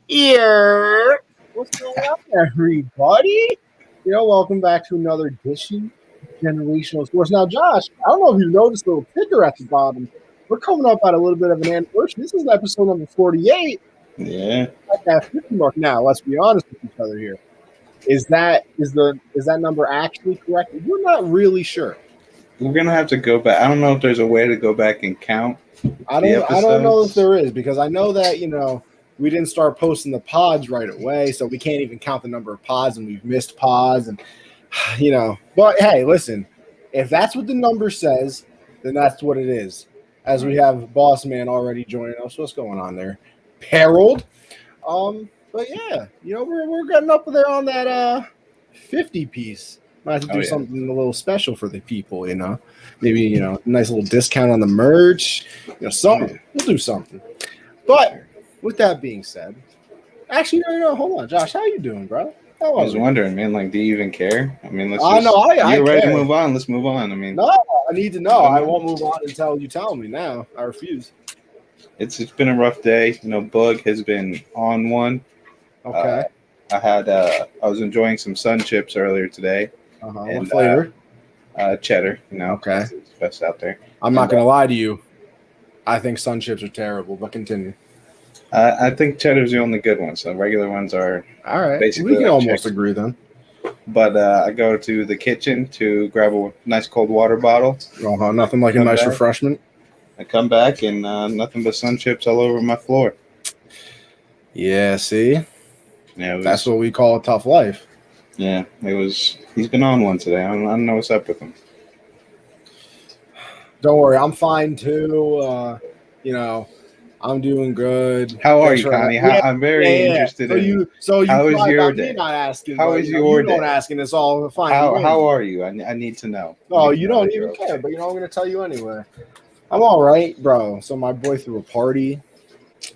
Here, what's going on, everybody? Welcome back to another edition of Generational Sports. Now, Josh, I don't know if you noticed the little ticker at the bottom. We're coming up at a little bit of an anniversary. This is episode number 48. Yeah. At that 50 mark. Now, let's be honest with each other here. Is that number actually correct? We're not really sure. We're gonna have to go back. I don't know if there's a way to go back and count. I don't know if there is, because I know that we didn't start posting the pods right away, so we can't even count the number of pods, and we've missed pods, and But hey, listen, if that's what the number says, then that's what it is. As we have Boss Man already joining us, what's going on there, Harold? But yeah, we're getting up there on that 50 piece. Might have to do something a little special for the people, Maybe, a nice little discount on the merch, something. We'll do something. But with that being said, actually, no, hold on, Josh, how you doing, bro? I was wondering, man, like, do you even care? I mean, you're ready to move on. Let's move on. I mean, no, I need to know. I won't move on until you tell me now. I refuse. It's been a rough day. Bug has been on one. Okay. I was enjoying some sun chips earlier today. What flavor? Cheddar. Okay. It's best out there. I'm not gonna lie to you. I think sun chips are terrible, but continue. I think cheddar's the only good one. So regular ones are all right. Basically, we can almost agree then. But I go to the kitchen to grab a nice cold water bottle. Nothing like a nice refreshment. I come back and nothing but sun chips all over my floor. Yeah, see? Yeah, that's what we call a tough life. Yeah, he's been on one today. I don't know what's up with him. Don't worry, I'm fine too. I'm doing good. How are you, Connie? I'm very interested in. How was your day? Not asking. How was your day? Don't asking. It's all fine. How are you? I need to know. Oh, you don't even care, but I'm going to tell you anyway. I'm all right, bro. So my boy threw a party.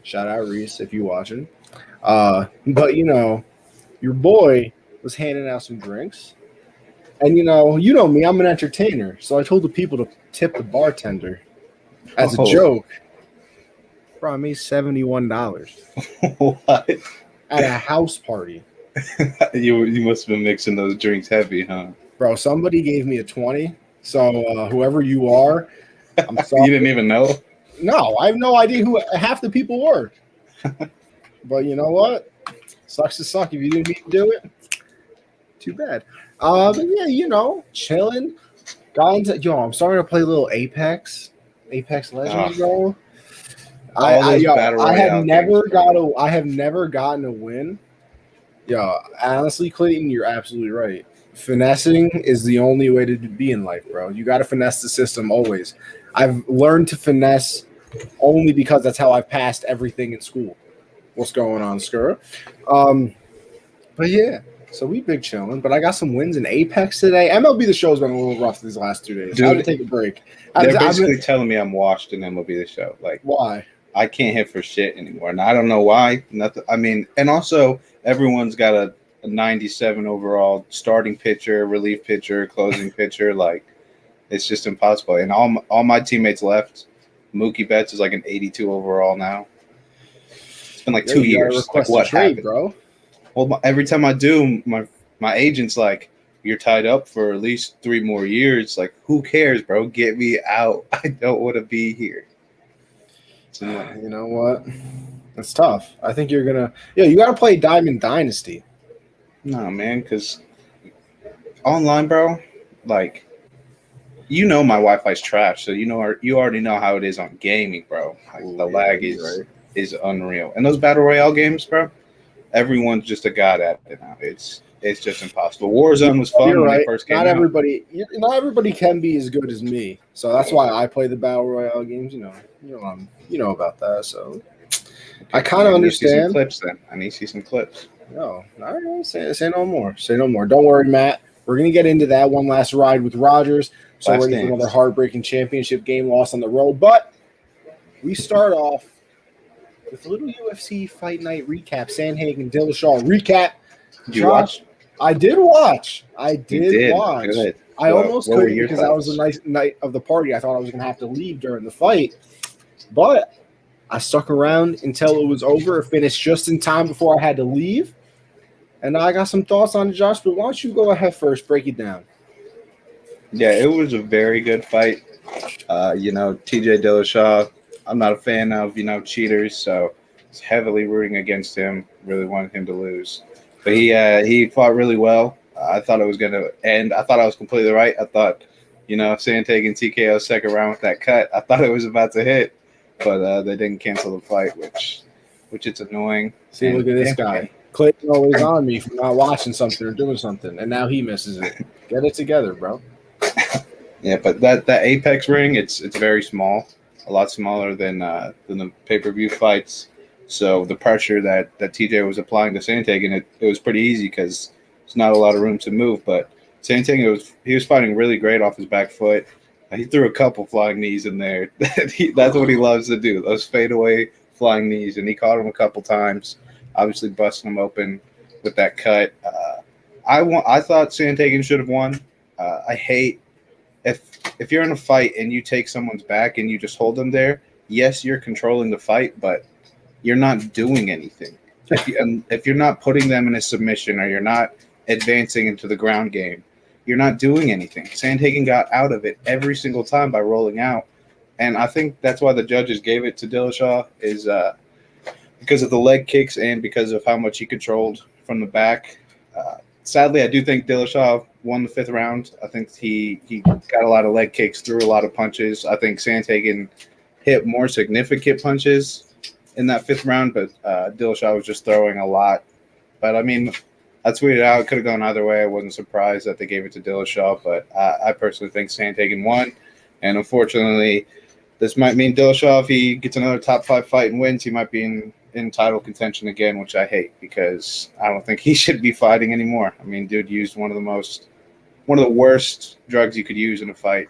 Shout out Reese if you watching. But your boy was handing out some drinks, and you know me, I'm an entertainer, so I told the people to tip the bartender as a joke. Bro, I made $71. What? At a house party. You must have been mixing those drinks heavy, huh? Bro, somebody gave me a 20, so whoever you are, I'm sorry. You didn't even know? No, I have no idea who half the people were. But you know what? Sucks to suck. If you didn't need to do it, too bad. But yeah, chilling. I'm starting to play a little Apex Legends, bro. I have never gotten a win. Yeah, honestly, Clayton, you're absolutely right. Finessing is the only way to be in life, bro. You got to finesse the system always. I've learned to finesse only because that's how I've passed everything in school. What's going on, Skura? But yeah, so we big chilling. But I got some wins in Apex today. MLB The Show's been a little rough these last 2 days. Dude, I had to take a break. They're basically telling me I'm washed in MLB The Show. Like, why? I can't hit for shit anymore, and I don't know why. Nothing. I mean, and also everyone's got a 97 overall starting pitcher, relief pitcher, closing pitcher. Like, it's just impossible. And all my teammates left. Mookie Betts is like an 82 overall now. It's been like 2 years. Like, what happened, bro? Well, every time I do, my agent's like, "You're tied up for at least 3 more years." Like, who cares, bro? Get me out. I don't want to be here. So, you know what? It's tough. I think you're gonna. Yeah, you gotta play Diamond Dynasty. No, man, because online, bro. Like, my Wi-Fi's trash, so you already know how it is on gaming, bro. Like, the lag is unreal, and those battle royale games, bro. Everyone's just a god at it now. It's just impossible. Warzone was fun when it first came out. Not everybody can be as good as me, so that's why I play the battle royale games. You know about that, so I kind of understand. I need to see some clips. No, all right, say no more. Say no more. Don't worry, Matt. We're gonna get into that one last ride with Rogers. So we're going to another heartbreaking championship game lost on the road, but we start off with a little UFC Fight Night recap. Sandhagen, Dillashaw recap. Did you watch? I did watch. Watch. Good. I almost couldn't because that was a nice night of the party. I thought I was going to have to leave during the fight. But I stuck around until it was over. It finished just in time before I had to leave. And I got some thoughts on it, Josh, but why don't you go ahead first, break it down. Yeah, it was a very good fight. TJ Dillashaw, I'm not a fan of, cheaters, so I was heavily rooting against him, really wanted him to lose. But he fought really well. I thought it was going to end. I thought I was completely right. I thought, Santhagen TKO second round with that cut. I thought it was about to hit, but they didn't cancel the fight, which it's annoying. See, look at this guy. Clayton always on me for not watching something or doing something, and now he misses it. Get it together, bro. Yeah, but that Apex ring, it's very small, a lot smaller than the pay-per-view fights. So the pressure that TJ was applying to Santhagen, it was pretty easy because there's not a lot of room to move. But Santhagen he was fighting really great off his back foot. He threw a couple flying knees in there. That's what he loves to do, those fadeaway flying knees, and he caught him a couple times. Obviously, busting him open with that cut. I thought Santhagen should have won. I hate if you're in a fight and you take someone's back and you just hold them there. Yes, you're controlling the fight, but you're not doing anything. If you're not putting them in a submission or you're not advancing into the ground game, you're not doing anything. Sandhagen got out of it every single time by rolling out, and I think that's why the judges gave it to Dillashaw is because of the leg kicks and because of how much he controlled from the back. Sadly, I do think Dillashaw won the fifth round. I think he got a lot of leg kicks, threw a lot of punches. I think Sandhagen hit more significant punches in that fifth round, but Dillashaw was just throwing a lot. But, I mean, I tweeted out it could have gone either way. I wasn't surprised that they gave it to Dillashaw, but I personally think Sandhagen won. And, unfortunately, this might mean Dillashaw, if he gets another top 5 fight and wins, he might be in title contention again, which I hate because I don't think he should be fighting anymore. I mean, dude used one of the worst drugs you could use in a fight.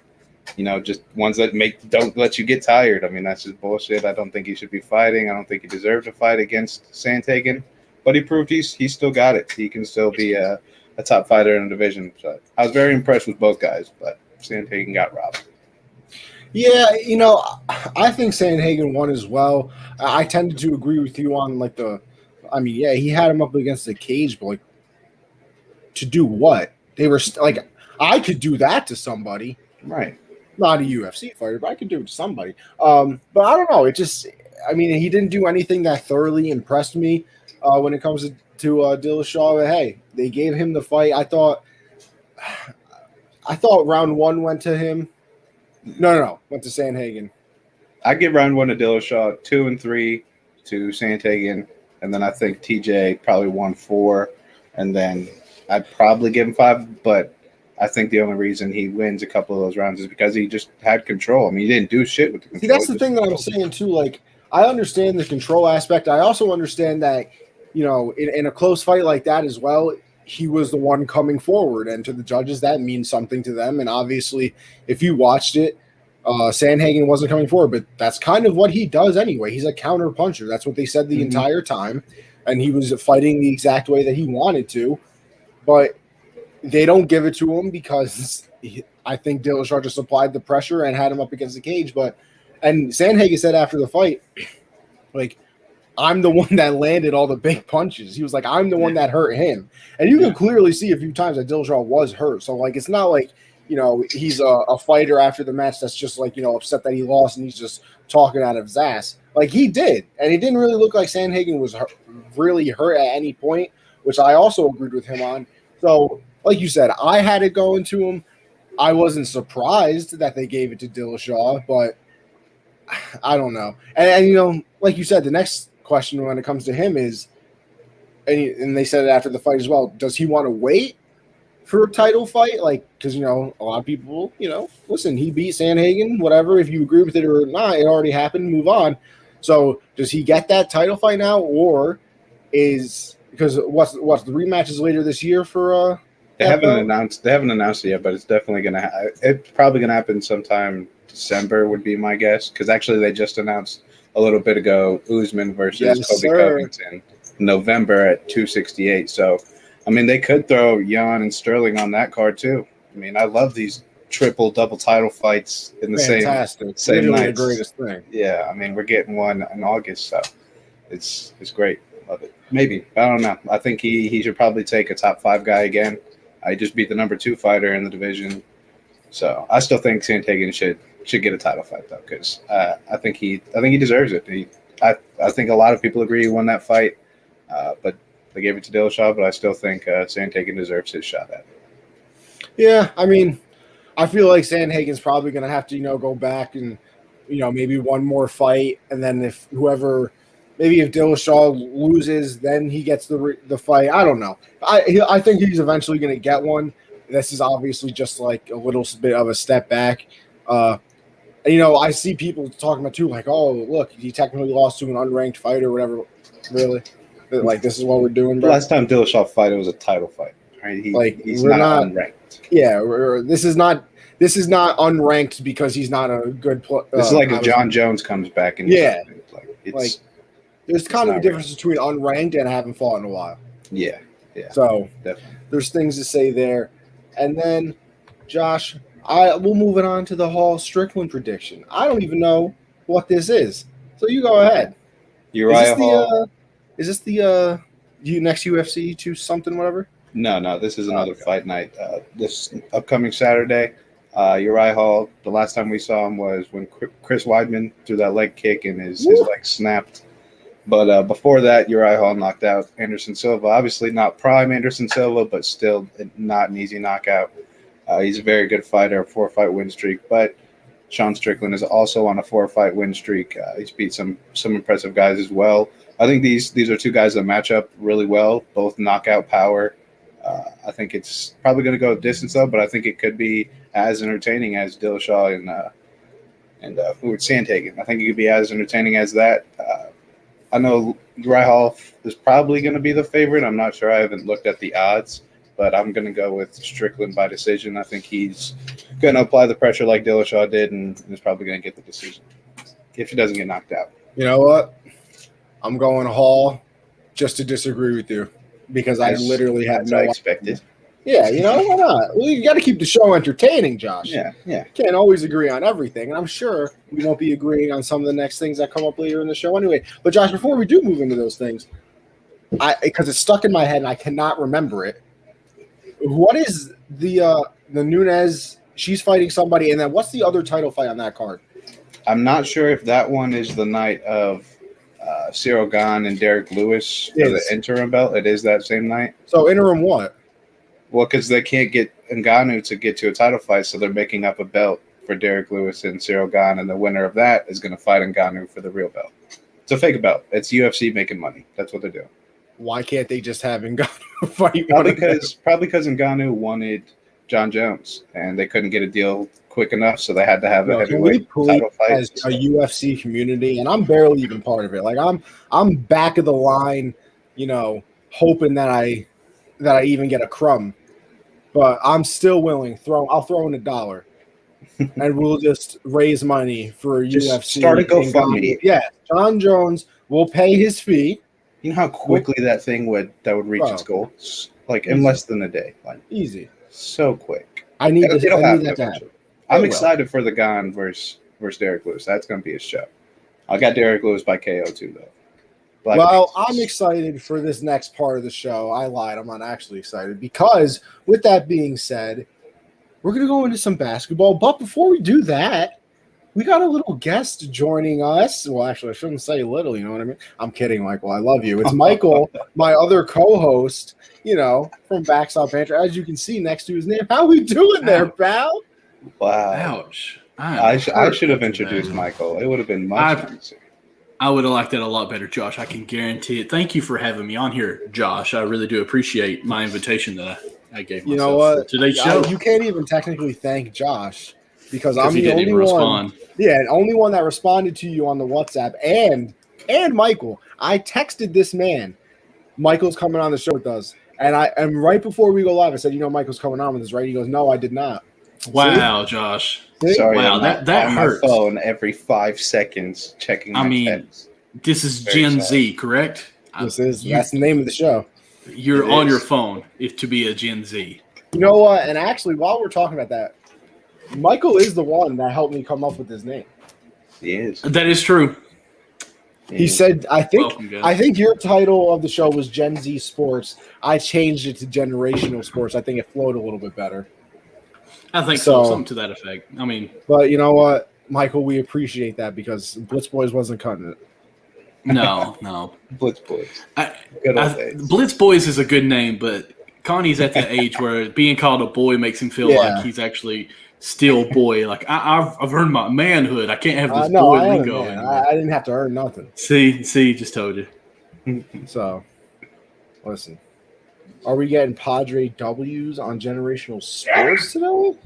Just ones that don't let you get tired. I mean, that's just bullshit. I don't think he should be fighting. I don't think he deserved to fight against Sandhagen, but he proved he's still got it. He can still be a top fighter in the division. So I was very impressed with both guys, but Sandhagen got robbed. Yeah, I think Sandhagen won as well. I tended to agree with you on he had him up against the cage, but to do what? They were I could do that to somebody, right? Not a UFC fighter, but I could do it to somebody. But I don't know. He didn't do anything that thoroughly impressed me when it comes to Dillashaw. But hey, they gave him the fight. I thought round 1 went to him. No, went to Sandhagen. I give round 1 to Dillashaw, 2 and 3 to Sandhagen, and then I think TJ probably won 4, and then I'd probably give him 5, but I think the only reason he wins a couple of those rounds is because he just had control. I mean, he didn't do shit with the control. See, that's the thing that I'm saying too. Like, I understand the control aspect. I also understand that, in a close fight like that as well, he was the one coming forward, and to the judges, that means something to them. And obviously, if you watched it, Sandhagen wasn't coming forward, but that's kind of what he does anyway. He's a counter puncher. That's what they said the entire time, and he was fighting the exact way that he wanted to, but they don't give it to him because I think Dillashaw just applied the pressure and had him up against the cage. And Sandhagen said after the fight, like, I'm the one that landed all the big punches. He was like, I'm the one that hurt him. And you can clearly see a few times that Dillashaw was hurt. So, like, it's not like, he's a fighter after the match that's just, like, upset that he lost and he's just talking out of his ass. Like, he did. And it didn't really look like Sandhagen was really hurt at any point, which I also agreed with him on. So, like you said, I had it going to him. I wasn't surprised that they gave it to Dillashaw, but I don't know. And like you said, the next question when it comes to him is, and they said it after the fight as well, does he want to wait for a title fight? Like, because, a lot of people, listen, he beat Sandhagen, whatever. If you agree with it or not, it already happened, move on. So does he get that title fight now, or because what's the rematches later this year for They haven't announced it yet, but it's definitely gonna. It's probably gonna happen sometime December would be my guess. Because actually, they just announced a little bit ago Usman versus Kobe Covington, November at 268. So, I mean, they could throw Jan and Sterling on that card too. I mean, I love these triple, double title fights in the Fantastic. same Literally nights. the greatest thing. Yeah, I mean, we're getting one in August, so it's great. Love it. Maybe, I don't know. I think he should probably take a top 5 guy again. I just beat the number 2 fighter in the division, so I still think Sandhagen should get a title fight though, because I think he deserves it. I think a lot of people agree he won that fight, but they gave it to Dillashaw. But I still think Sandhagen deserves his shot at it. Yeah, I mean, I feel like Sandhagen's probably going to have to, go back and, maybe one more fight, and then if Dillashaw loses, then he gets the fight. I don't know. I think he's eventually going to get one. This is obviously just like a little bit of a step back. I see people talking about too, like, oh, look, he technically lost to an unranked fighter or whatever. Really? Like, this is what we're doing, bro? Last time Dillashaw fight, it was a title fight. Right? He's not unranked. Yeah, this is not unranked because he's not a good player. This is like if John Jones comes back and there's kind of a difference between unranked and haven't fought in a while. Yeah. So definitely. There's things to say there. And then, Josh, we'll move it on to the Hall Strickland prediction. I don't even know what this is, so you go ahead. Uriah Hall. Is this the next UFC 2 something whatever? No. This is another fight night. This upcoming Saturday, Uriah Hall. The last time we saw him was when Chris Weidman threw that leg kick and his leg snapped. But before that, Uriah Hall knocked out Anderson Silva. Obviously not prime Anderson Silva, but still not an easy knockout. He's a very good fighter, a 4-fight win streak. But Sean Strickland is also on a 4-fight win streak. He's beat some impressive guys as well. I think these are 2 guys that match up really well, both knockout power. I think it's probably going to go distance though, but I think it could be as entertaining as Dillashaw and Sandhagen. I think it could be as entertaining as that. I know Uriah Hall is probably going to be the favorite. I'm not sure. I haven't looked at the odds, but I'm going to go with Strickland by decision. I think he's going to apply the pressure like Dillashaw did and is probably going to get the decision if he doesn't get knocked out. You know what? I'm going Hall just to disagree with you because I literally have no expected. Yeah, why not? Well, you got to keep the show entertaining, Josh. Yeah. Can't always agree on everything, and I'm sure we won't be agreeing on some of the next things that come up later in the show anyway. But Josh, before we do move into those things, because it's stuck in my head and I cannot remember it. What is the Nunes? She's fighting somebody, and then what's the other title fight on that card? I'm not sure if that one is the night of Cyril Gane and Derek Lewis for the interim belt. It is that same night. So interim what? Well, because they can't get Ngannou to get to a title fight, so they're making up a belt for Derek Lewis and Cyril Gane, and the winner of that is going to fight Ngannou for the real belt. It's a fake belt. It's UFC making money. That's what they're doing. Why can't they just have Ngannou fight? Probably because Ngannou wanted John Jones, and they couldn't get a deal quick enough, so they had to have a heavyweight title fight. As a UFC community, and I'm barely even part of it. Like I'm back of the line, hoping that I even get a crumb. But I'm still willing. I'll throw in $1, and we'll just raise money for UFC. Start a GoFundMe. Yeah, John Jones will pay his fee. You know how quickly that would reach its goal? Like in less than a day. Like easy. So quick. I need that to happen. I'm excited for the Gane versus Derek Lewis. That's going to be a show. I got Derek Lewis by KO too, though. I'm excited for this next part of the show. I lied. I'm not actually excited because, with that being said, we're going to go into some basketball. But before we do that, we got a little guest joining us. Well, actually, I shouldn't say little. You know what I mean? I'm kidding, Michael. I love you. It's Michael, my other co-host, from Backstop Banter. As you can see next to his name. How we doing there, pal? Wow. Ouch. I should have introduced Michael. It would have been much easier. I would have liked that a lot better, Josh. I can guarantee it. Thank you for having me on here, Josh. I really do appreciate my invitation that I gave myself. You know what? For today's show. You can't even technically thank Josh because I'm he the didn't only respond. one. Yeah, only one that responded to you on the WhatsApp and Michael. I texted this man. Michael's coming on the show with us, and right before we go live, I said, Michael's coming on with us, right? He goes, no, I did not. Wow, See? Josh. Sorry, wow, that hurts. My phone every 5 seconds checking my text. This is Gen Z, correct? That's the name of the show. You're on your phone to be a Gen Z. You know what? And actually, while we're talking about that, Michael is the one that helped me come up with his name. He is. That is true. He said, I Welcome, guys. think your title of the show was Gen Z Sports. I changed it to Generational Sports. I think it flowed a little bit better. I think so. Something to that effect. I mean, but you know what, Michael, we appreciate that because Blitz Boys wasn't cutting it. no. Blitz Boys. Good old days. Blitz Boys is a good name, but Connie's at that age where being called a boy makes him feel like he's actually still boy. Like I've earned my manhood. I can't have this boy lingo anymore. I didn't have to earn nothing. See, just told you. So, listen, are we getting Padre W's on Generational Sports today?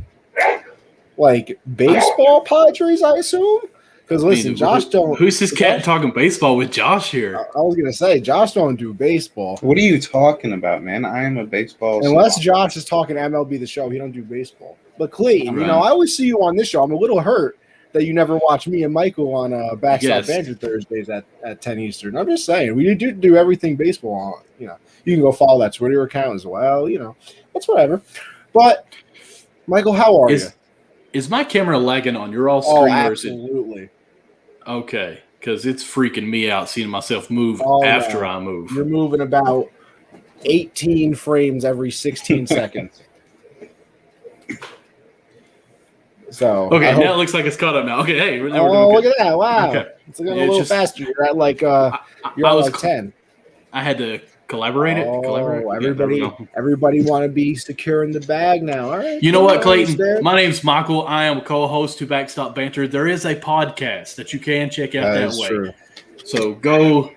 Like baseball Padres, I assume. Because listen, Josh don't. Who's this cat talking baseball with Josh here? I was gonna say Josh don't do baseball. What are you talking about, man? I am a baseball. Unless Josh is talking MLB The Show, he don't do baseball. But Clayton, you know, I always see you on this show. I'm a little hurt that you never watch me and Michael on Backstop Banter Thursdays at 10 Eastern. I'm just saying, we do everything baseball on. You know, you can go follow that Twitter account as well. You know, that's whatever. But Michael, how are you? Is my camera lagging on your all screen? Absolutely. Okay, because it's freaking me out seeing myself move after I move. You're moving about 18 frames every 16 seconds. So okay, now it looks like it's caught up now. Okay, hey, look at that! Wow, okay. It's going a little faster. You're at like like 10. I had to collaborate it. Everybody want to be secure in the bag now. All right. You know what, Clayton? My name's Michael. I am a co-host to Backstop Banter. There is a podcast that you can check out that way. True. So go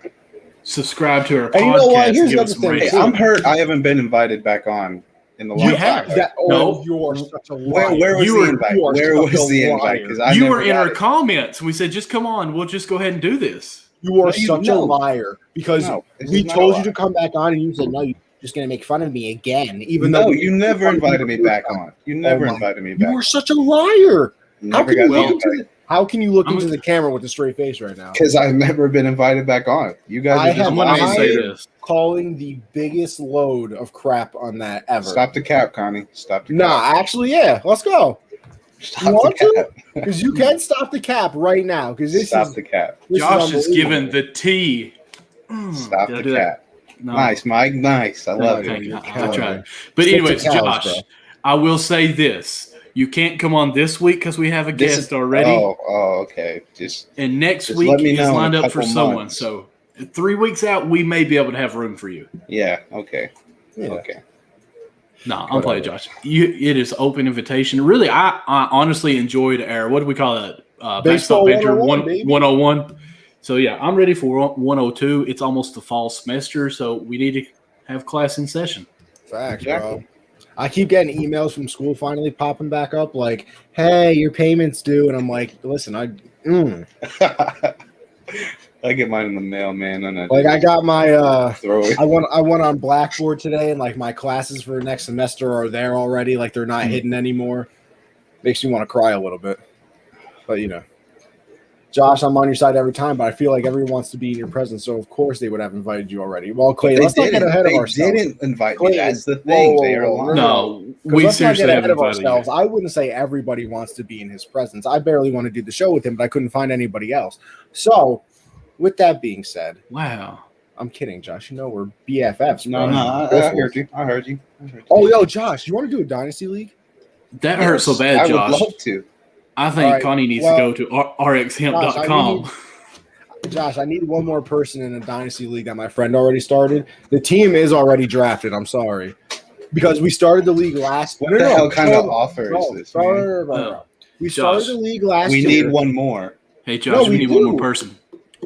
subscribe to our podcast. You know what? Here's the other thing. I'm hurt. I haven't been invited back on in the long time. No, you are such a liar. Where was the invite? Where was the invite? Because you were in our comments. We said, just come on. We'll just go ahead and do this. You are such a liar because we told you to come back on and you said, no, you're just going to make fun of me again. Even though you never invited me back on. You never invited me back. You were such a liar. How can you look into the camera with a straight face right now? Because I've never been invited back on. You guys are calling the biggest load of crap on that ever. Stop the cap, Connie. Stop the cap. Nah, actually, yeah. Let's go. You want to? Because you can stop the cap right now. Because stop the cap. Josh is giving the tea. Stop the cap. No. Nice, Mike. Nice. I love it. I tried. But anyways, Josh, I will say this: you can't come on this week because we have a guest already. Oh, okay. And next week is lined up for someone. So 3 weeks out, we may be able to have room for you. Yeah. Okay. Yeah. Okay. No, I'm playing, Josh. It is open invitation. Really, I honestly enjoyed our, what do we call it? Baseball Banter 101. So, yeah, I'm ready for 102. It's almost the fall semester, so we need to have class in session. Facts, bro. I keep getting emails from school finally popping back up like, hey, your payment's due. And I'm like, listen, I get mine in the mail, man. And I got my I went on Blackboard today, and like my classes for next semester are there already. Like they're not hidden anymore. Makes me want to cry a little bit. But you know, Josh, I'm on your side every time, but I feel like everyone wants to be in your presence, so of course they would have invited you already. Well, Clay, let's not get ahead of ourselves. They didn't invite me. That's the thing. They are lying. No, we seriously haven't invited ourselves. I wouldn't say everybody wants to be in his presence. I barely want to do the show with him, but I couldn't find anybody else. So. With that being said, wow, I'm kidding, Josh. You know we're BFFs. No, I heard you. Oh, yo, Josh, you want to do a dynasty league? That hurts so bad, Josh. I would love to. I think Connie needs to go to rxhemp.com. Josh, I need one more person in a dynasty league that my friend already started. The team is already drafted. I'm sorry, because we started the league last. What the hell kind of offer is this? We started the league last year. We need one more. Hey, Josh, we need one more person.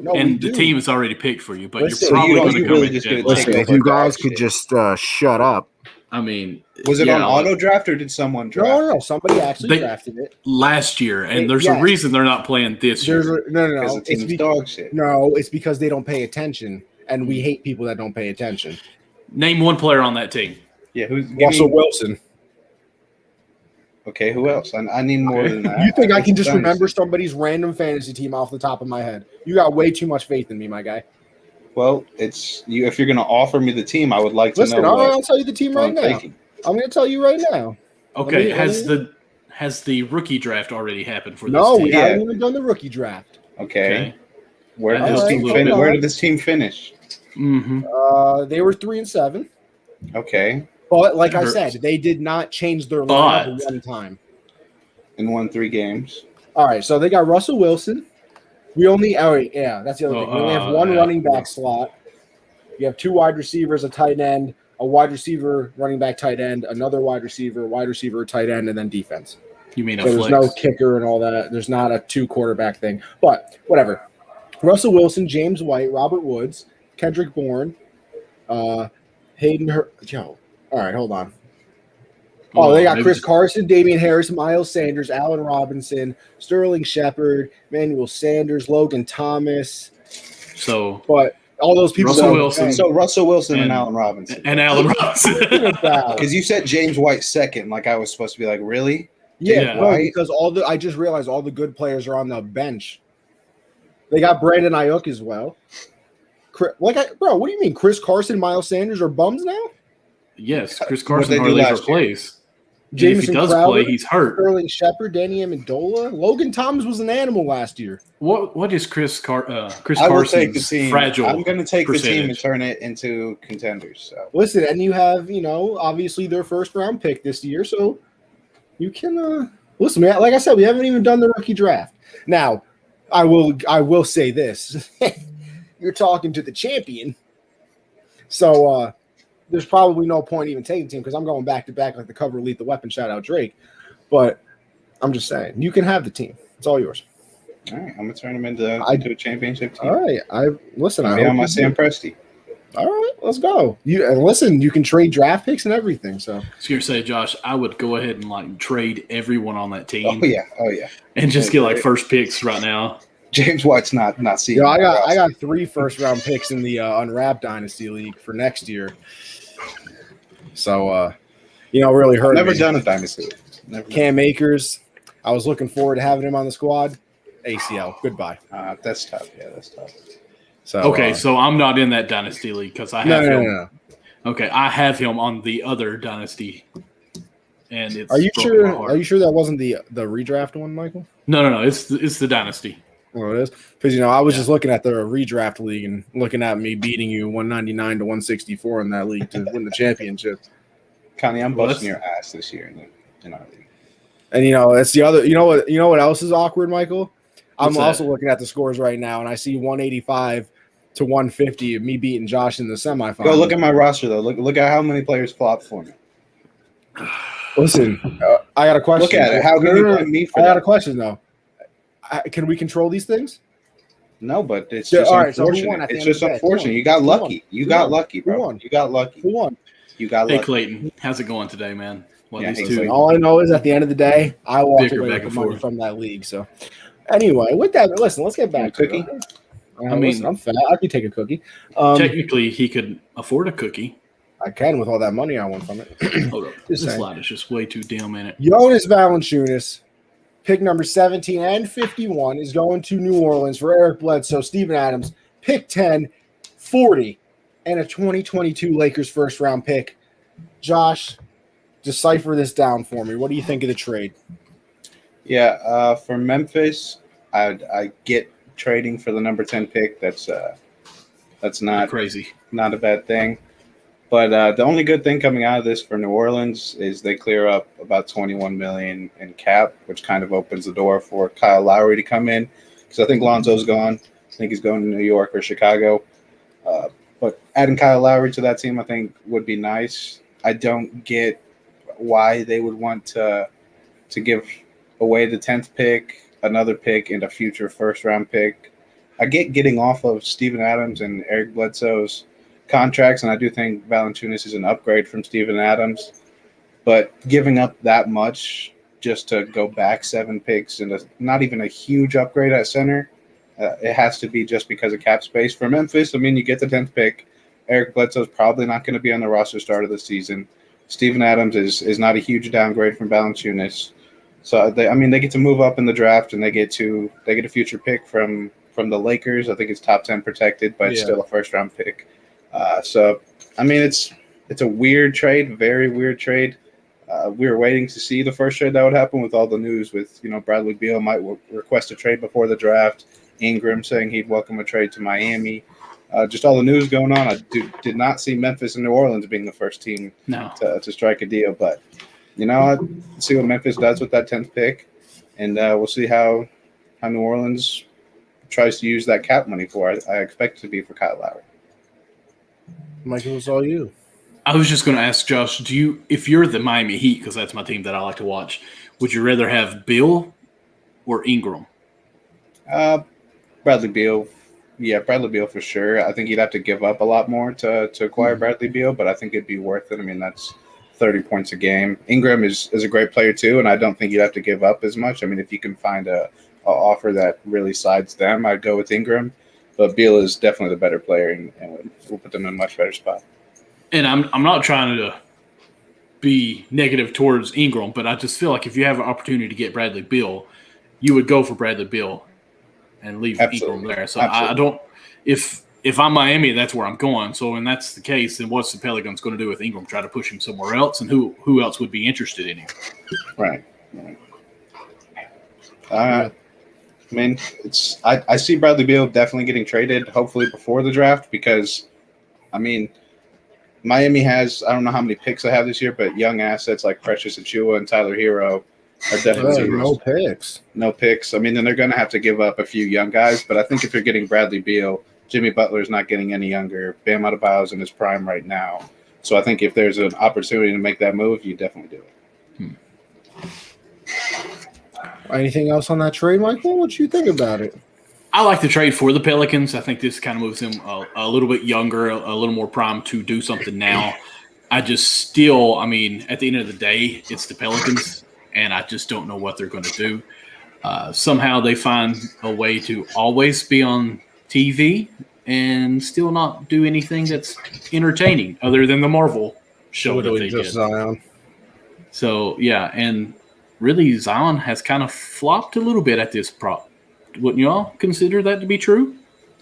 No, and the team is already picked for you, but you're probably going to come in. Listen, if you guys could just shut up. I mean, was it on auto draft or did someone draft? No. Somebody actually drafted it last year, and there's a reason they're not playing this year. No. It's dog shit. No, it's because they don't pay attention, and we hate people that don't pay attention. Name one player on that team. Yeah, who's Russell Wilson? Okay, who else? I need more than that. You think I can just remember somebody's random fantasy team off the top of my head? You got way too much faith in me, my guy. Well, it's you. If you're going to offer me the team, I would like to know. Listen, I'll tell you the team right now. I'm going to tell you right now. Okay, has has the rookie draft already happened for this No, team? we haven't even done the rookie draft. Okay. Where That did this helps a team little finish? bit. Where did this team finish? Mm-hmm. They were 3-7. Okay. But like That I hurts. said, they did not change their lineup one time. And won 3 games. All right, so they got Russell Wilson. We only that's the other thing. We only have one running back slot. You have 2 wide receivers, a tight end, a wide receiver, running back, tight end, another wide receiver, tight end, and then defense. You mean so a there's flex? no kicker and all that. There's not a 2 quarterback thing. But whatever. Russell Wilson, James White, Robert Woods, Kendrick Bourne, Hayden All right, hold on. Oh, they got Chris Carson, Damian Harris, Miles Sanders, Allen Robinson, Sterling Shepard, Emmanuel Sanders, Logan Thomas. But all those people. Russell Wilson. So Russell Wilson and Allen Robinson. And Allen Robinson. Because you said James White second, like I was supposed to be like, really? Yeah, bro, because I just realized all the good players are on the bench. They got Brandon Ayuk as well. Bro, what do you mean? Chris Carson, Miles Sanders are bums now? Yes, Chris Carson hardly ever plays. If he does play, he's hurt. Sterling Shepard, Danny Amendola, Logan Thomas was an animal last year. What is Chris Carson's I will take the team. fragile? I'm going to take percentage? the team and turn it into contenders. So listen, and you have obviously their first round pick this year, so you can listen, man. Like I said, we haven't even done the rookie draft. Now, I will say this: you're talking to the champion, so. There's probably no point even taking the team because I'm going back to back like the cover Lethal Weapon. Shout out Drake. But I'm just saying, you can have the team. It's all yours. All right. I'm going to turn them into a championship team. All right. I on my Sam Presti. All right. Let's go. You can trade draft picks and everything. So I was going to say, Josh, I would go ahead and trade everyone on that team. Oh, yeah. And just get first picks right now. James White's not seeing. I got 3 first round picks in the Unwrapped Dynasty League for next year. So, really hurt. Never done a dynasty. Cam Akers. I was looking forward to having him on the squad. ACL. Goodbye. That's tough. Yeah, that's tough. So so I'm not in that dynasty league because I have him. No. Okay, I have him on the other dynasty. And it's Are you sure? Are you sure that wasn't the redraft one, Michael? No. It's the dynasty. Oh, it is because I was just looking at the redraft league and looking at me beating you 199 to 164 in that league to win the championship. Connie, I'm busting your ass this year in our league. And it's the other. You know what else is awkward, Michael? I'm also looking at the scores right now, and I see 185 to 150 of me beating Josh in the semifinals. Go look at my roster though. Look at how many players flopped for me. Listen, I got a question. Look at it. How can you blame me for that? I got that? a question though. Can we control these things? No, but it's just unfortunate. It's just unfortunate. You got lucky. You got lucky, bro. You got lucky. Who won? You got lucky. Hey, Clayton, how's it going today, man? All I know is at the end of the day, I walked away with the money from that league. So, anyway, with that, listen, let's get back to cookie. I'm fat. I could take a cookie. Technically, he could afford a cookie. I can with all that money I won from it. Hold up. This slide is just way too dim in it. Jonas Valanciunas, pick number 17 and 51, is going to New Orleans for Eric Bledsoe, Steven Adams, pick 10, 40, and a 2022 Lakers first-round pick. Josh, decipher this down for me. What do you think of the trade? Yeah, for Memphis, I get trading for the number 10 pick. That's not crazy. Not a bad thing. But the only good thing coming out of this for New Orleans is they clear up about $21 million in cap, which kind of opens the door for Kyle Lowry to come in. Because I think Lonzo's gone. I think he's going to New York or Chicago. But adding Kyle Lowry to that team, I think, would be nice. I don't get why they would want to give away the 10th pick, another pick, and a future first-round pick. I get getting off of Steven Adams and Eric Bledsoe's contracts, and I do think Valanciunas is an upgrade from Steven Adams. But giving up that much just to go back 7 picks and not even a huge upgrade at center, it has to be just because of cap space. For Memphis, I mean, you get the 10th pick. Eric Bledsoe's probably not going to be on the roster start of the season. Steven Adams is not a huge downgrade from Valanciunas. So they get to move up in the draft, and they get a future pick from the Lakers. I think it's top 10 protected, but it's still a first round pick. So I mean, it's a weird trade, very weird trade. We were waiting to see the first trade that would happen with all the news with, Bradley Beal might request a trade before the draft. Ingram saying he'd welcome a trade to Miami. Just all the news going on. I did not see Memphis and New Orleans being the first team to strike a deal. But, let's see what Memphis does with that 10th pick. And we'll see how New Orleans tries to use that cap money for. I expect it to be for Kyle Lowry. Michael, it's all you. I was just going to ask Josh, if you're the Miami Heat, because that's my team that I like to watch, would you rather have Bill or Ingram? Bradley Beal. Yeah, Bradley Beal for sure. I think you'd have to give up a lot more to acquire Bradley Beal, but I think it'd be worth it. I mean, that's 30 points a game. Ingram is a great player too, and I don't think you'd have to give up as much. I mean, if you can find a offer that really sides them, I'd go with Ingram. But Beal is definitely the better player, and we'll put them in a much better spot. And I'm not trying to be negative towards Ingram, but I just feel like if you have an opportunity to get Bradley Beal, you would go for Bradley Beal and leave Ingram there. So I don't – if I'm Miami, that's where I'm going. So when that's the case, then what's the Pelicans going to do with Ingram? Try to push him somewhere else? And who else would be interested in him? Right. I mean, I see Bradley Beal definitely getting traded, hopefully before the draft, because, I mean – Miami has, I don't know how many picks they have this year, but young assets like Precious Achiuwa and Tyler Hero are definitely no picks. No picks. I mean, then they're going to have to give up a few young guys, but I think if you're getting Bradley Beal, Jimmy Butler's not getting any younger. Bam Adebayo's in his prime right now. So I think if there's an opportunity to make that move, you definitely do it. Anything else on that trade, Michael? What you think about it? I like the trade for the Pelicans. I think this kind of moves them a little bit younger, a little more prime to do something now. I just still, I mean, at the end of the day, it's the Pelicans, and I just don't know what they're going to do. Somehow they find a way to always be on TV and still not do anything that's entertaining other than the Marvel show that they did. Zion. So, yeah, and really Zion has kind of flopped a little bit at this prop. Wouldn't y'all consider that to be true?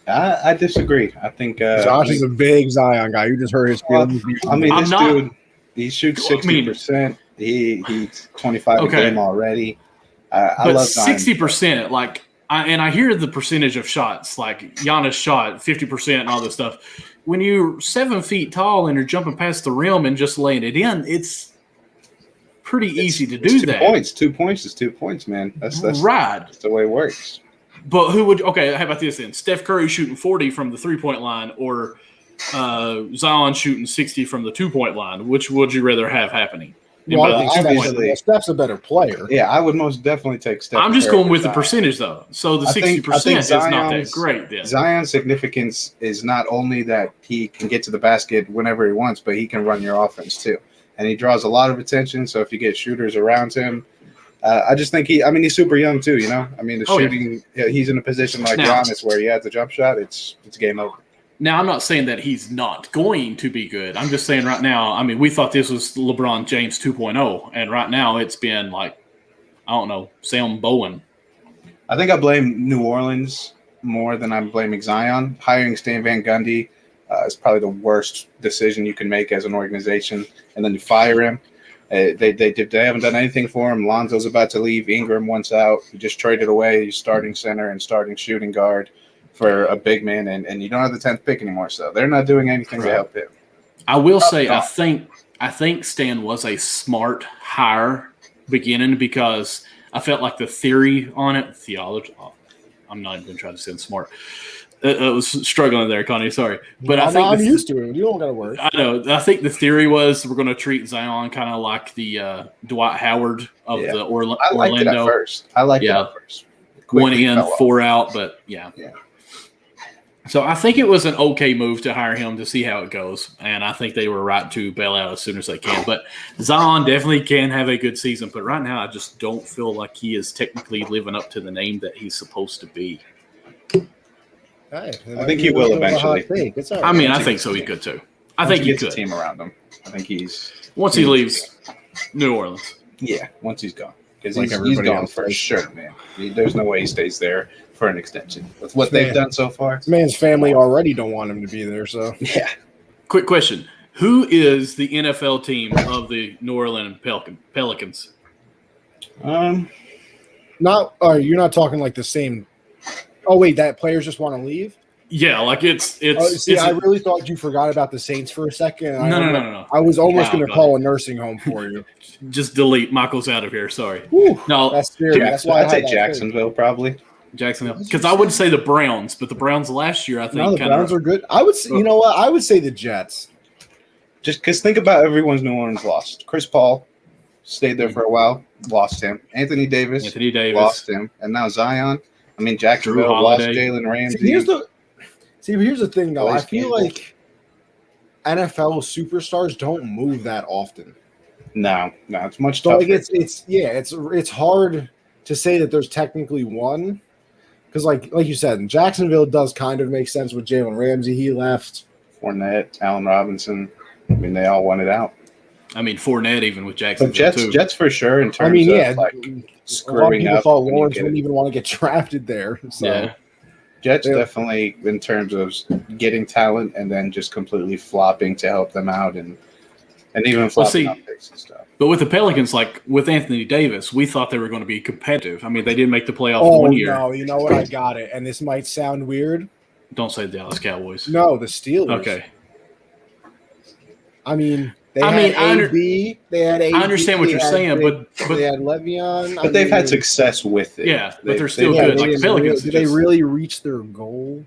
I disagree. I think Josh is a big Zion guy. You just heard his feelings. I mean, dude, he shoots 60%. He's 25 a game already. I love Zion. 60%, like, I hear the percentage of shots, like Giannis shot 50% and all this stuff. When you're 7 feet tall and you're jumping past the rim and just laying it in, it's pretty easy to do that. 2 points is 2 points, man. That's right. That's the way it works. But who would – okay, how about this then? Steph Curry shooting 40 from the three-point line or Zion shooting 60 from the two-point line. Which would you rather have happening? Well, Steph's a better player. Yeah, I would most definitely take Steph. I'm just going with the percentage, though. So the 60% is not that great then. Zion's significance is not only that he can get to the basket whenever he wants, but he can run your offense too. And he draws a lot of attention, so if you get shooters around him – I just think he's super young too, you know? I mean, shooting, he's in a position like Giannis where he has a jump shot, it's game over. Now, I'm not saying that he's not going to be good. I'm just saying right now, I mean, we thought this was LeBron James 2.0, and right now it's been like, I don't know, Sam Bowen. I think I blame New Orleans more than I'm blaming Zion. Hiring Stan Van Gundy is probably the worst decision you can make as an organization, and then you fire him. They haven't done anything for him. Lonzo's about to leave. Ingram wants out. You just traded away your starting center and starting shooting guard for a big man, and you don't have the 10th pick anymore. So they're not doing anything to help him. I will say I think Stan was a smart hire beginning because I felt like the theory on it, theology. I'm not even going to try to sound smart. I was struggling there, Connie. Sorry, but I'm used to it. You don't got to worry. I know. I think the theory was we're going to treat Zion kind of like the Dwight Howard of the Orlando. I liked it at first. Quickly 1 in, 4 out, but yeah. So I think it was an okay move to hire him to see how it goes, and I think they were right to bail out as soon as they can. But Zion definitely can have a good season, but right now I just don't feel like he is technically living up to the name that he's supposed to be. I think he will eventually. I mean, I think so. He could too. I think he could. A team around him. I think once he leaves New Orleans. Yeah, once he's gone, because he's gone for sure, man. There's no way he stays there for an extension with what they've done so far. This man's family already don't want him to be there, so yeah. Quick question: Who is the NFL team of the New Orleans Pelicans? Not. You're not talking like the same. Oh wait, that players just want to leave. Yeah, like it's. I really thought you forgot about the Saints for a second. No. I was almost going to call a nursing home for you. Just delete. Michael's out of here. Sorry. Whew, no, that's serious. That's why I'd say Jacksonville probably. Jacksonville, because I would say the Browns, but the Browns last year, I think, no, the Browns are good. I would. You know what? I would say the Jets. Just because think about everyone's New Orleans lost. Chris Paul stayed there for a while, lost him. Anthony Davis lost him, and now Zion. I mean, Jacksonville lost Jalen Ramsey. Here's the thing, though. I feel like NFL superstars don't move that often. No, it's much tougher. Like it's hard to say that there's technically one, because like you said, Jacksonville does kind of make sense with Jalen Ramsey. He left. Fournette, Allen Robinson. I mean, they all wanted out. I mean, Fournette even with Jacksonville too. Jets for sure. In terms of like screwing a lot of people up. Thought Lawrence wouldn't even want to get drafted there. So. Yeah. Jets definitely in terms of getting talent and then just completely flopping to help them out and even flopping up picks and stuff. But with the Pelicans, like with Anthony Davis, we thought they were going to be competitive. I mean, they didn't make the playoffs 1 year. No, you know what? I got it. And this might sound weird. Don't say the Dallas Cowboys. No, the Steelers. Okay. I mean, they had AD. I understand what you're saying, but they had Le'Veon. But they've had success with it. Yeah, but they're still good. Like the Pelicans. Did they really reach their goal?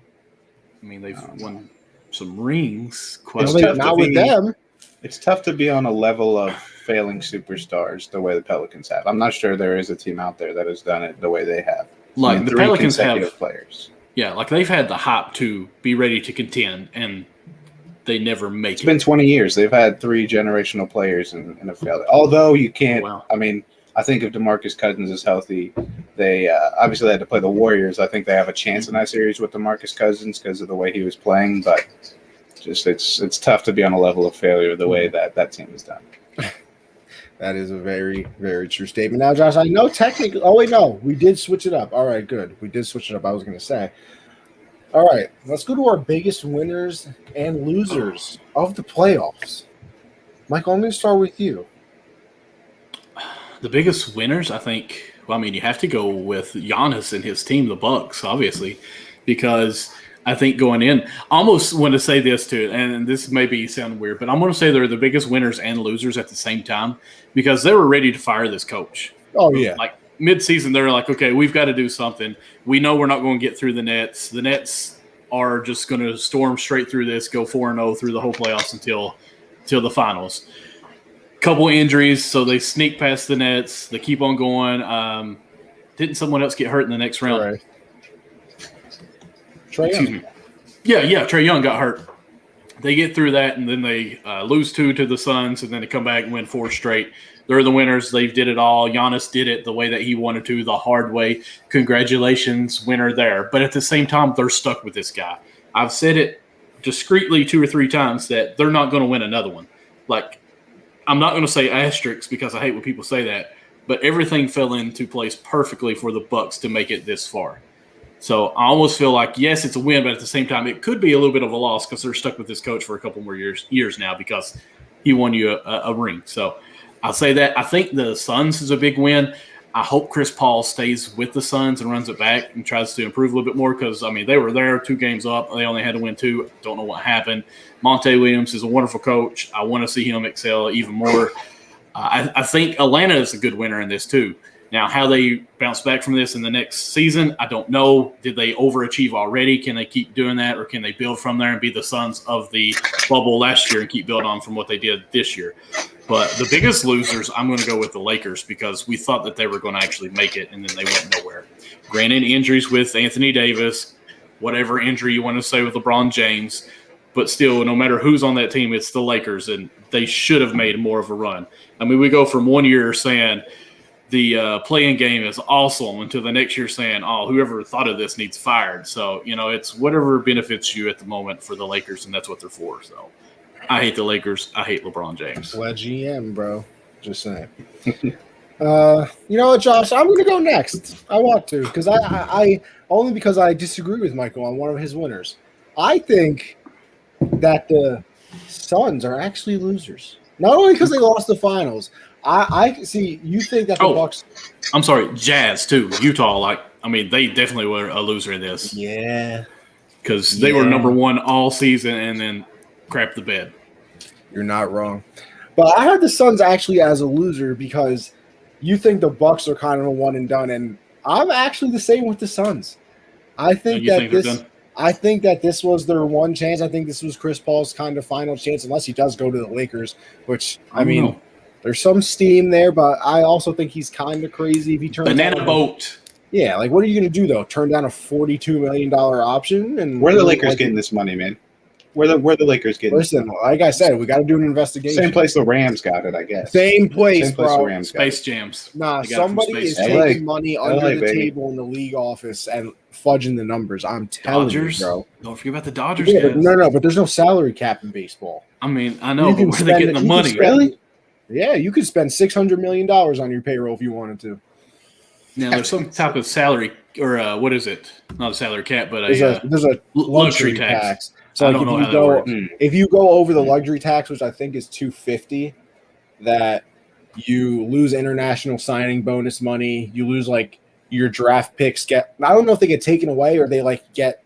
I mean, they've won some rings. Not with them. It's tough to be on a level of failing superstars the way the Pelicans have. I'm not sure there is a team out there that has done it the way they have. Like the Pelicans have players. Yeah, like they've had the hype to be ready to contend, and they never make it. It's been 20 years. They've had 3 generational players in a failure. Although you can't. Wow. I mean, I think if DeMarcus Cousins is healthy, they obviously had to play the Warriors. I think they have a chance in that series with DeMarcus Cousins because of the way he was playing, but. Just it's tough to be on a level of failure the way that team is done. That is a very, very true statement. Now, Josh, I know technically – oh, wait, no. We did switch it up. All right, good. We did switch it up, I was going to say. All right, let's go to our biggest winners and losers of the playoffs. Michael, I'm going to start with you. The biggest winners, I think – well, I mean, you have to go with Giannis and his team, the Bucks, obviously, because – I think going in, I almost want to say this too, and this may sound weird, but I'm going to say they're the biggest winners and losers at the same time because they were ready to fire this coach. Oh, yeah. Like mid-season, they're like, okay, we've got to do something. We know we're not going to get through the Nets. The Nets are just going to storm straight through this, go 4-0 through the whole playoffs until the finals. Couple injuries, so they sneak past the Nets. They keep on going. Didn't someone else get hurt in the next round? Right. Trae Young. Yeah, Trae Young got hurt. They get through that, and then they lose 2 to the Suns, and then they come back and win 4 straight. They're the winners. They did it all. Giannis did it the way that he wanted to, the hard way. Congratulations, winner there. But at the same time, they're stuck with this guy. I've said it discreetly 2 or 3 times that they're not going to win another one. Like, I'm not going to say asterisks because I hate when people say that, but everything fell into place perfectly for the Bucks to make it this far. So I almost feel like, yes, it's a win, but at the same time, it could be a little bit of a loss because they're stuck with this coach for a couple more years now because he won you a ring. So I'll say that. I think the Suns is a big win. I hope Chris Paul stays with the Suns and runs it back and tries to improve a little bit more because, I mean, they were there 2 games up. They only had to win 2. Don't know what happened. Monte Williams is a wonderful coach. I want to see him excel even more. I think Atlanta is a good winner in this too. Now, how they bounce back from this in the next season, I don't know. Did they overachieve already? Can they keep doing that, or can they build from there and be the Suns of the bubble last year and keep building on from what they did this year? But the biggest losers, I'm going to go with the Lakers because we thought that they were going to actually make it, and then they went nowhere. Granted, injuries with Anthony Davis, whatever injury you want to say with LeBron James, but still, no matter who's on that team, it's the Lakers, and they should have made more of a run. I mean, we go from 1 year saying – the playing game is awesome until the next year saying, oh, whoever thought of this needs fired. So, it's whatever benefits you at the moment for the Lakers, and that's what they're for. So I hate the Lakers. I hate LeBron James. Well, GM, bro. Just saying. You know what, Josh? I'm going to go next. I want to because I only because I disagree with Michael on one of his winners. I think that the Suns are actually losers. Not only because they lost the finals. I see. You think that the Bucks? I'm sorry, Jazz too. Utah, they definitely were a loser in this. Yeah, because they were number one all season and then crap the bed. You're not wrong. But I had the Suns actually as a loser because you think the Bucks are kind of a one and done, and I'm actually the same with the Suns. I think that this was their one chance. I think this was Chris Paul's kind of final chance, unless he does go to the Lakers, which I mean. There's some steam there, but I also think he's kind of crazy if he turns banana boat. Yeah, like what are you going to do though? Turn down a $42 million option? And where are the Lakers getting this money, man? Where the Lakers getting? Listen, like I said, we got to do an investigation. Same place the Rams got it, I guess. Same place bro. the Rams Space Jams. Nah, somebody is taking money under the table in the league office and fudging the numbers. I'm telling you, bro. Don't forget about the Dodgers. Yeah, but there's no salary cap in baseball. I mean, I know, but where are they getting the money? Really? Yeah, you could spend $600 million on your payroll if you wanted to. Now, there's some type of salary, or what is it? Not a salary cap, but there's a luxury tax. So I don't know how that works. If you go over the luxury tax, which I think is $250, that you lose international signing bonus money. You lose your draft picks. I don't know if they get taken away or they get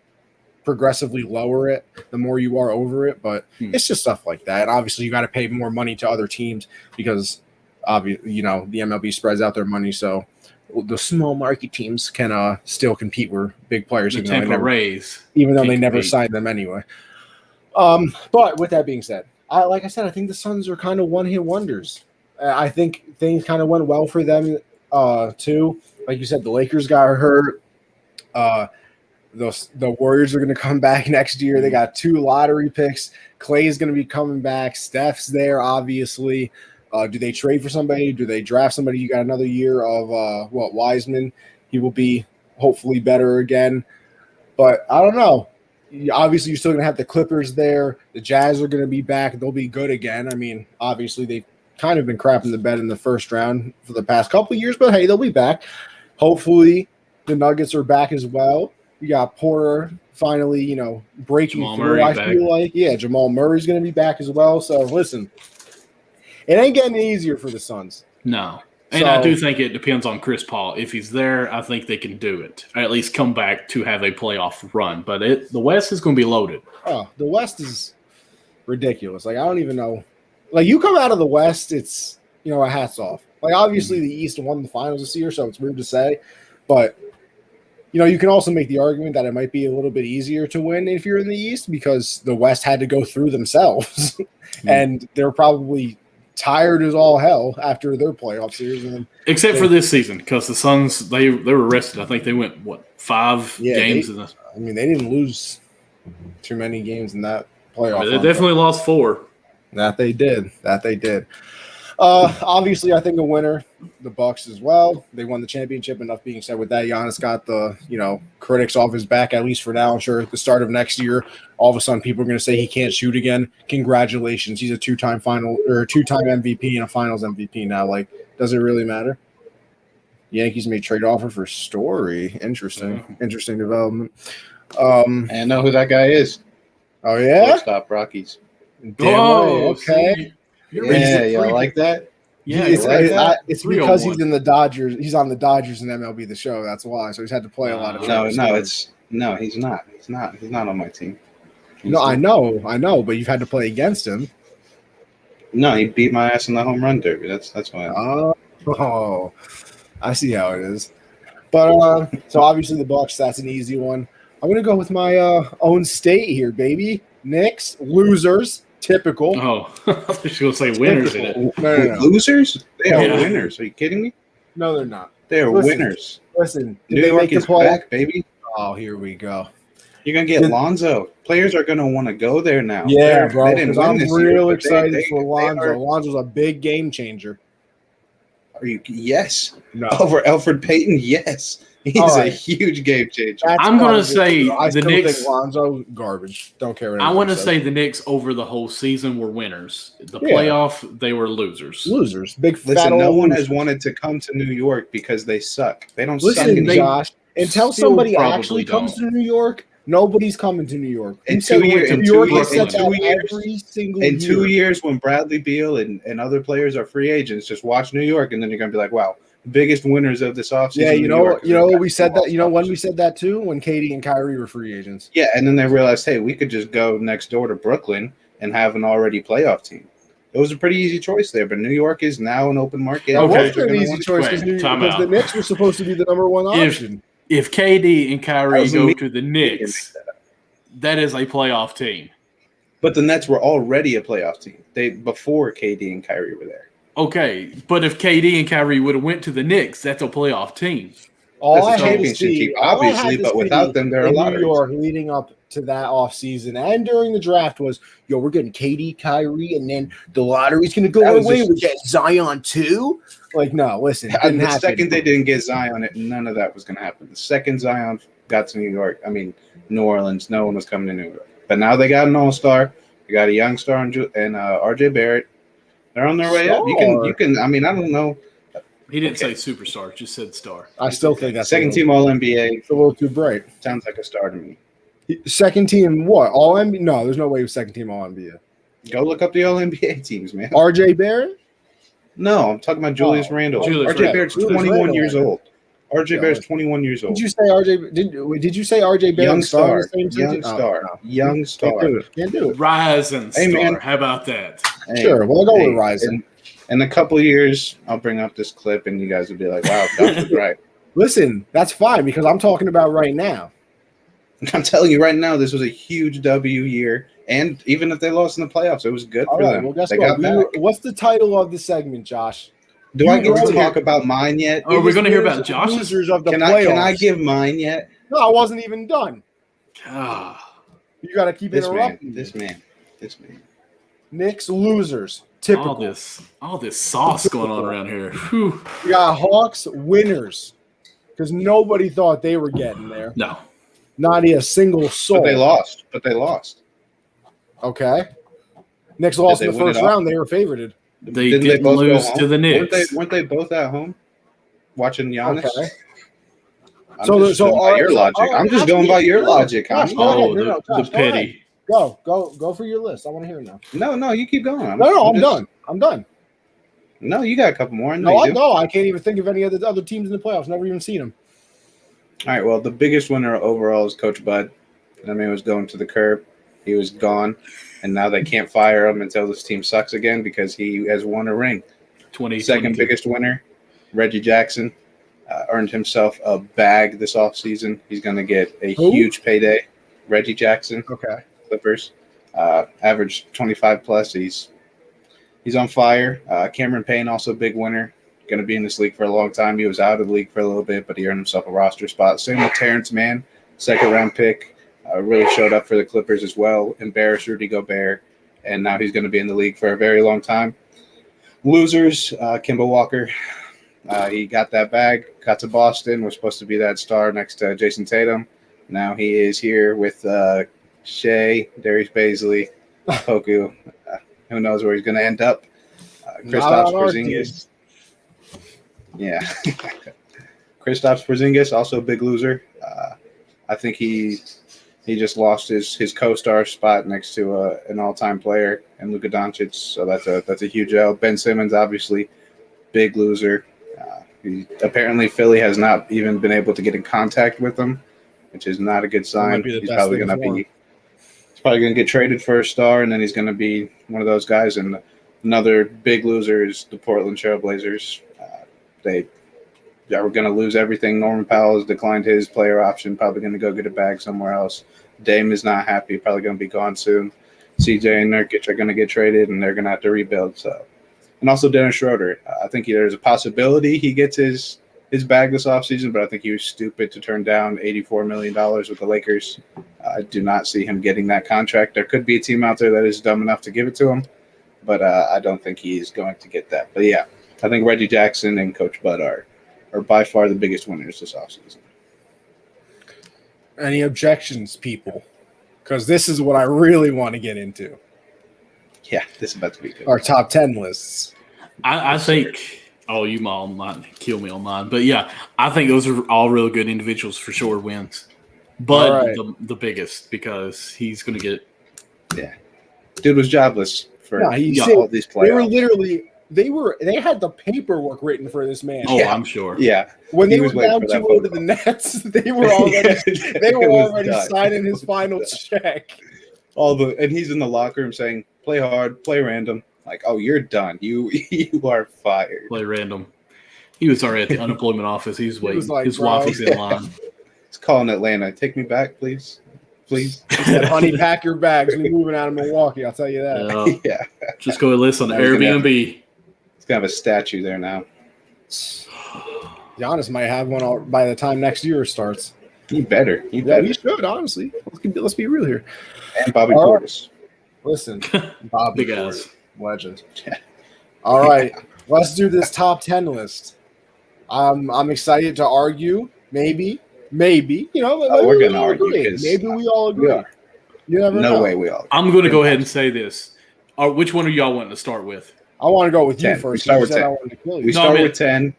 progressively lower it the more you are over it, but it's just stuff like that. And obviously you got to pay more money to other teams because obviously the MLB spreads out their money, so the small market teams can still compete with big players, even though they never signed them anyway. But with that being said, I think the Suns are kind of one-hit wonders. I think things kind of went well for them too. Like you said, the Lakers got hurt. The Warriors are going to come back next year. They got 2 lottery picks. Clay's going to be coming back. Steph's there, obviously. Do they trade for somebody? Do they draft somebody? You got another year of Wiseman. He will be hopefully better again. But I don't know. Obviously, you're still going to have the Clippers there. The Jazz are going to be back. They'll be good again. I mean, obviously, they've kind of been crapping the bed in the first round for the past couple of years. But, hey, they'll be back. Hopefully, the Nuggets are back as well. We got Porter finally, breaking Jamal through. I feel like, Jamal Murray's going to be back as well. So, listen, it ain't getting easier for the Suns. No. And I do think it depends on Chris Paul. If he's there, I think they can do it. Or at least come back to have a playoff run. But the West is going to be loaded. Oh, the West is ridiculous. I don't even know. You come out of the West, it's, a hats off. Obviously, the East won the finals this year, so it's weird to say. But, you can also make the argument that it might be a little bit easier to win if you're in the East because the West had to go through themselves. And they're probably tired as all hell after their playoff series. Except for this season, because the Suns, they were rested. I think they went, 5 games in this? I mean, they didn't lose too many games in that playoff. They definitely lost 4. That they did. Obviously, I think a winner, the Bucks as well. They won the championship. Enough being said with that. Giannis got the critics off his back, at least for now. I'm sure at the start of next year, all of a sudden people are going to say he can't shoot again. Congratulations, he's a 2-time MVP and a Finals MVP now. Does it really matter? Yankees made trade offer for Story. Interesting development. I know who that guy is. Oh yeah, Stop Rockies. Okay. Yeah, like that. Yeah, it's because he's in the Dodgers. He's on the Dodgers in MLB The Show. That's why. So he's had to play a lot of. No, he's not. He's not on my team. I know, but you've had to play against him. No, he beat my ass in the home run derby. That's why. Oh, I see how it is. But so obviously the Bucks. That's an easy one. I'm gonna go with my own state here, baby. Knicks losers. Typical. Oh, I thought you were going to say winners in it. No. Losers? They are winners. Are you kidding me? No, they're not. They are winners. Listen, New York is back, baby. Oh, here we go. You're going to get Lonzo. Players are going to want to go there now. Yeah, bro. I'm real excited for Lonzo. Lonzo's a big game changer. Are you? Yes. No. Over Elfrid Payton? Yes. He's a huge game changer. I'm going to say the Knicks. Think Lonzo garbage. Don't care. I want to say the Knicks over the whole season were winners. The playoff, they were losers. Losers. Big fat. Listen, no one has wanted to come to New York because they suck. They don't suck. Josh. Until somebody actually comes to New York, Nobody's coming to New York. In 2 years, every 2 years, when Bradley Beal and other players are free agents, just watch New York, and then you're gonna be like, wow, the biggest winners of this offseason. Yeah, we said that. You know when we said that too? When Katie and Kyrie were free agents. Yeah, and then they realized, hey, we could just go next door to Brooklyn and have an already playoff team. It was a pretty easy choice there, but New York is now an open market. It wasn't an easy choice because the Knicks were supposed to be the number one option. If KD and Kyrie go to the Knicks, that is a playoff team. But the Nets were already a playoff team before KD and Kyrie were there. Okay, but if KD and Kyrie would have went to the Knicks, that's a playoff team. All I had to see, obviously, but without them, they're a lottery. New York leading up to that offseason and during the draft was, we're getting KD, Kyrie, and then the lottery's going to go our way. We get Zion too. Like, no, listen. The second they didn't get Zion, none of that was going to happen. The second Zion got to New Orleans, no one was coming to New York. But now they got an all-star. They got a young star and RJ Barrett. They're on their way up. You can. I don't know. He didn't say superstar, just said star. I still think that's second team All NBA. It's a little too bright. Sounds like a star to me. Second team what? All NBA? No, there's no way he was second team All NBA. Go look up the All NBA teams, man. RJ Barrett? No, I'm talking about Julius Randle. RJ Barrett's 21 years old. RJ Barrett's 21 years old. Did you say RJ? Did you say RJ Barrett? Young star. Young star. Can't do it. Rising star. Hey, man. How about that? Hey, sure. We'll go with Rising. In a couple years, I'll bring up this clip, and you guys will be like, "Wow, Josh was right." Listen, that's fine because I'm talking about right now. I'm telling you right now, this was a huge W year, and even if they lost in the playoffs, it was good for them. Well, guess what? What's the title of the segment, Josh? Do I get to talk about mine yet? Oh, we're going to hear about Josh's losers of the playoffs. Can I give mine yet? No, I wasn't even done. You got to keep interrupting. This man. Knicks losers. Typical. All this sauce going on around here. Whew. We got Hawks winners because nobody thought they were getting there. No. Not a single soul. But they lost. Okay. Knicks lost in the first round. They were favorited. They didn't lose to the Knicks. Weren't they both at home watching Giannis? Okay. I'm just going by your logic. The pity. Go for your list. I want to hear it now. No, you keep going. I'm done. No, you got a couple more. I can't even think of any other teams in the playoffs. Never even seen them. All right, well, the biggest winner overall is Coach Bud. It was going to the curb. He was gone, and now they can't fire him until this team sucks again because he has won a ring. Second biggest winner, Reggie Jackson, earned himself a bag this offseason. He's going to get a huge payday. Reggie Jackson. Okay. Clippers, average 25 plus. He's on fire. Cameron Payne, also a big winner. Going to be in this league for a long time. He was out of the league for a little bit, but he earned himself a roster spot. Same with Terrence Mann, second round pick. Really showed up for the Clippers as well. Embarrassed Rudy Gobert, and now he's going to be in the league for a very long time. Losers, Kemba Walker. He got that bag, got to Boston, was supposed to be that star next to Jason Tatum. Now he is here with Shea, Darius Baisley, Poku. Who knows where he's going to end up? Kristaps Porzingis. Yeah. Kristaps Porzingis, also a big loser. I think he just lost his co-star spot next to an all-time player and Luka Doncic, so that's a huge L. Ben Simmons, obviously, big loser. Apparently, Philly has not even been able to get in contact with him, which is not a good sign. He's probably going to get traded for a star, and then he's going to be one of those guys. And another big loser is the Portland Trail Blazers. They are going to lose everything. Norman Powell has declined his player option, probably going to go get a bag somewhere else. Dame is not happy, probably going to be gone soon. CJ and Nurkic are going to get traded, and they're going to have to rebuild. And also Dennis Schroeder. I think there's a possibility he gets his bag this offseason, but I think he was stupid to turn down $84 million with the Lakers. I do not see him getting that contract. There could be a team out there that is dumb enough to give it to him, but I don't think he's going to get that. But, yeah, I think Reggie Jackson and Coach Bud are by far the biggest winners this offseason. Any objections, people? Because this is what I really want to get into. Yeah, this is about to be good. Our top 10 lists. I think – you all might kill me on mine. But, yeah, I think those are all real good individuals for sure wins. Bud the biggest because he's going to get. Yeah, dude was jobless for all these playoffs. They had the paperwork written for this man. Oh, yeah. I'm sure. Yeah, when they were down 2-0 to the Nets, they were already signing his final check. And he's in the locker room saying, "Play hard, play random." Like, oh, you're done. You are fired. Play random. He was already at the unemployment office. He was waiting. His wife was in line. He's calling Atlanta. Take me back, please. Please. He said, "Honey, pack your bags. We're moving out of Milwaukee." I'll tell you that. Yeah. Just go list on the Airbnb. He's gonna have a statue there now. Giannis might have one by the time next year starts. He better. He should, honestly. Let's be real here. And Bobby Portis. Listen, Bobby Big ass. Legend. All right. Let's do this top 10 list. I'm excited to argue. Maybe. You know, we're going to argue. Maybe we all agree. You never know. No way we all agree. I'm going to go ahead and say this. Which one are y'all wanting to start with? I want to go with 10. You first. We start with 10. We start with 10.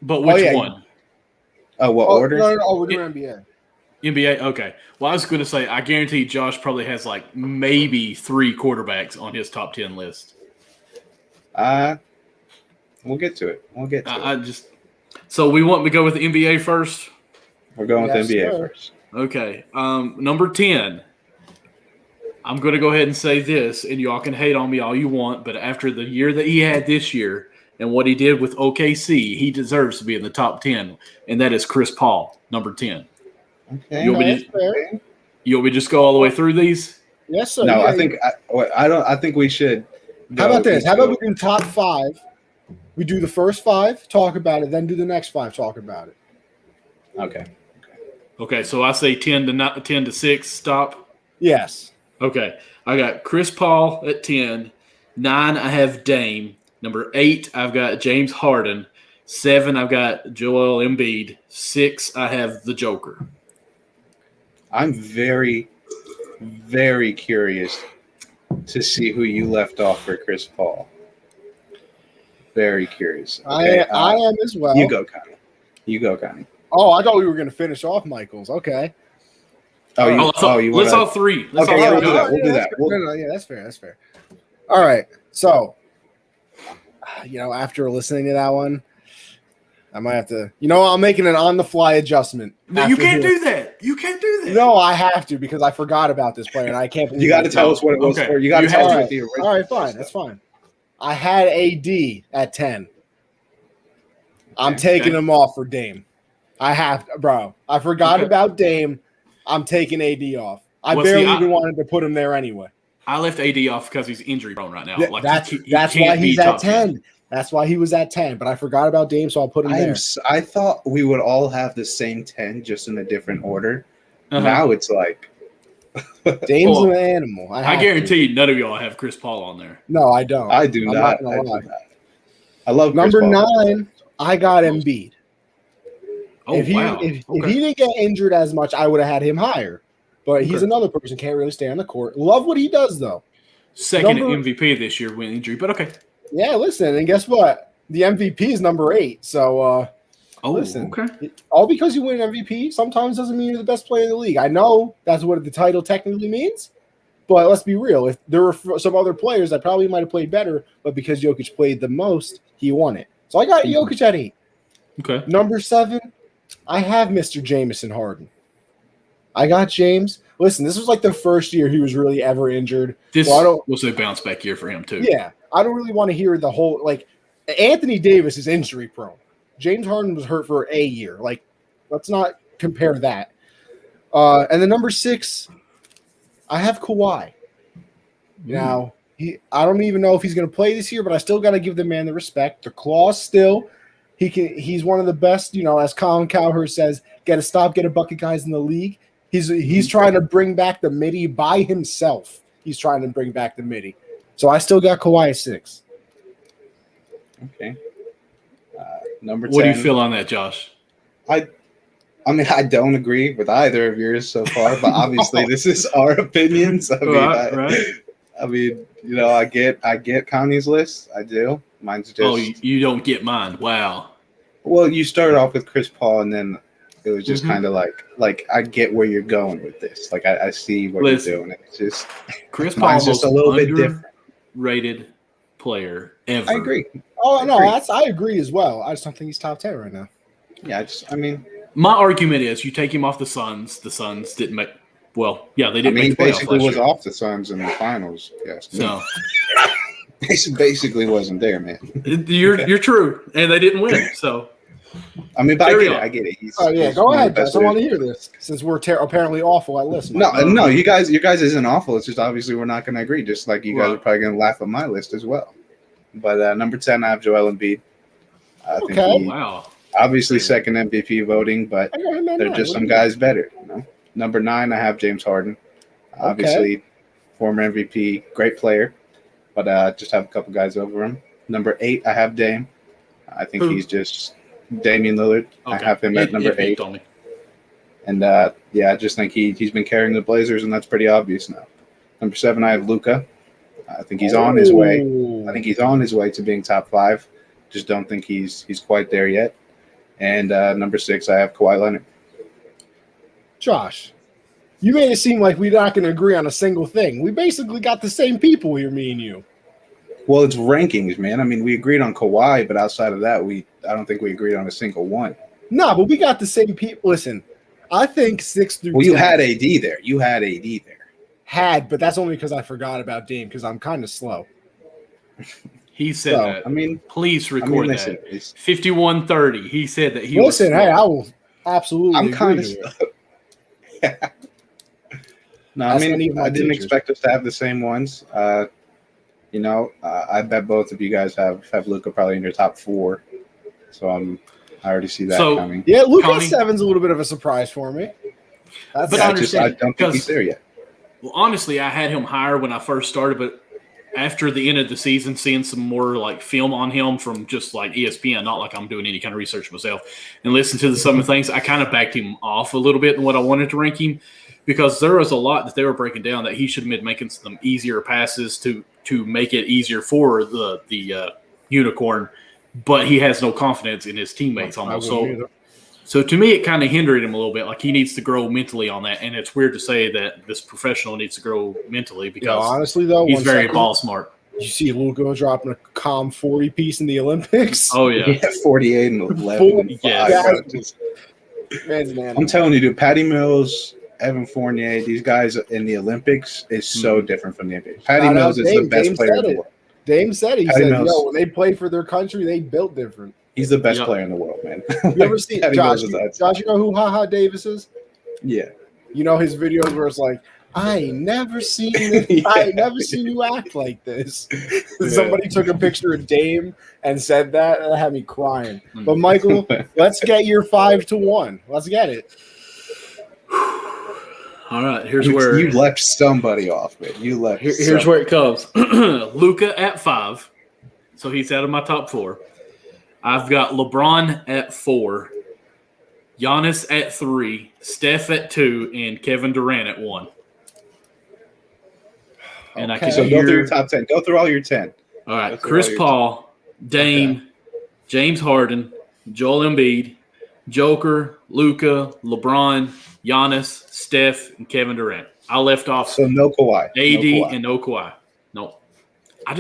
But which one? What order? No, we're doing NBA. NBA? Okay. Well, I was going to say, I guarantee Josh probably has like maybe 3 quarterbacks on his top 10 list. We'll get to it. So we want to go with the NBA first? We're going with the NBA first. Okay. Number 10. I'm going to go ahead and say this, and y'all can hate on me all you want, but after the year that he had this year and what he did with OKC, he deserves to be in the top 10, and that is Chris Paul, number 10. Okay. You want me to just go all the way through these? Yes, sir. No, I think we should. How about this? How about we do top 5? We do the first 5, talk about it, then do the next 5, talk about it. Okay, so I say 10 to 6, stop? Yes. Okay, I got Chris Paul at 10. 9, I have Dame. Number 8, I've got James Harden. 7, I've got Joel Embiid. 6, I have the Joker. I'm very, very curious to see who you left off for Chris Paul. Very curious. Okay, I am as well. You go, Connie. Oh, I thought we were going to finish off Michael's. Okay. Let's all 3. We'll do that. Yeah, that's fair. All right. So, after listening to that one, I might have to. I'm making an on-the-fly adjustment. No, you can't do that. No, I have to because I forgot about this player, and I can't believe you got to tell us what it was for. You got to tell us what the original. All right, fine. That's fine. I had AD at 10. I'm taking him off for Dame. I have to, bro. I forgot about Dame. I'm taking AD off. I barely even wanted to put him there anyway. I left AD off because he's injury prone right now. That's why he's at 10. That's why he was at 10. But I forgot about Dame, so I'll put him there. I thought we would all have the same 10, just in a different order. Now it's like Dame's an animal. I guarantee none of y'all have Chris Paul on there. No, I don't. I do not. I love number Chris Paul. 9. I got Embiid. If he didn't get injured as much, I would have had him higher. But he's another person, can't really stay on the court. Love what he does, though. Second MVP this year with injury, but okay. Yeah, listen, and guess what? The MVP is number 8. So, listen, all because you win an MVP sometimes doesn't mean you're the best player in the league. I know that's what the title technically means, but let's be real. If there were some other players that probably might have played better, but because Jokic played the most, he won it. So I got Jokic at 8. Okay. Number 7, I have Mr. Jameson Harden. I got James. Listen, this was like the first year he was really ever injured. This was a bounce back year for him too. Yeah, I don't really want to hear the whole Anthony Davis is injury prone. James Harden was hurt for a year. Let's not compare that. And then number 6, I have Kawhi. Now I don't even know if he's going to play this year, but I still got to give the man the respect. The claws still. He's one of the best. As Colin Cowherd says, get a bucket guys in the league. He's trying to bring back the midi by himself. He's trying to bring back the midi. So I still got Kawhi at 6. Okay. Number 10. What do you feel on that, Josh? I don't agree with either of yours so far, but obviously this is our opinions. I get Connie's list. I do. Mine's just. Oh, you don't get mine. Wow. Well, you started off with Chris Paul, and then It was just kind of like I get where you're going with this. Like I see what you're doing. It's just Chris Paul just a little bit different. Rated player ever. I agree. I agree as well. I just don't think he's top 10 right now. Yeah, my argument is you take him off the Suns. The Suns didn't make. Well, yeah, they didn't. He basically was off the Suns in the finals. Yes. So he basically wasn't there, man. You're true, and they didn't win. So. But I get it. Go ahead, Jess. I want to hear this since we're apparently awful at listening. No, you guys isn't awful. It's just obviously we're not going to agree. Just like you guys are probably going to laugh at my list as well. But number 10, I have Joel Embiid. Wow. Obviously, second MVP voting, but there are just some guys better. You know? Number 9, I have James Harden. Obviously, former MVP, great player, but just have a couple guys over him. Number 8, I have Dame. I think he's just Damian Lillard. I have him at number 8. And I just think he's been carrying the Blazers, and that's pretty obvious now. Number 7, I have Luka. I think he's on his way. I think he's on his way to being top 5. Just don't think he's quite there yet. And number 6, I have Kawhi Leonard. Josh, you made it seem like we're not going to agree on a single thing. We basically got the same people here, me and you. Well, it's rankings, man. I mean, we agreed on Kawhi, but outside of that, I don't think we agreed on a single one. No, but we got the same people. Listen, I think 6 through 10. Well, you had AD there. But that's only because I forgot about Dame because I'm kind of slow. He said that. I mean, please record that. 5130. He said that he was slow. Hey, I will absolutely I'm kind of slow. Yeah. No, I didn't expect us to have the same ones. I bet both of you guys have Luka probably in your top 4. So I already see that coming. Yeah, Luka 7's a little bit of a surprise for me. I don't think he's there yet. Well, honestly, I had him higher when I first started, but after the end of the season, seeing some more like film on him from just like ESPN, not like I'm doing any kind of research myself, and listen to some of the things, I kind of backed him off a little bit in what I wanted to rank him because there was a lot that they were breaking down that he should have been making some easier passes to make it easier for the unicorn, but he has no confidence in his teammates almost. So to me, it kind of hindered him a little bit. Like he needs to grow mentally on that, and it's weird to say that this professional needs to grow mentally because honestly, though, he's very ball smart. You see Luka dropping a calm 40 piece in the Olympics? Oh yeah, 48 and 11. I'm telling you, dude, Patty Mills, Evan Fournier, these guys in the Olympics is so different from the NBA. Patty Mills is the best player in the world. Dame said when they play for their country, they built different. He's the best player in the world, man. You ever see Josh? You know who HaHa Davis is? Yeah. You know his videos where it's like, I ain't never seen this. I ain't never seen you act like this. Somebody took a picture of Dame and said that, and that had me crying. But Michael, let's get your 5 to 1. Let's get it. All right, here's where you left somebody off, man. Here's where it comes. Luka at 5, so he's out of my top 4. I've got LeBron at 4, Giannis at 3, Steph at 2, and Kevin Durant at 1. And I can go through your top 10. Go through all your 10. All right, Chris Paul, Dame, James Harden, Joel Embiid, Joker, Luka, LeBron, Giannis, Steph, and Kevin Durant. I left off so no Kawhi. AD and no Kawhi. No. I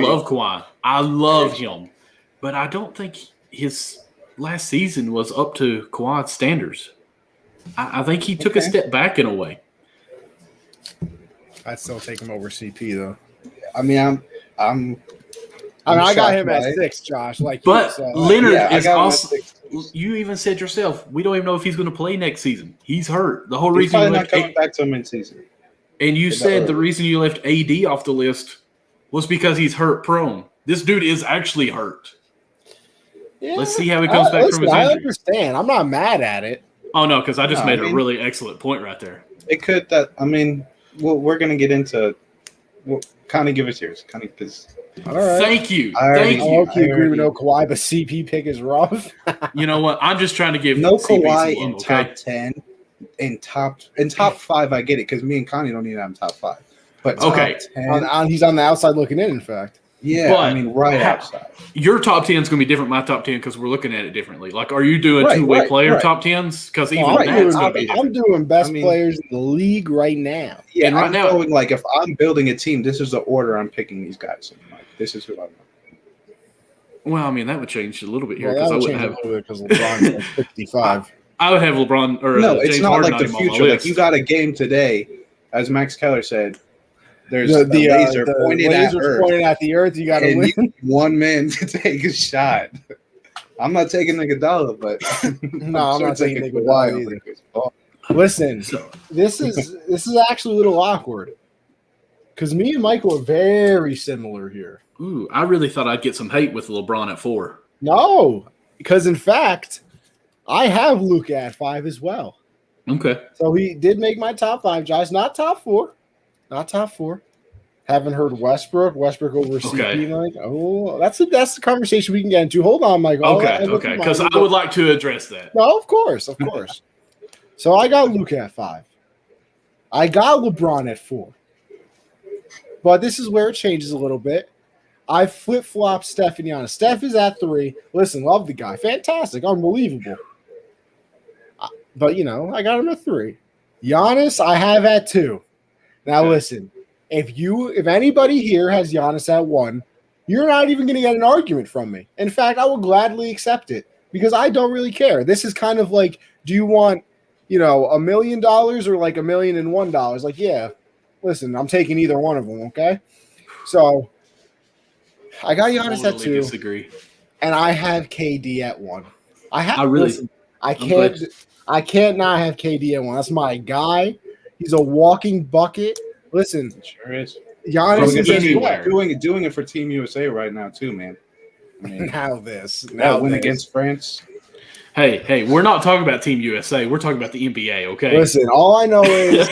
love Kawhi. I love him. But I don't think his last season was up to Kawhi's standards. I think he took a step back in a way. I'd still take him over CP though. I mean, I got him at 6, Josh. But Leonard is also. You even said yourself, we don't even know if he's going to play next season. He's hurt. The whole reason you left coming back to him in season. And you said the reason you left AD off the list was because he's hurt prone. This dude is actually hurt. Yeah, let's see how he comes back from his injury. I understand. I'm not mad at it. Oh no, because I just made a really excellent point right there. It could that. I mean, we're going to get into. Well, Connie, give us yours. Connie, because. All right. Thank you. I agree with no Kawhi, but CP pick is rough. You know what? I'm just trying to give no Kawhi in top 10. In top 5, I get it because me and Connie don't need to have top 5. But okay, 10, he's on the outside looking in fact. Yeah, but I mean, right outside. Your top 10 is going to be different. My top 10 because we're looking at it differently. Like, are you doing two-way player top 10s? Because even that's going to be different. I'm doing best players in the league right now. Yeah, and right now, going like if I'm building a team, this is the order I'm picking these guys in. Like, this is who I'm. Well, I mean, that would change a little bit here because I wouldn't have a little bit because LeBron's like 65. I would have LeBron or no, it's James not Harden like the future. Like you got a game today, as Max Keller said. There's the laser pointed at Earth. Pointed at the Earth. You got to win. You need one man to take a shot. I'm not taking Iguodala, but no, I'm not taking Iguodala either. Listen, this is actually a little awkward because me and Michael are very similar here. Ooh, I really thought I'd get some hate with LeBron at 4. No, because in fact, I have Luka at 5 as well. Okay. So he did make my top 5, Josh. Not top 4. Not top 4. Haven't heard Westbrook over CP. Like, oh, that's the conversation we can get into. Hold on, Michael. Okay. Because I would like to address that. No, of course. So I got Luka at 5. I got LeBron at 4. But this is where it changes a little bit. I flip-flopped Steph and Giannis. Steph is at 3. Listen, love the guy. Fantastic. Unbelievable. But, I got him at 3. Giannis, I have at 2. Now, listen, if anybody here has Giannis at 1, you're not even going to get an argument from me. In fact, I will gladly accept it because I don't really care. This is kind of like, do you want, $1 million or like $1,001? Like, yeah, listen, I'm taking either one of them, okay? So I got Giannis at 2. Disagree. And I have KD at 1. I can't not have KD at 1. That's my guy. He's a walking bucket. Listen, it sure is. Giannis is anywhere doing it for Team USA right now too, man. I mean, now win against France. Hey, we're not talking about Team USA. We're talking about the NBA, okay? Listen, all I know is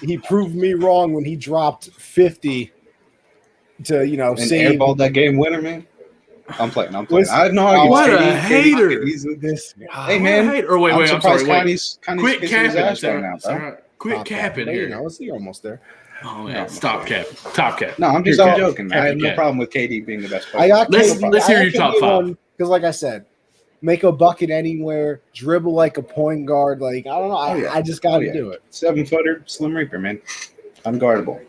he proved me wrong when he dropped 50 to, and save. Airballed that game winner, man. I'm playing. Listen, I have no idea. What a hater! Hey, man. Or wait, I'm sorry. Quit capping right now, Quit capping here. You're almost there. Oh, man. Stop cap. Top cap. No, I'm just joking. I have no problem with KD being the best player. Let's hear your top 5. Because, like I said, make a bucket anywhere, dribble like a point guard. Like, I don't know. I just got to do it. 7-footer, Slim Reaper, man. Unguardable.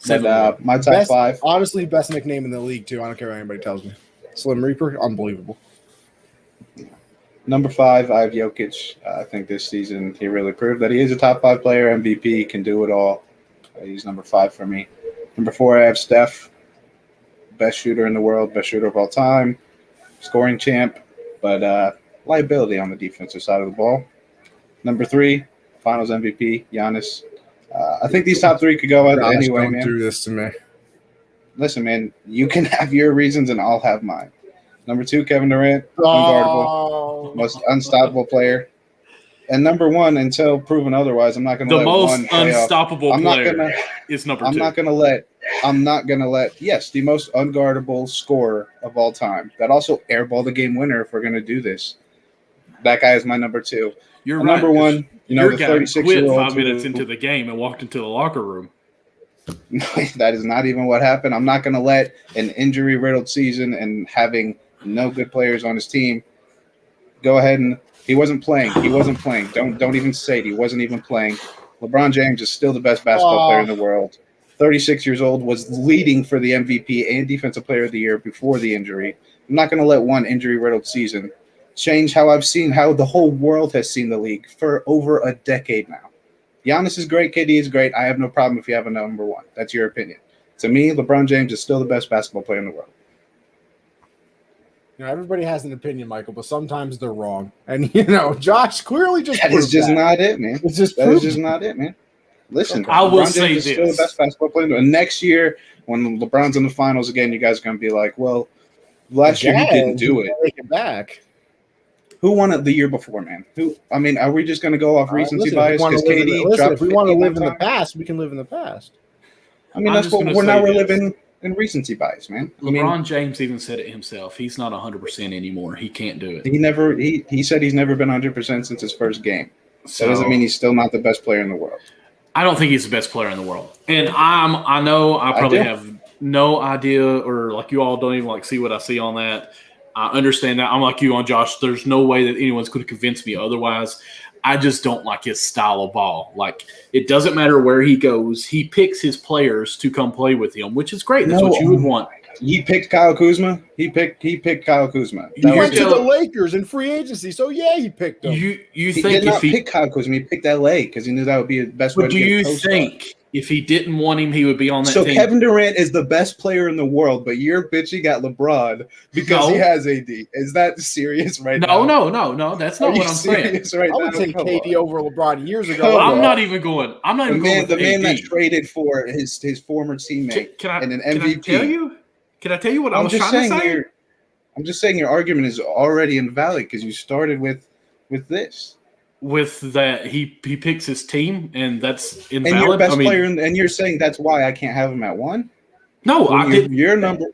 But my top 5. Honestly, best nickname in the league, too. I don't care what anybody tells me. Slim Reaper, unbelievable. Number 5, I have Jokic. I think this season he really proved that he is a top 5 player, MVP, can do it all. He's number 5 for me. Number 4, I have Steph. Best shooter in the world, best shooter of all time, scoring champ, but liability on the defensive side of the ball. Number 3, Finals MVP, Giannis. I think these top 3 could go out anyway, man. Do this to me. Listen, man, you can have your reasons and I'll have mine. Number 2, Kevin Durant, unguardable, most unstoppable player. And number 1, until proven otherwise, I'm not going to let one playoff. The most unstoppable player is number 2. I'm not going to let, yes, the most unguardable scorer of all time. That also airball the game winner if we're going to do this. That guy is my number 2. You're right. Number 1, the 36-year-old. Quit 5 minutes into the game and walked into the locker room. No, that is not even what happened. I'm not going to let an injury-riddled season and having no good players on his team go ahead and he wasn't playing. Don't even say it. He wasn't even playing. LeBron James is still the best basketball player in the world. 36 years old, was leading for the MVP and Defensive Player of the Year before the injury. I'm not going to let one injury-riddled season change how the whole world has seen the league for over a decade now. Giannis is great. KD is great. I have no problem if you have a number 1. That's your opinion. To me, LeBron James is still the best basketball player in the world. Everybody has an opinion, Michael, but sometimes they're wrong. And, Josh clearly just that is just not it, man. That is just not it, man. Listen, I will say this. Still the best basketball player. And next year, when LeBron's in the finals again, you guys are going to be like, well, last year he didn't do it. Take it back. Who won it the year before, man? Are we just going to go off recency bias? Because KD dropped. If we want to live in the past, we can live in the past. I mean, that's what we're living in recency bias, man. LeBron James even said it himself. He's not 100% anymore. He can't do it. He said he's never been 100% since his first game. So that doesn't mean he's still not the best player in the world. I don't think he's the best player in the world. And I know I probably have no idea, or like you all don't even like see what I see on that. I understand that. I'm like you on Josh. There's no way that anyone's going to convince me otherwise. I just don't like his style of ball. Like, it doesn't matter where he goes. He picks his players to come play with him, which is great. That's what you would want. He picked Kyle Kuzma. He picked Kyle Kuzma. He went to the Lakers in free agency, so yeah, he picked him. He did not pick Kyle Kuzma. He picked LA because he knew that would be the best way to get co-star. Do you think if he didn't want him, he would be on that team? So Kevin Durant is the best player in the world, but you're bitching at LeBron because he has AD. Is that serious right now? No. That's not what I'm saying. Right I would take KD over LeBron years ago. I'm not even going. I'm not even going. The man that traded for his former teammate and an MVP. Can I tell you what I was trying to say? I'm just saying your argument is already invalid because you started with this. With that, he picks his team, and that's invalid. And you're best player, and you're saying that's why I can't have him at one? No, I didn't. Your number.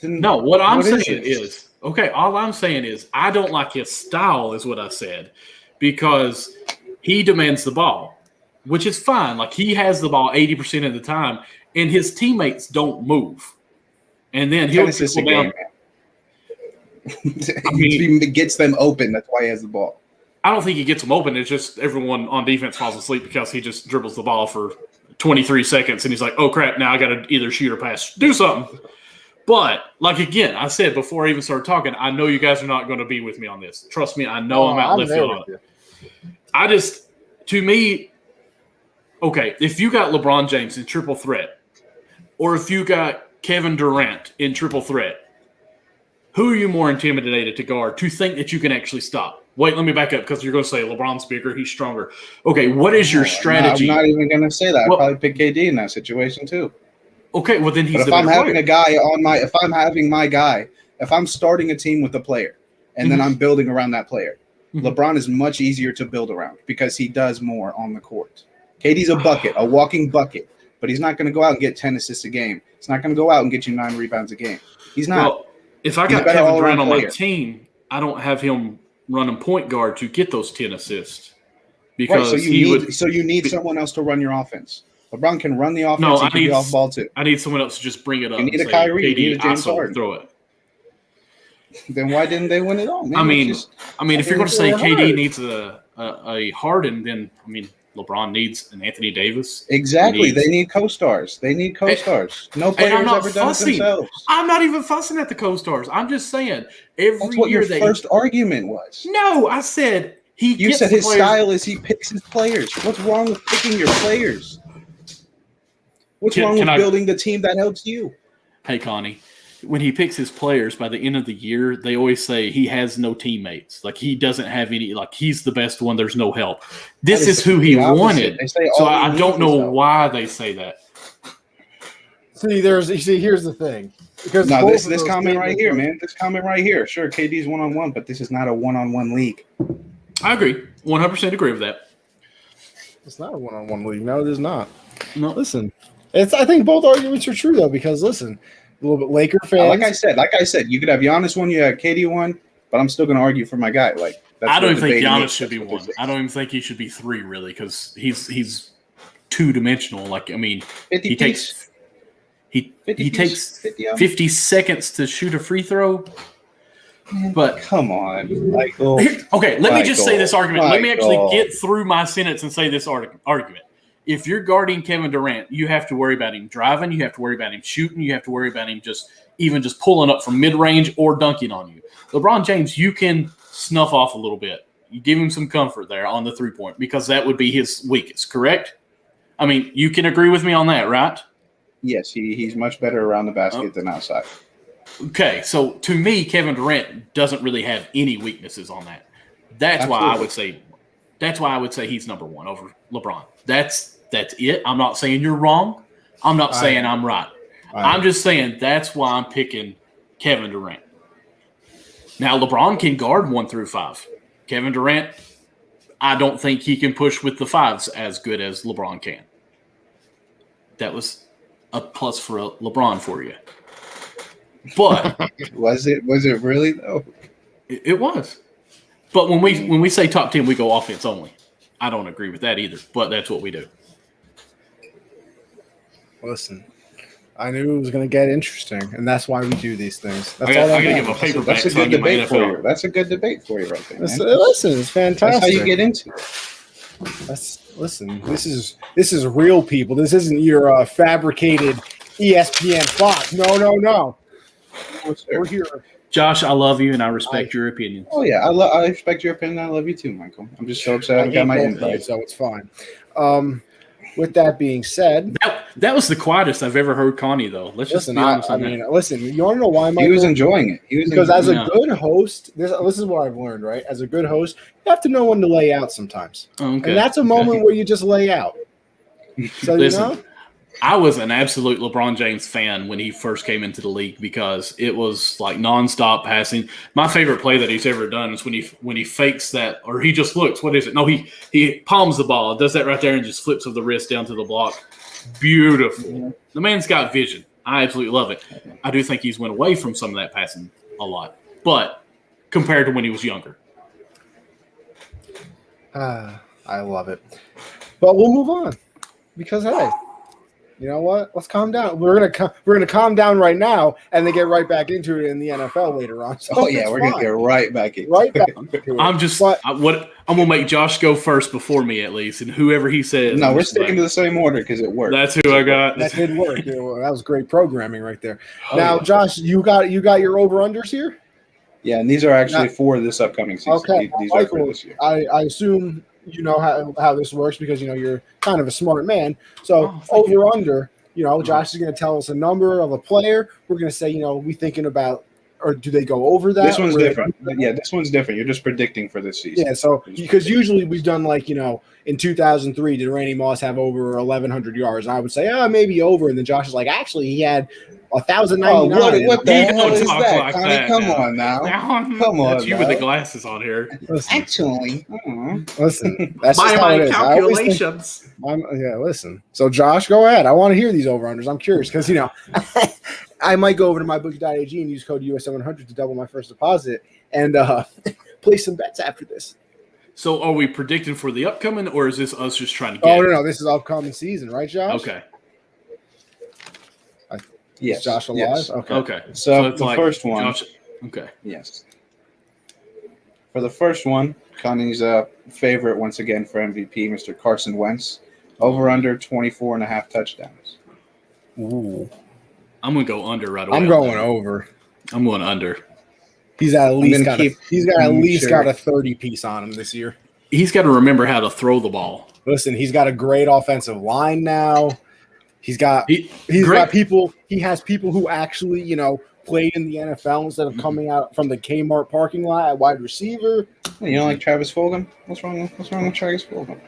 No, what I'm saying is, okay, all I'm saying is I don't like his style, is what I said, because he demands the ball, which is fine. Like, he has the ball 80% of the time, and his teammates don't move. And then he'll kick them down. He gets them open. That's why he has the ball. I don't think he gets them open. It's just everyone on defense falls asleep because he just dribbles the ball for 23 seconds, and he's like, oh, crap, now I got to either shoot or pass. Do something. But, like, again, I said before I even started talking, I know you guys are not going to be with me on this. Trust me, I know I'm out left field on it. To me, okay, if you got LeBron James in triple threat, or if you got Kevin Durant in triple threat, who are you more intimidated to guard to think that you can actually stop? Wait, let me back up because you're going to say LeBron's bigger, he's stronger. Okay, what is your strategy? I'm not even going to say that. I'd probably pick KD in that situation too. Okay, well then he's. But if I'm having my guy, if I'm starting a team with a player and then I'm building around that player, LeBron is much easier to build around because he does more on the court. KD's a bucket, a walking bucket, but he's not going to go out and get 10 assists a game. He's not going to go out and get you 9 rebounds a game. He's not. Well, if I got Kevin Durant on my team, I don't have him running point guard to get those 10 assists because so you need someone else to run your offense. LeBron can run the offense. No, he can be off ball too. I need someone else to just bring it up. You need a Kyrie. You need a James Harden. Throw it. Then why didn't they win it all? Man, I mean, if you're going to say KD needs a Harden, then LeBron needs an Anthony Davis. Exactly. They need co-stars. No players ever done it themselves. I'm not even fussing at the co-stars. I'm just saying That's what your first argument was. No, I said You said his style is he picks his players. What's wrong with picking your players? What's wrong with building the team that helps you? Hey, Connie. When he picks his players, by the end of the year, they always say he has no teammates. Like, he doesn't have any, like, he's the best one. There's no help. This is who he wanted. So I don't know why they say that. Here's the thing. Because this comment right here, man. This comment right here. Sure, KD's one-on-one, but this is not a one-on-one league. I agree. 100% agree with that. It's not a one-on-one league. No, it is not. No. Listen, I think both arguments are true, though, because, listen, a little bit Laker fans. Like I said, you could have Giannis one, you have KD one, but I'm still going to argue for my guy. Like, I don't even think Giannis should be one. I don't even think he should be 3, really, because he's two-dimensional. Like, he takes 50 seconds to shoot a free throw. But come on, okay. Let me just say this argument. Let me actually get through my sentence and say this argument. If you're guarding Kevin Durant, you have to worry about him driving. You have to worry about him shooting. You have to worry about him just pulling up from mid-range or dunking on you. LeBron James, you can snuff off a little bit. You give him some comfort there on the three-point because that would be his weakest, correct? You can agree with me on that, right? Yes, he's much better around the basket than outside. Okay, so to me, Kevin Durant doesn't really have any weaknesses on that. That's why I would say he's number 1 over LeBron. That's it. I'm not saying you're wrong. I'm not saying I'm right. I'm just saying that's why I'm picking Kevin Durant. Now, LeBron can guard 1 through 5. Kevin Durant, I don't think he can push with the 5s as good as LeBron can. That was a plus for LeBron for you. But was it really though? It was. But when we say top 10, we go offense only. I don't agree with that either, but that's what we do. Listen, I knew it was going to get interesting, and that's why we do these things. That's I all gotta give a paper back. That's a good debate for you. That's a good debate for you right there. Listen, it's fantastic. That's how you get into it. Listen. This is real people. This isn't your fabricated ESPN Fox. No. We're here. Josh, I love you and I respect your opinion. Oh yeah, I respect your opinion. I love you too, Michael. I'm just so upset I got my invite, so it's fine. With that being said, that was the quietest I've ever heard Connie, though. Let's just be honest on that. Listen, you want to know why, Michael? He was enjoying it. Because as a good host, this is what I've learned, right? As a good host, you have to know when to lay out sometimes. Okay. And that's a moment where you just lay out. So, Listen, I was an absolute LeBron James fan when he first came into the league because it was like nonstop passing. My favorite play that he's ever done is when he fakes that, or he just looks. What is it? No, he palms the ball, does that right there, and just flips of the wrist down to the block. Beautiful. Yeah. The man's got vision. I absolutely love it. I do think he's went away from some of that passing a lot, but compared to when he was younger. I love it. But we'll move on because, hey, you know what? Let's calm down. We're gonna calm down right now, and then get right back into it in the NFL later on. So we're gonna get right back in. Right back into it. I'm gonna make Josh go first before me at least, and whoever he says. No, we're sticking to the same order because it worked. That's who I got. That did work. That was great programming right there. Now, Josh, you got your over-unders here? Yeah, and these are actually for this upcoming season. Okay, these are for this year. I assume you know how this works because you're kind of a smart man. So over under, Josh is going to tell us a number of a player. We're going to say, we thinking about, or do they go over that? This one's different. Yeah, this one's different. You're just predicting for this season. Yeah, so because usually we've done in 2003, did Randy Moss have over 1,100 yards? And I would say, maybe over. And then Josh is like, actually, he had 1,099. What the hell is that? Like that Come on now. Come on. That's you with the glasses on here. Listen, actually, listen. That's just how it is. Calculations. Listen. So, Josh, go ahead. I want to hear these over-unders. I'm curious because, I might go over to mybookie.ag and use code US700 to double my first deposit and place some bets after this. So, are we predicting for the upcoming, or is this us just trying to get? Oh, no. This is upcoming season, right, Josh? Okay. Yes. Is Josh alive? Yes. Okay. So the first one. Josh, okay. Yes. For the first one, Connie's favorite once again for MVP, Mr. Carson Wentz, over under 24.5 touchdowns. Ooh. I'm gonna go under right away. I'm going over. I'm going under. He's at least got a 30 piece on him this year. He's got to remember how to throw the ball. Listen, he's got a great offensive line now. He's got people. He has people who actually, played in the NFL instead of coming out from the Kmart parking lot at wide receiver. You don't like Travis Fulgham? What's wrong with Travis Fulgham?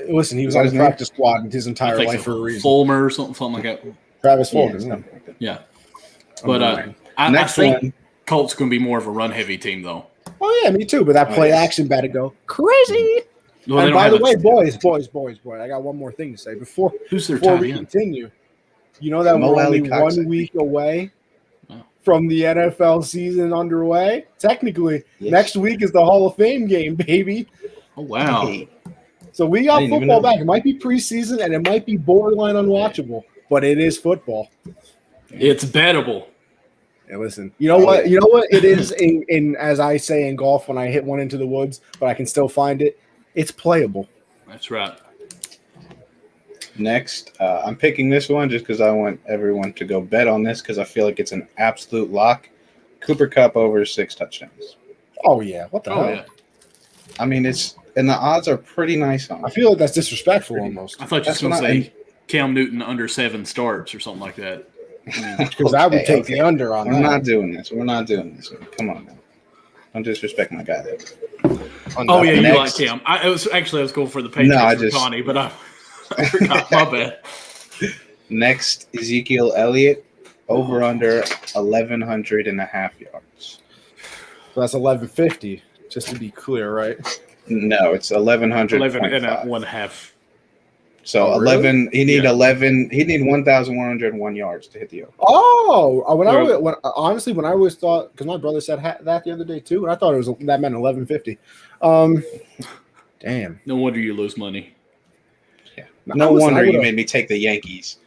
Listen, he was on the practice squad his entire life for a reason. Fulmer or something like that. Travis Fulgham. Yeah. But I think Colts going to be more of a run-heavy team, though. Oh, yeah, me too. But that play action better go crazy. Well, and by the way, boys, I got one more thing to say before we continue. You know that we're only 1 week away from the NFL season underway. Technically, next week is the Hall of Fame game, baby. Oh, wow. So we got football back. It might be preseason and it might be borderline unwatchable, but it is football. It's bettable. Hey, listen, you know what? You know what it is in as I say in golf when I hit one into the woods, but I can still find it. It's playable. That's right. Next, I'm picking this one just because I want everyone to go bet on this because I feel like it's an absolute lock. Cooper Kupp over 6 touchdowns. Oh, yeah. What the hell? Yeah. I mean, and the odds are pretty nice on it. I feel like that's disrespectful almost. I thought you were going to say Cam Newton under 7 starts or something like that. Because I would take the under on that. We're not doing this. Come on now. Don't disrespect my guy there. Oh, yeah, you like Cam. I was going for the Patriots for Connie, but I forgot. My bad. Next, Ezekiel Elliott, over under 1,100.5 yards. So that's 1,150, just to be clear, right? No, it's 1,100. 11.5. So 11. He need 11. He need 1,101 yards to hit the over. Oh, when I always thought, because my brother said that the other day too, and I thought that meant 1150. Damn. No wonder you lose money. Yeah. No wonder you made me take the Yankees.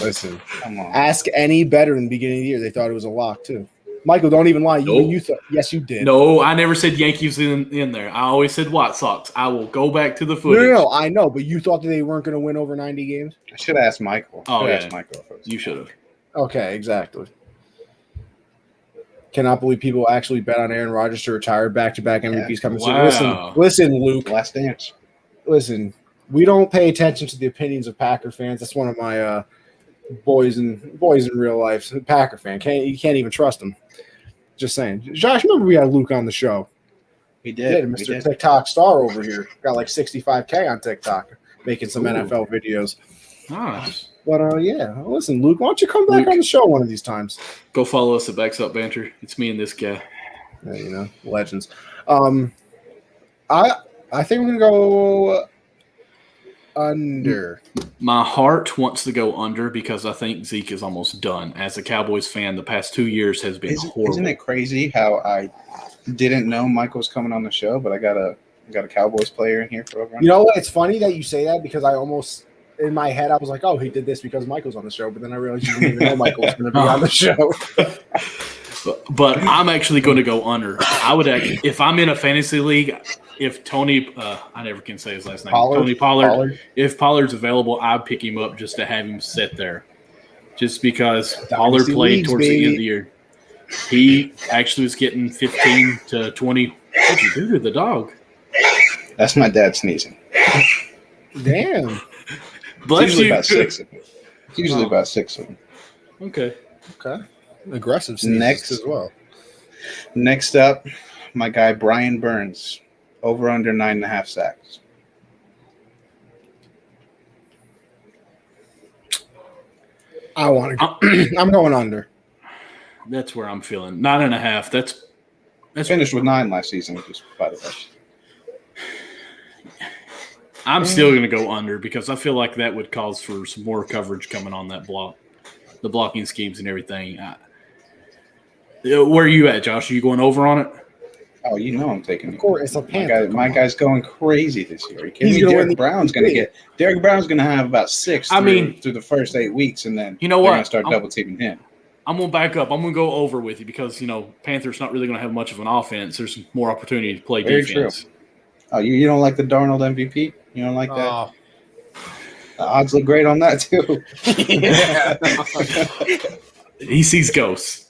Listen, come on. Ask any better in the beginning of the year. They thought it was a lock too. Michael, don't even lie. Nope. You thought, yes, you did. No, I never said Yankees in there. I always said White Sox. I will go back to the footage. No, I know, but you thought that they weren't going to win over 90 games? I should have asked Michael. Asked Michael first. You should have. Okay, exactly. Cannot believe people actually bet on Aaron Rodgers to retire back-to-back MVPs coming soon. Listen, Luke. Last dance. Listen, we don't pay attention to the opinions of Packer fans. That's one of my boys in real life. Packer fan. You can't even trust him. Just saying. Josh, remember we had Luke on the show. We did. Mr. TikTok star over here. Got like 65K on TikTok, making some NFL videos. Nice. But, listen, Luke, why don't you come back on the show one of these times? Go follow us at Backs Up Banter. It's me and this guy. Yeah, legends. I think we're going to go under. My heart wants to go under because I think Zeke is almost done. As a Cowboys fan, the past 2 years has been horrible. Isn't it crazy how I didn't know Michael was coming on the show, but I got a Cowboys player in here for over. You know what? It's funny that you say that because I almost in my head I was like, oh, he did this because Michael's on the show, but then I realized you didn't even know Michael was going to be on the show. But I'm actually going to go under. I would actually, if I'm in a fantasy league. If Tony, I never can say his last name. Tony Pollard. If Pollard's available, I'd pick him up just to have him sit there. Just because Pollard played towards the end of the year. He actually was getting 15 to 20. What'd you do to the dog? That's my dad sneezing. Damn. Usually about 6 of them. Usually about 6 of them. Okay. Aggressive sneezes as well. Next up, my guy Brian Burns. Over under 9.5 sacks. I want to go. I'm going under. That's where I'm feeling 9.5. That's finished with 9 last season, just by the way. I'm still going to go under because I feel like that would cause for some more coverage coming on that block, the blocking schemes and everything. Where are you at, Josh? Are you going over on it? Oh, you know I'm taking. Of course, it's a Panther. My guy's going crazy this year. Derek Brown's going to have about 6 through the first 8 weeks, and then you know what? They're going to start double teaming him. I'm going to back up. I'm going to go over with you because Panthers not really going to have much of an offense. There's more opportunity to play defense. True. Oh, you don't like the Darnold MVP? You don't like that? The odds look great on that too. He sees ghosts.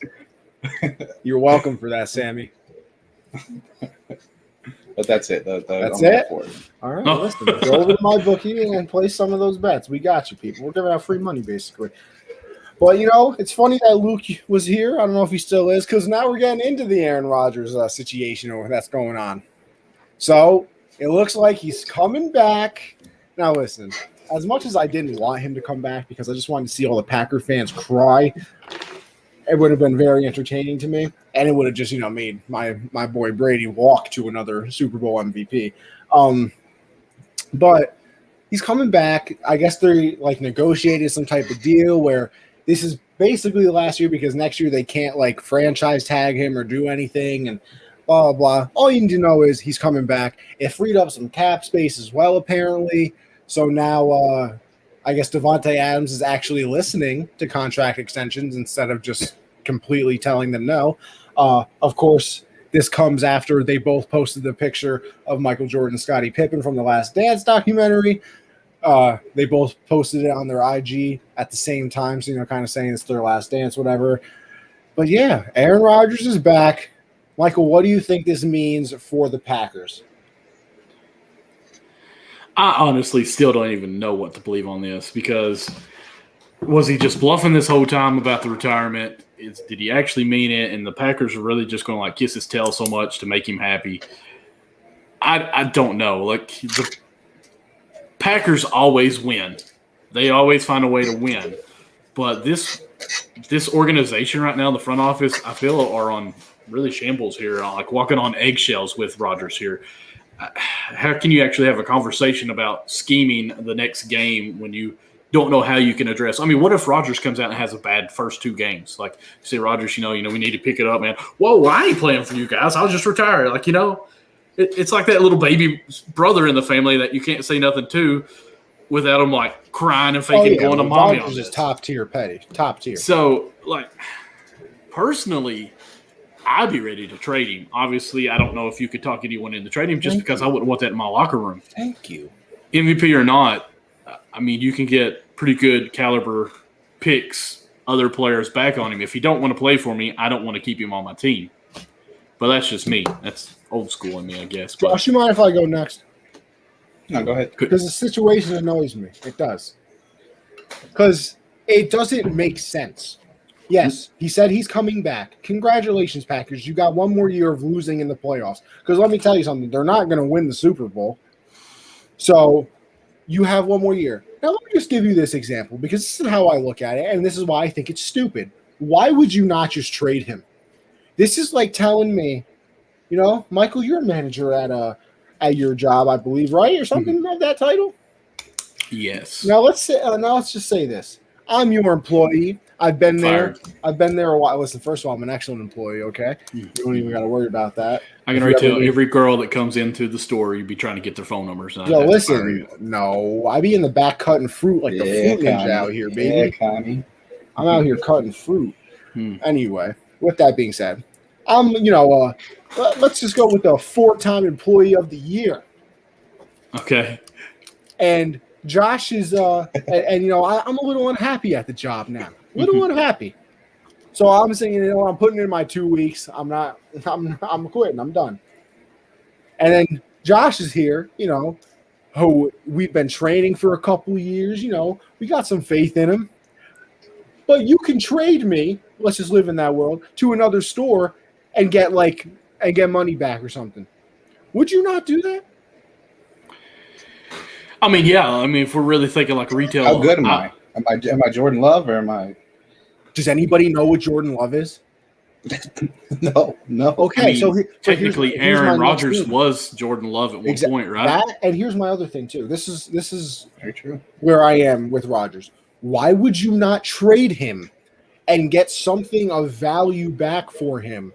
You're welcome for that, Sammy. But that's it. That's it? All right, listen. Go over to my bookie and play some of those bets. We got you, people. We're giving out free money, basically. But, it's funny that Luke was here. I don't know if he still is, because now we're getting into the Aaron Rodgers situation that's going on. So, it looks like he's coming back. Now, listen, as much as I didn't want him to come back because I just wanted to see all the Packer fans cry, it would have been very entertaining to me, and it would have just, made my boy Brady walk to another Super Bowl MVP. But he's coming back. I guess they negotiated some type of deal where this is basically the last year because next year they can't franchise tag him or do anything and blah, blah, blah. All you need to know is he's coming back. It freed up some cap space as well, apparently. So now I guess Devontae Adams is actually listening to contract extensions instead of just completely telling them no. Of course, this comes after they both posted the picture of Michael Jordan and Scottie Pippen from the Last Dance documentary. They both posted it on their IG at the same time, so kind of saying it's their last dance, whatever. But yeah, Aaron Rodgers is back. Michael, what do you think this means for the Packers? I honestly still don't even know what to believe on this because was he just bluffing this whole time about the retirement? Did he actually mean it? And the Packers are really just going to kiss his tail so much to make him happy. I don't know. The Packers always win. They always find a way to win. But this organization right now, the front office, I feel are on really shambles here, walking on eggshells with Rodgers here. How can you actually have a conversation about scheming the next game when you don't know how you can address? I mean, what if Rodgers comes out and has a bad first 2 games? Say, Rodgers, we need to pick it up, man. Whoa, I ain't playing for you guys. I'll just retire. It's like that little baby brother in the family that you can't say nothing to. without him like crying and faking going to mommy on this. Is top tier petty, top tier. So like personally, I'd be ready to trade him. Obviously, I don't know if you could talk anyone into trading him just because I wouldn't want that in my locker room. Thank you. MVP or not, I mean, you can get pretty good caliber picks, other players back on him. If he don't want to play for me, I don't want to keep him on my team. But that's just me. That's old school in me, I guess. Josh, you mind if I go next? No, go ahead. Because the situation annoys me. It does. Because it doesn't make sense. Yes, he said he's coming back. Congratulations, Packers. You got one more year of losing in the playoffs. Because let me tell you something. They're not going to win the Super Bowl. So you have one more year. Now, let me just give you this example because this is how I look at it, and this is why I think it's stupid. Why would you not just trade him? This is like telling me, you know, Michael, you're a manager at your job, I believe, right? Or something of that title? Yes. Now, let's just say this. I'm your employee. I've been there. I've been there a while. Listen, first of all, I'm an excellent employee, okay? You don't even got to worry about that. I can already tell every girl that comes into the store, you'd be trying to get their phone numbers. Yo, listen, no. I be in the back cutting fruit like the fruit ninja out here, baby. Connie. I'm out here cutting fruit. Anyway, with that being said, let's just go with the 4-time employee of the year. Okay. And Josh is, I'm a little unhappy at the job now. A little unhappy. So I'm thinking, I'm putting in my 2 weeks. I'm quitting. I'm done. And then Josh is here, who we've been training for a couple years. We got some faith in him. But you can trade me, let's just live in that world, to another store and get money back or something. Would you not do that? I mean, yeah. I mean, if we're really thinking like retail, how good am I? Am I Jordan Love or am I? Does anybody know what Jordan Love is? No. Okay, I mean, so technically, Aaron Rodgers was Jordan Love at one point, right? And here's my other thing too. This is very true. Where I am with Rodgers. Why would you not trade him and get something of value back for him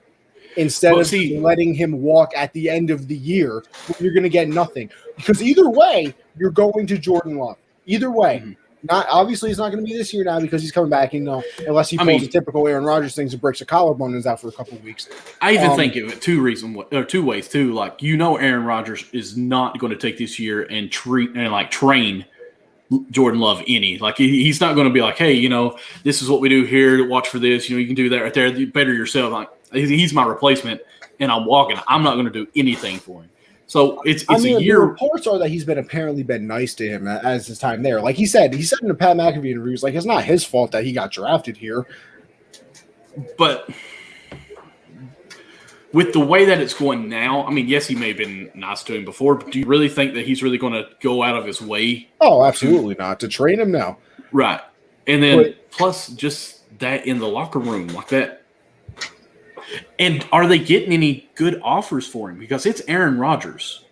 instead of letting him walk at the end of the year when you're going to get nothing? Because either way, you're going to Jordan Love. Either way. Not obviously, it's not going to be this year now because he's coming back. Unless he pulls the typical Aaron Rodgers things and breaks a collarbone and is out for a couple of weeks. I even think of it two ways too. Like Aaron Rodgers is not going to take this year and train Jordan Love any. Like he's not going to be like, hey, this is what we do here. Watch for this. You can do that right there. You better yourself. Like he's my replacement, and I'm walking. I'm not going to do anything for him. So it's a year. The reports are that he's apparently been nice to him as his time there. Like he said in the Pat McAfee interviews, like it's not his fault that he got drafted here. But with the way that it's going now, I mean, yes, he may have been nice to him before, but do you really think that he's really going to go out of his way? Oh, absolutely not. To train him now. Right. And then plus just that in the locker room like that. And are they getting any good offers for him? Because it's Aaron Rodgers.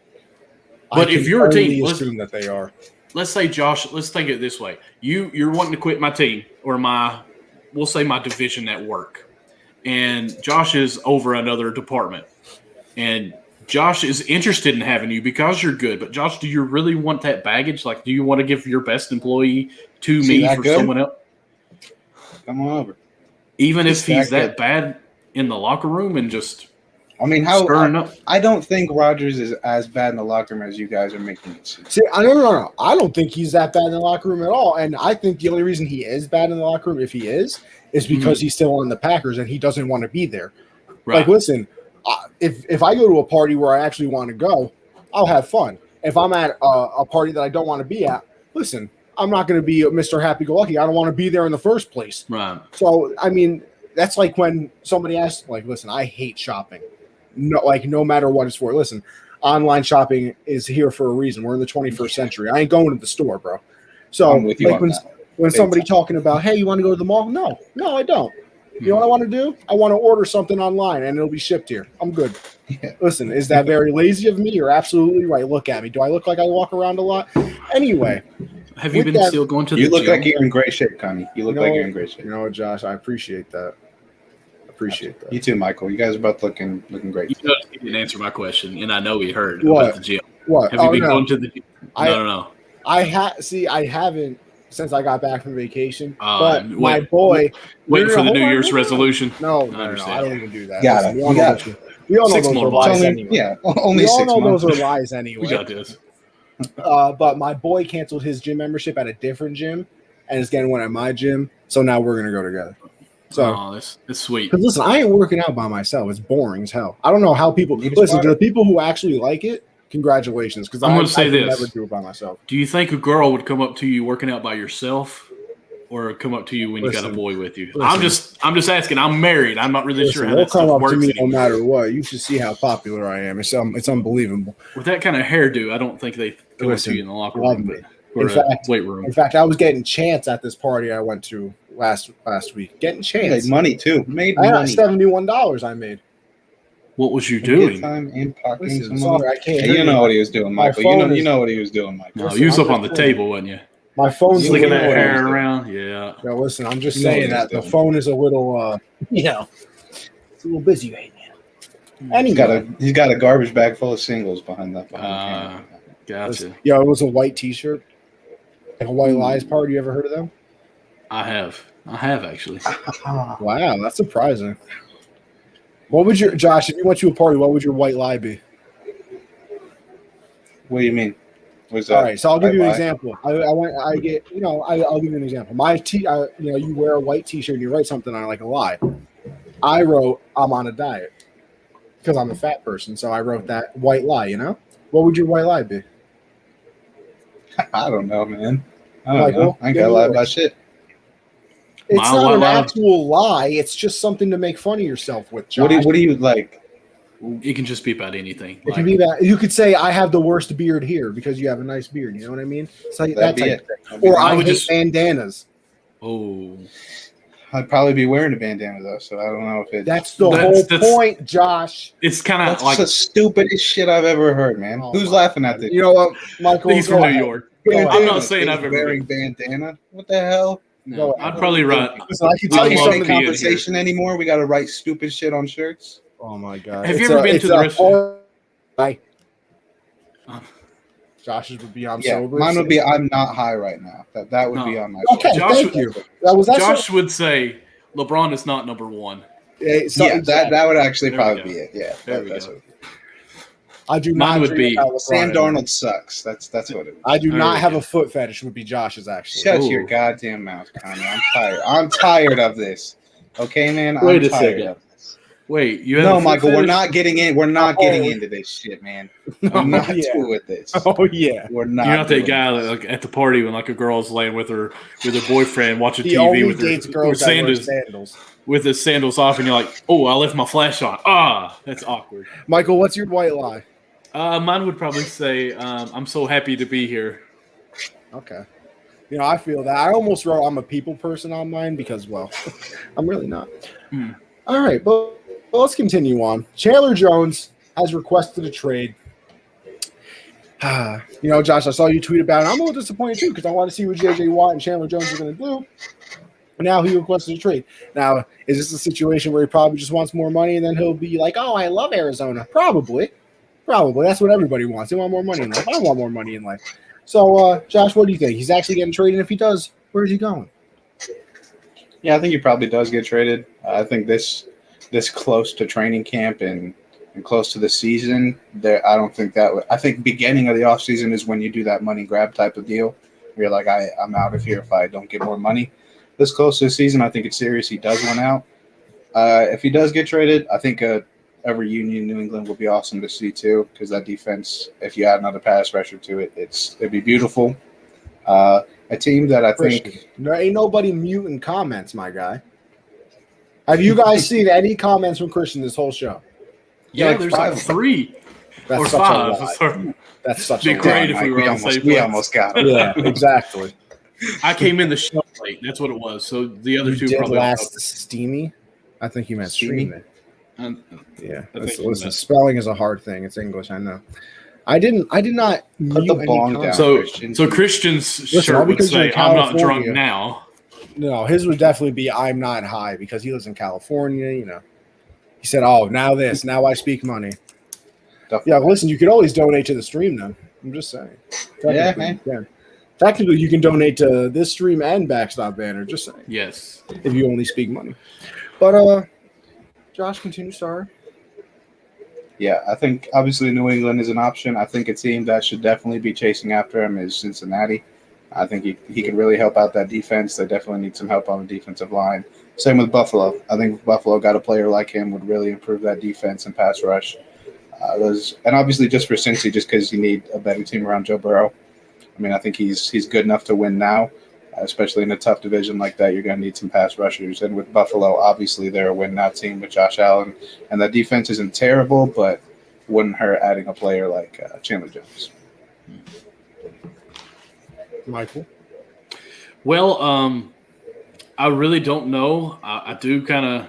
But if you're a team, assume that they are. Let's say, Josh, let's think of it this way. You're wanting to quit my team or we'll say my division at work. And Josh is over another department. And Josh is interested in having you because you're good. But Josh, do you really want that baggage? Like, do you want to give your best employee to me for someone else? Come on over. Even if he's that bad in the locker room and just stirring up. I don't think Rodgers is as bad in the locker room as you guys are making it seem. See, no. I don't think he's that bad in the locker room at all. And I think the only reason he is bad in the locker room, if he is because he's still on the Packers and he doesn't want to be there. Right. Like, listen, if I go to a party where I actually want to go, I'll have fun. If I'm at a party that I don't want to be at, listen, I'm not going to be Mr. Happy-Go-Lucky. I don't want to be there in the first place. Right. So, I mean, that's like when somebody asks, like, listen, I hate shopping. No matter what it's for. Listen, online shopping is here for a reason. We're in the 21st century. I ain't going to the store, bro. So, when somebody talking about, hey, you want to go to the mall? No, I don't. You know what I want to do? I want to order something online, and it'll be shipped here. I'm good. Yeah. Listen, is that very lazy of me? You're absolutely right. Look at me. Do I look like I walk around a lot? Anyway. Have you been still going to the gym? You look like you're in great shape, Connie. You look like you're in great shape. You know what, Josh? I appreciate that. You too, Michael. You guys are both looking great. You didn't answer my question, and I know he heard what? about the gym. What? Have you been going to the gym? No. I haven't since I got back from vacation. But my boy, waiting for the New Year's resolution. No, I don't even do that. Got Listen, we all know those are lies anyway. Yeah, only 6 months. We all know those are lies anyway. We got this. But my boy canceled his gym membership at a different gym and is getting one at my gym. So now we're gonna go together. So that's sweet. Because listen, I ain't working out by myself. It's boring as hell. I don't know how people listen to the people who actually like it. Congratulations, because I'm going to say this: never do it by myself. Do you think a girl would come up to you working out by yourself, or come up to you when you got a boy with you? I'm just asking. I'm married. I'm not really sure how that stuff works. They'll come up to me no matter what. You should see how popular I am. It's unbelievable. With that kind of hairdo, I don't think they come up to you in the locker room. Weight room. In fact, I was getting chants at this party I went to last week. Getting chants. Made money too. I got $71. I made. What was you doing? Time in parking. Sorry, I can't. You know what he was doing, Michael. You know what he was doing, Michael. No, you was up on the table, wasn't you? My phone's slicking that hair around. Yeah. No, listen, I'm just saying that the phone is a little, it's a little busy right now. And he's got a garbage bag full of singles behind that. Gotcha. Yeah, it was a white T-shirt, like a White Lies party. You ever heard of them? I have actually. Wow, that's surprising. What would Josh? If you went to a party, what would your white lie be? What do you mean? What's that? All right, so I'll give you an example. I'll give you an example. You wear a white T-shirt and you write something on it like a lie. I wrote, I'm on a diet because I'm a fat person, so I wrote that white lie. You know, what would your white lie be? I don't know, man. I don't know. I ain't got to lie about shit. It's not an actual lie. It's just something to make fun of yourself with, Josh. What do you like? It can just be about anything. It can be that. You could say, I have the worst beard here because you have a nice beard. You know what I mean? So that type of thing. Or I hate bandanas. Oh. I'd probably be wearing a bandana, though, so I don't know if it... That's the whole point, Josh. It's kind of like... That's the stupidest shit I've ever heard, man. Who's laughing at this? You know what, Michael? He's from New York. I'm not saying I've ever... Wearing bandana? What the hell? No, I'd probably write. Listen, I can tell you something. Conversation anymore. We got to write stupid shit on shirts. Oh my god! Have you ever been to the restaurant? Josh's would be I'm sober. Mine would be I'm not high right now. That would be on my. Okay, thank you. Josh would say LeBron is not number one. That would actually probably be it. Yeah, there we go. I do Mine not would be Sam Darnold sucks. That's what it is. I do not have a foot fetish. Would be Josh's actually. Shut your goddamn mouth, Connor. I'm tired. I'm tired of this. Okay, man. Wait a second. Wait, you have no, Michael. We're not getting in. We're not getting into this shit, man. I'm not cool with this. Oh yeah, we're not. You're not that guy that, like, at the party when like a girl's laying with her boyfriend watching TV with her sandals. With his sandals off, and you're like, "Oh, I left my flash on." That's awkward. Michael, what's your white lie? Mine would probably say, "I'm so happy to be here." Okay. I feel that. I almost wrote I'm a people person on mine because, well, I'm really not. All right, but let's continue on. Chandler Jones has requested a trade. Josh, I saw you tweet about it. I'm a little disappointed too because I want to see what J.J. Watt and Chandler Jones are going to do. Now he requested a trade. Now, is this a situation where he probably just wants more money and then he'll be like, oh, I love Arizona? Probably. That's what everybody wants. They want more money in life. I want more money in life. So, Josh, what do you think? He's actually getting traded? And if he does, where is he going? Yeah, I think he probably does get traded. I think this close to training camp and close to the season, I don't think that would. I think beginning of the offseason is when you do that money grab type of deal. Where you're like, I'm out of here if I don't get more money. This close to the season, I think it's serious. He does want out. If he does get traded, I think a reunion in New England would be awesome to see too, because that defense, if you add another pass rusher to it, it'd be beautiful. A team that I think there ain't nobody muting comments, my guy. Have you guys seen any comments from Christian this whole show? Yeah, there's like 3 or 5. That's such a lie. It'd be great if we were on the same place. We almost got it. Yeah, exactly. I came in the show late. That's what it was. So the other two probably last steamy. I think you meant streaming. Yeah. Listen, spelling is a hard thing. It's English, I know. I did not put the bong down. So Christian's shirt would say, "I'm not drunk now." No, his would definitely be, "I'm not high," because he lives in California. He said, "Oh, now I speak money." Definitely. Yeah, listen, you could always donate to the stream, though. I'm just saying. Yeah, man. Technically, you can donate to this stream and Backstop Banner. Just saying. Yes. If you only speak money. But Josh, continue. Sorry. Yeah, I think obviously New England is an option. I think a team that should definitely be chasing after him is Cincinnati. I think he could really help out that defense. They definitely need some help on the defensive line. Same with Buffalo. I think if Buffalo got a player like him would really improve that defense and pass rush. And obviously just for Cincy, just because you need a better team around Joe Burrow. I mean, I think he's good enough to win now, especially in a tough division like that. You're going to need some pass rushers. And with Buffalo, obviously they're a win-now team with Josh Allen. And that defense isn't terrible, but wouldn't hurt adding a player like Chandler Jones. Michael? Well, I really don't know. I do kind of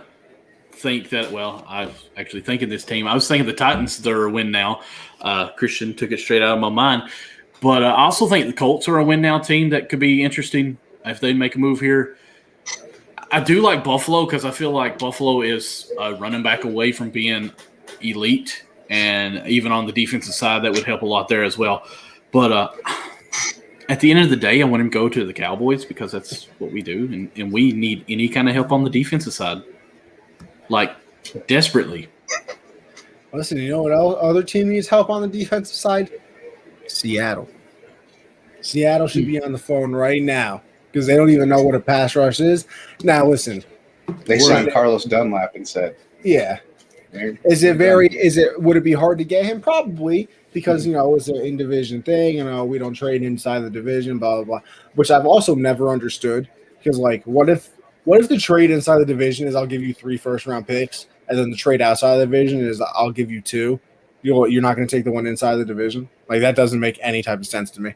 think that, I was actually thinking this team. I was thinking the Titans, they're a win now. Christian took it straight out of my mind. But I also think the Colts are a win-now team that could be interesting if they make a move here. I do like Buffalo because I feel like Buffalo is running back away from being elite, and even on the defensive side, that would help a lot there as well. But at the end of the day, I want him to go to the Cowboys because that's what we do, and we need any kind of help on the defensive side, like desperately. Listen, you know what other team needs help on the defensive side? Seattle. Seattle should be on the phone right now because they don't even know what a pass rush is. Now, listen. They signed Carlos Dunlap and said, yeah. Would it be hard to get him? Probably because, it's an in-division thing. We don't trade inside the division, blah, blah, blah, which I've also never understood because, what if the trade inside the division is I'll give you 3 first-round picks and then the trade outside the division is I'll give you 2? You're not going to take the one inside the division? That doesn't make any type of sense to me.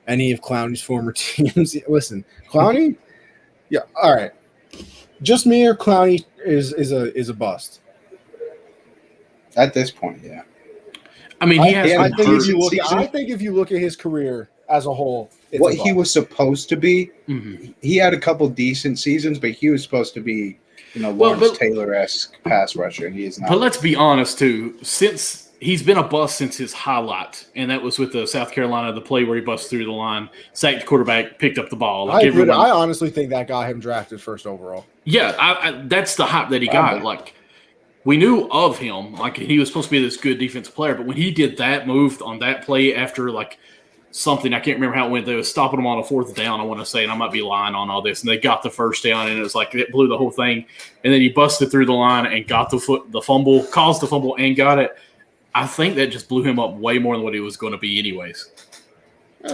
Any of Clowney's former teams. Listen, Clowney, yeah, all right. Just me or Clowney is a bust. At this point, yeah. I mean, I think if you look at his career as a whole, what he was supposed to be, he had a couple decent seasons, but he was supposed to be Lawrence Taylor-esque pass rusher, and he is not. But let's be honest, too. Since he's been a bust since his highlight, and that was with the South Carolina, the play where he busted through the line, sacked the quarterback, picked up the ball. I honestly think that got him drafted first overall. Yeah, that's the hype that he got. We knew of him. He was supposed to be this good defensive player, but when he did that move on that play after, something, I can't remember how it went. They were stopping them on a 4th down, I want to say, and I might be lying on all this. And they got the first down, and it was it blew the whole thing. And then he busted through the line and got the fumble, caused the fumble, and got it. I think that just blew him up way more than what he was going to be anyways.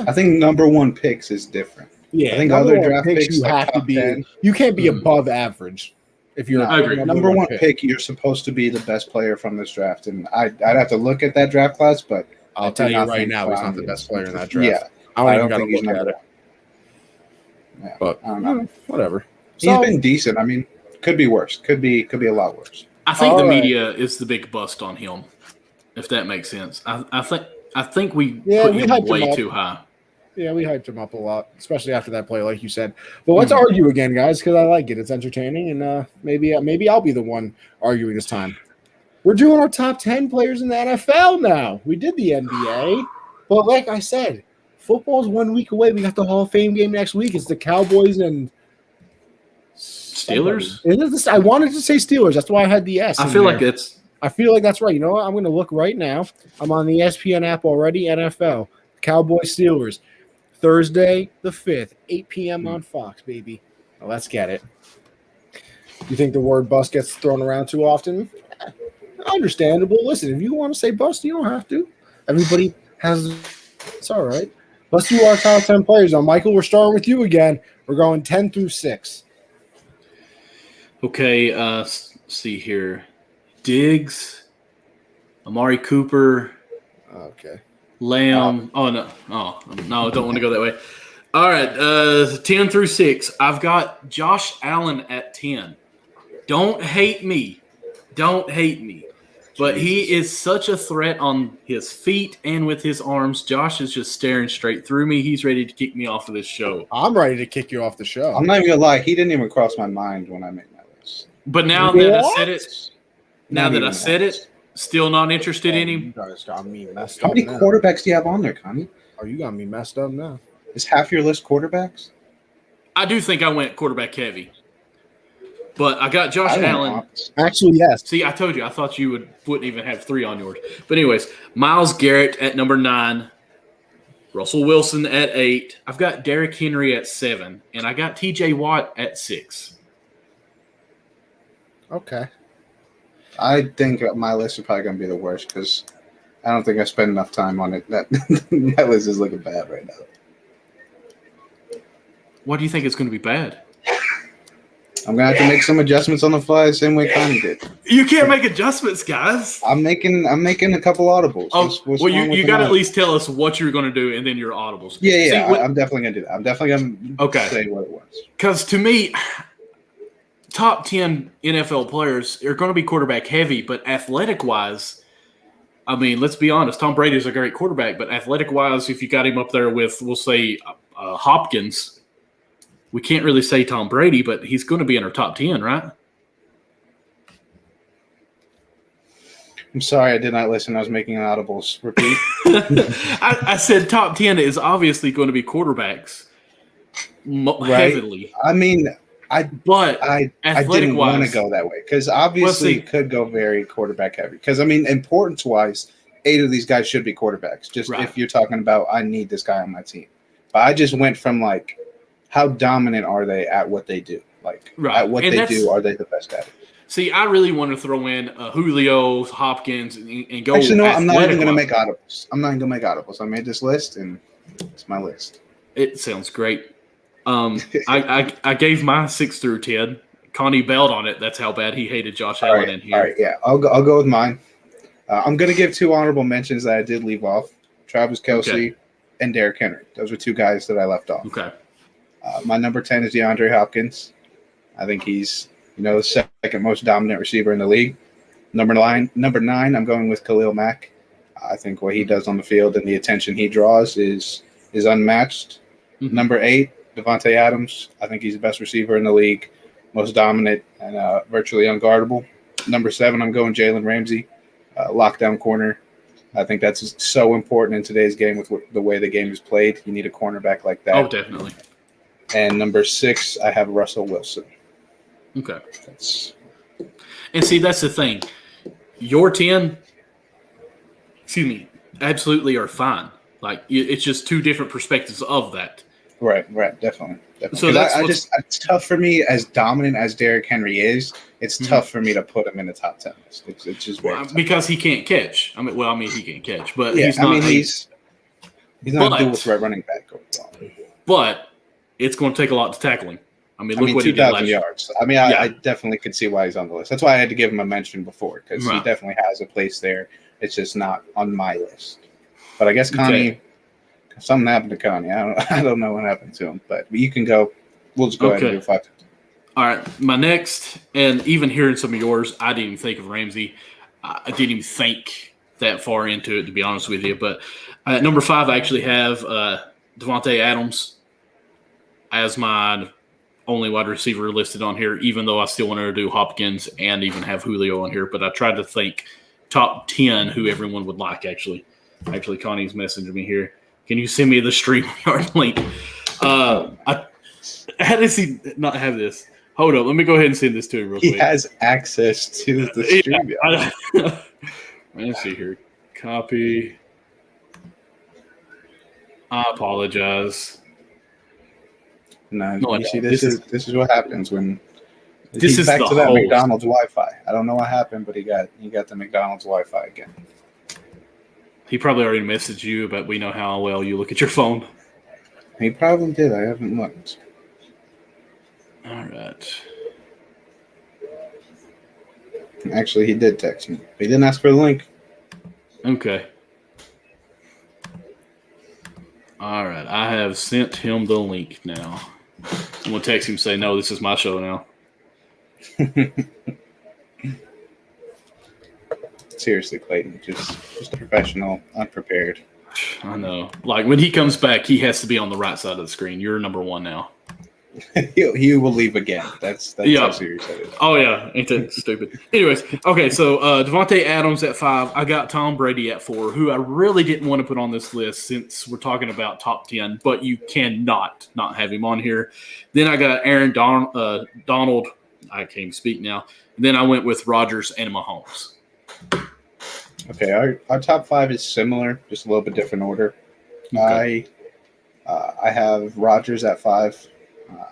I think number 1 picks is different. Yeah, I think other draft picks you have to be. 10. You can't be above average if you're. I agree. Number 1 pick, you're supposed to be the best player from this draft, and I'd have to look at that draft class, but I'll tell you right now, he's not the best player in that draft. Yeah, I don't think he's at it. Yeah, but I don't know. Whatever. He's been decent. I mean, could be worse. Could be a lot worse. I think the media is the big bust on him, if that makes sense. I think we put him way too high. Yeah, we hyped him up a lot, especially after that play, like you said. But let's argue again, guys, because I like it. It's entertaining, and maybe I'll be the one arguing this time. We're doing our top 10 players in the NFL now. We did the NBA, but like I said, football's 1 week away. We got the Hall of Fame game next week. It's the Cowboys and Steelers. I wanted to say Steelers. That's why I had the S. I feel like that's right. You know what? I'm going to look right now. I'm on the ESPN app already. NFL, Cowboys, Steelers, Thursday the 5th, 8 p.m. on Fox, baby. Well, let's get it. You think the word bust gets thrown around too often? Understandable. Listen, if you want to say bust, you don't have to. Everybody has. It's all right. Let's do our top 10 players. Now, Michael, we're starting with you again. We're going 10 through 6. Okay. Let's see here. Diggs, Amari Cooper. Okay. Lamb. Oh, no. Oh, no, I don't want to go that way. All right. 10 through 6. I've got Josh Allen at 10. Don't hate me. But he is such a threat on his feet and with his arms. Josh is just staring straight through me. He's ready to kick me off of this show. I'm ready to kick you off the show. I'm not even going to lie. He didn't even cross my mind when I made my list. But now that I said it, Still not interested in him? You guys got me messed How up many now. quarterbacks do you have on there, Connie? Oh, you got me messed up now. Is half your list quarterbacks? I do think I went quarterback heavy. But I got Josh Allen. Actually, yes. See, I told you. I thought you wouldn't even have 3 on yours. But anyways, Myles Garrett at number 9. Russell Wilson at 8. I've got Derrick Henry at 7. And I got TJ Watt at 6. Okay. I think my list is probably going to be the worst because I don't think I spent enough time on it. That my list is looking bad right now. Why do you think it's going to be bad? I'm going to have to make some adjustments on the fly the same way Connie did. You can't make adjustments, guys. I'm making a couple audibles. Oh, well, you got to at least tell us what you're going to do and then your audibles. Yeah. See, I'm definitely going to do that. I'm definitely going to say what it was. Because to me, top 10 NFL players are going to be quarterback heavy, but athletic-wise, I mean, let's be honest, Tom Brady is a great quarterback, but athletic-wise, if you got him up there with, we'll say, Hopkins, we can't really say Tom Brady, but he's going to be in our top 10, right? I'm sorry, I did not listen. I was making audibles. Repeat. I said top 10 is obviously going to be quarterbacks heavily. I mean, I didn't want to go that way because obviously it could go very quarterback heavy. Because, I mean, importance-wise, 8 of these guys should be quarterbacks. Just if you're talking about I need this guy on my team. But I just went from, like, how dominant are they at what they do? Like, at what they do, are they the best at it? See, I really want to throw in Julio, Hopkins, and go. Actually, no, I'm not even going to make audibles. I made this list, and it's my list. It sounds great. I gave my 6 through 10. Connie bailed on it. That's how bad he hated Josh Allen in here. All right, yeah. I'll go with mine. I'm going to give 2 honorable mentions that I did leave off. Travis Kelce and Derrick Henry. Those were 2 guys that I left off. Okay. My number 10 is DeAndre Hopkins. I think he's, the second most dominant receiver in the league. Number 9, I'm going with Khalil Mack. I think what he does on the field and the attention he draws is unmatched. Mm-hmm. Number 8, Devontae Adams. I think he's the best receiver in the league, most dominant and virtually unguardable. Number 7, I'm going Jalen Ramsey, lockdown corner. I think that's so important in today's game with the way the game is played. You need a cornerback like that. Oh, definitely. And number 6, I have Russell Wilson. Okay. And see, that's the thing. Your 10, absolutely are fine. Like, it's just 2 different perspectives of that. Right, definitely. So it's tough for me, as dominant as Derrick Henry is, it's tough for me to put him in the top 10 list. It's just very tough. Because he can't catch. He can't catch, but yeah, he's not. He's not a dual threat running back overall. But it's going to take a lot to tackle him. Look what he did 2,000 yards. I definitely could see why he's on the list. That's why I had to give him a mention before, because he definitely has a place there. It's just not on my list. But I guess Connie, something happened to Connie. I don't know what happened to him. But you can go. We'll just go ahead and do 5. All right. My next, and even hearing some of yours, I didn't even think of Ramsey. I didn't even think that far into it, to be honest with you. But at number 5, I actually have Devontae Adams as my only wide receiver listed on here, even though I still wanted to do Hopkins and even have Julio on here. But I tried to think top 10 who everyone would like, actually. Actually, Connie's messaging me here. Can you send me the StreamYard link? How does he not have this? Hold up. Let me go ahead and send this to him real quick. He has access to the StreamYard. Let's see here. Copy. I apologize. No, you see, this is what happens when this is back the to that host. McDonald's Wi-Fi. I don't know what happened, but he got the McDonald's Wi-Fi again. He probably already messaged you, but we know how well you look at your phone. He probably did. I haven't looked. All right. Actually, he did text me. He didn't ask for the link. Okay. All right. I have sent him the link now. I'm going to text him and say, no, this is my show now. Seriously, Clayton, just a professional, unprepared. I know. Like, when he comes back, he has to be on the right side of the screen. You're number 1 now. he will leave again. That's how serious that is. Oh yeah, ain't that stupid? Anyways, okay, so Devontae Adams at 5. I got Tom Brady at 4, who I really didn't want to put on this list since we're talking about top 10, but you cannot not have him on here. Then I got Aaron Donald. I can't even speak now. And then I went with Rodgers and Mahomes. Okay, our top 5 is similar, just a little bit different order. Okay. I have Rodgers at 5.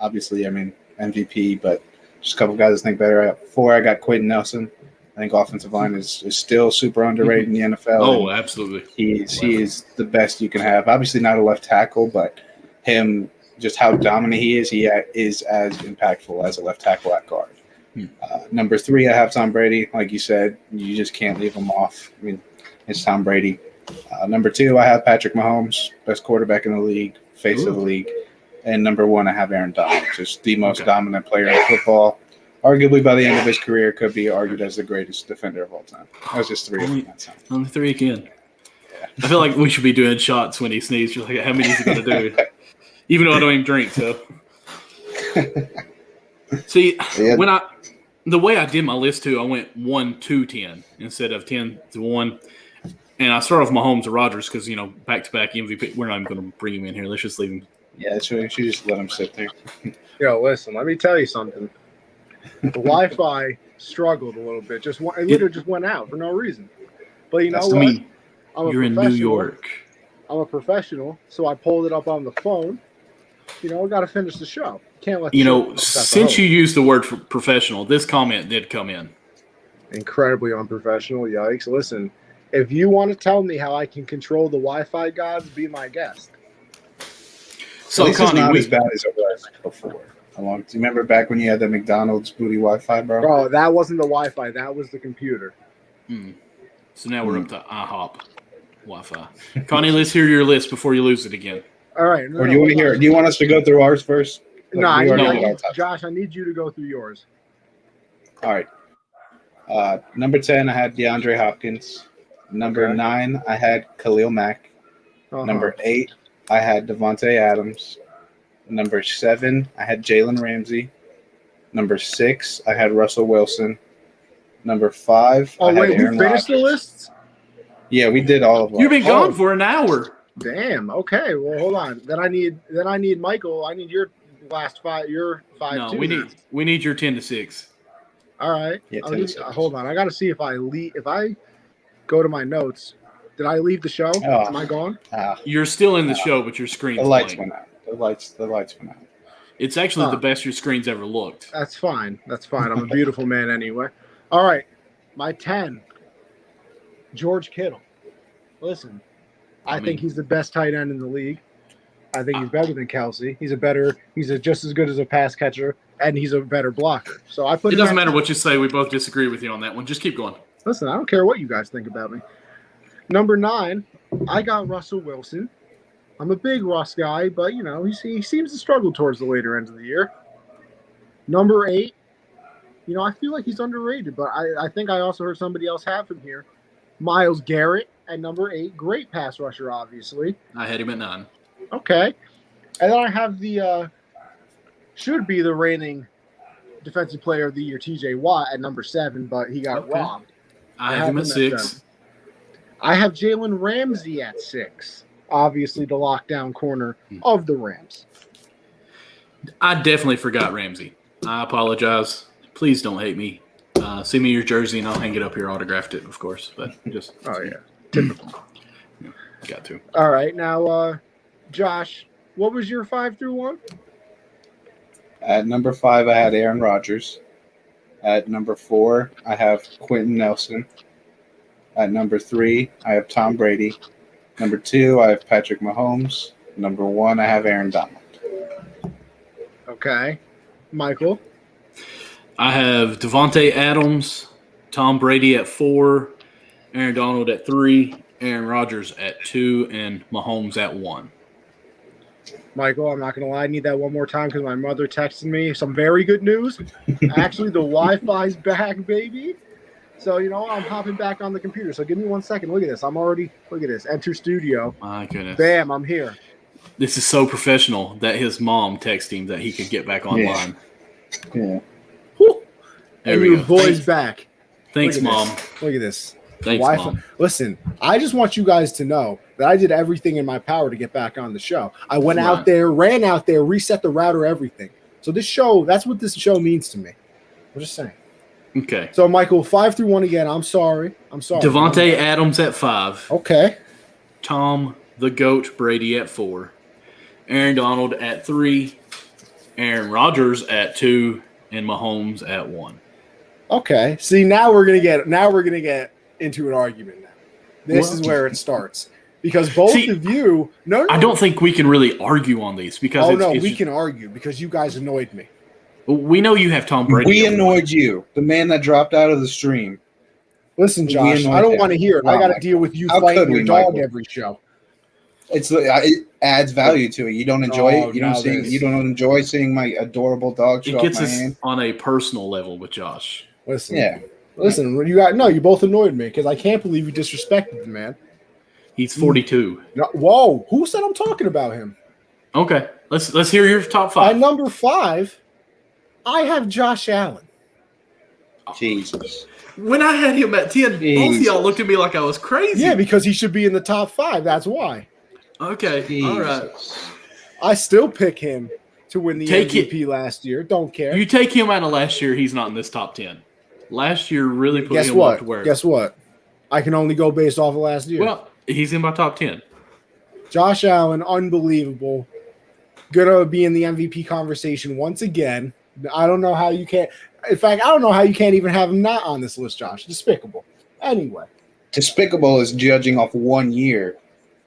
Obviously, I mean, MVP, but just a couple guys I think better. At 4, I got Quentin Nelson. I think offensive line is still super underrated in the NFL. Oh, absolutely. He is the best you can have. Obviously not a left tackle, but him, just how dominant he is as impactful as a left tackle at guard. Number 3, I have Tom Brady. Like you said, you just can't leave him off. I mean, it's Tom Brady. Number 2, I have Patrick Mahomes, best quarterback in the league, face of the league. And number 1, I have Aaron Donald, just the most dominant player in football. Arguably, by the end of his career, could be argued as the greatest defender of all time. That was just 3 of them that time. Only 3 again. Yeah. I feel like we should be doing shots when he sneezes. You're like, how many is he going to do? Even though I don't even drink, so. See, the way I did my list too, I went 1 to 10 instead of 10 to 1. And I started off Mahomes or Rodgers because, back-to-back MVP. We're not even going to bring him in here. Let's just leave him. Yeah, that's right. You should just let him sit there. Yo, listen, let me tell you something. The Wi-Fi struggled a little bit. It literally just went out for no reason. But you know what? Me. You're in New York. I'm a professional, so I pulled it up on the phone. We got to finish the show. Can't let since you used the word professional, this comment did come in. Incredibly unprofessional. Yikes. Listen, if you want to tell me how I can control the Wi-Fi gods, be my guest. So it's not as bad as it was before. Do you remember back when you had the McDonald's booty Wi-Fi, bro? Bro, that wasn't the Wi-Fi. That was the computer. So now we're up to IHOP Wi-Fi. Connie, let's hear your list before you lose it again. All right. Or do you want to hear? Do you want us to go through ours first? Josh, I need you to go through yours. All right. Number 10, I had DeAndre Hopkins. Number 9, I had Khalil Mack. Number 8, I had Devontae Adams. Number 7, I had Jalen Ramsey. Number 6, I had Russell Wilson. Number 5, I had Aaron we finished the lists? Yeah, we did all of them. You've been gone for an hour. Damn. Okay. Well, hold on. Then I need Michael. I need your last 5. Your 5. No, we need your 10 to 6. All right. Yeah, hold on. I got to see if I go to my notes. Did I leave the show? Am I gone? You're still in the show, but your screen's the lights blank. went out. The lights went out. It's actually the best your screen's ever looked. That's fine. I'm a beautiful man anyway. All right. My 10, George Kittle. Listen, I think he's the best tight end in the league. I think he's better than Kelsey. He's just as good as a pass catcher, and he's a better blocker. So I put. It doesn't matter what you say. We both disagree with you on that one. Just keep going. Listen, I don't care what you guys think about me. Number 9, I got Russell Wilson. I'm a big Russ guy, but he seems to struggle towards the later end of the year. Number 8, I feel like he's underrated, but I think I also heard somebody else have him here. Myles Garrett at number 8, great pass rusher, obviously. I had him at 9. Okay. And then I have the should be the reigning defensive player of the year, TJ Watt, at number 7, but he got robbed. I have him at 6. I have Jalen Ramsey at 6. Obviously the lockdown corner of the Rams. I definitely forgot Ramsey. I apologize. Please don't hate me. Send me your jersey and I'll hang it up here, autographed it, of course. But just typical. Got to. All right, now Josh, what was your 5 through 1? At number 5, I had Aaron Rodgers. At number 4, I have Quentin Nelson. At number 3, I have Tom Brady. Number 2, I have Patrick Mahomes. Number 1, I have Aaron Donald. Okay. Michael? I have Devontae Adams, Tom Brady at 4, Aaron Donald at 3, Aaron Rodgers at 2, and Mahomes at 1. Michael, I'm not going to lie. I need that one more time because my mother texted me some very good news. Actually, the Wi-Fi's back, baby. So, I'm hopping back on the computer. So give me 1 second. Look at this. Look at this. Enter studio. My goodness. Bam, I'm here. This is so professional that his mom texted him that he could get back online. Yeah. And your boy's back. Thanks, Mom. Look at this. Thanks, Mom. Listen, I just want you guys to know that I did everything in my power to get back on the show. I went out there, ran out there, reset the router, everything. So this show, that's what this show means to me. I'm just saying. Okay. So, Michael, 5 through 1 again. I'm sorry. Devontae Adams at 5. Okay. Tom the Goat Brady at 4. Aaron Donald at 3. Aaron Rodgers at 2. And Mahomes at 1. Okay. See, now we're gonna get into an argument now. This is where it starts. Because both of you I don't think we can really argue on these because we can argue because you guys annoyed me. We know you have Tom Brady. We annoyed you, the man that dropped out of the stream. Listen, Josh, I don't want to hear it. I got to deal with you fighting your dog every show. It adds value to it. You don't enjoy it. You don't enjoy seeing my adorable dog show up my hand. On a personal level with Josh. Listen, you both annoyed me because I can't believe you disrespected the man. He's 42. Whoa, who said I'm talking about him? Okay, let's hear your top 5. At number 5, I have Josh Allen. Jesus. When I had him at 10, both of y'all looked at me like I was crazy. Yeah, because he should be in the top 5. That's why. Okay, Jesus. all right. I still pick him to win the MVP last year. Don't care. You take him out of last year, he's not in this top 10. Last year really put him up to where. Guess what? I can only go based off of last year. Well, he's in my top 10. Josh Allen, unbelievable. Gonna be in the MVP conversation once again. I don't know how you can't. In fact, I don't know how you can't even have him not on this list, Josh. Despicable. Anyway. Despicable is judging off 1 year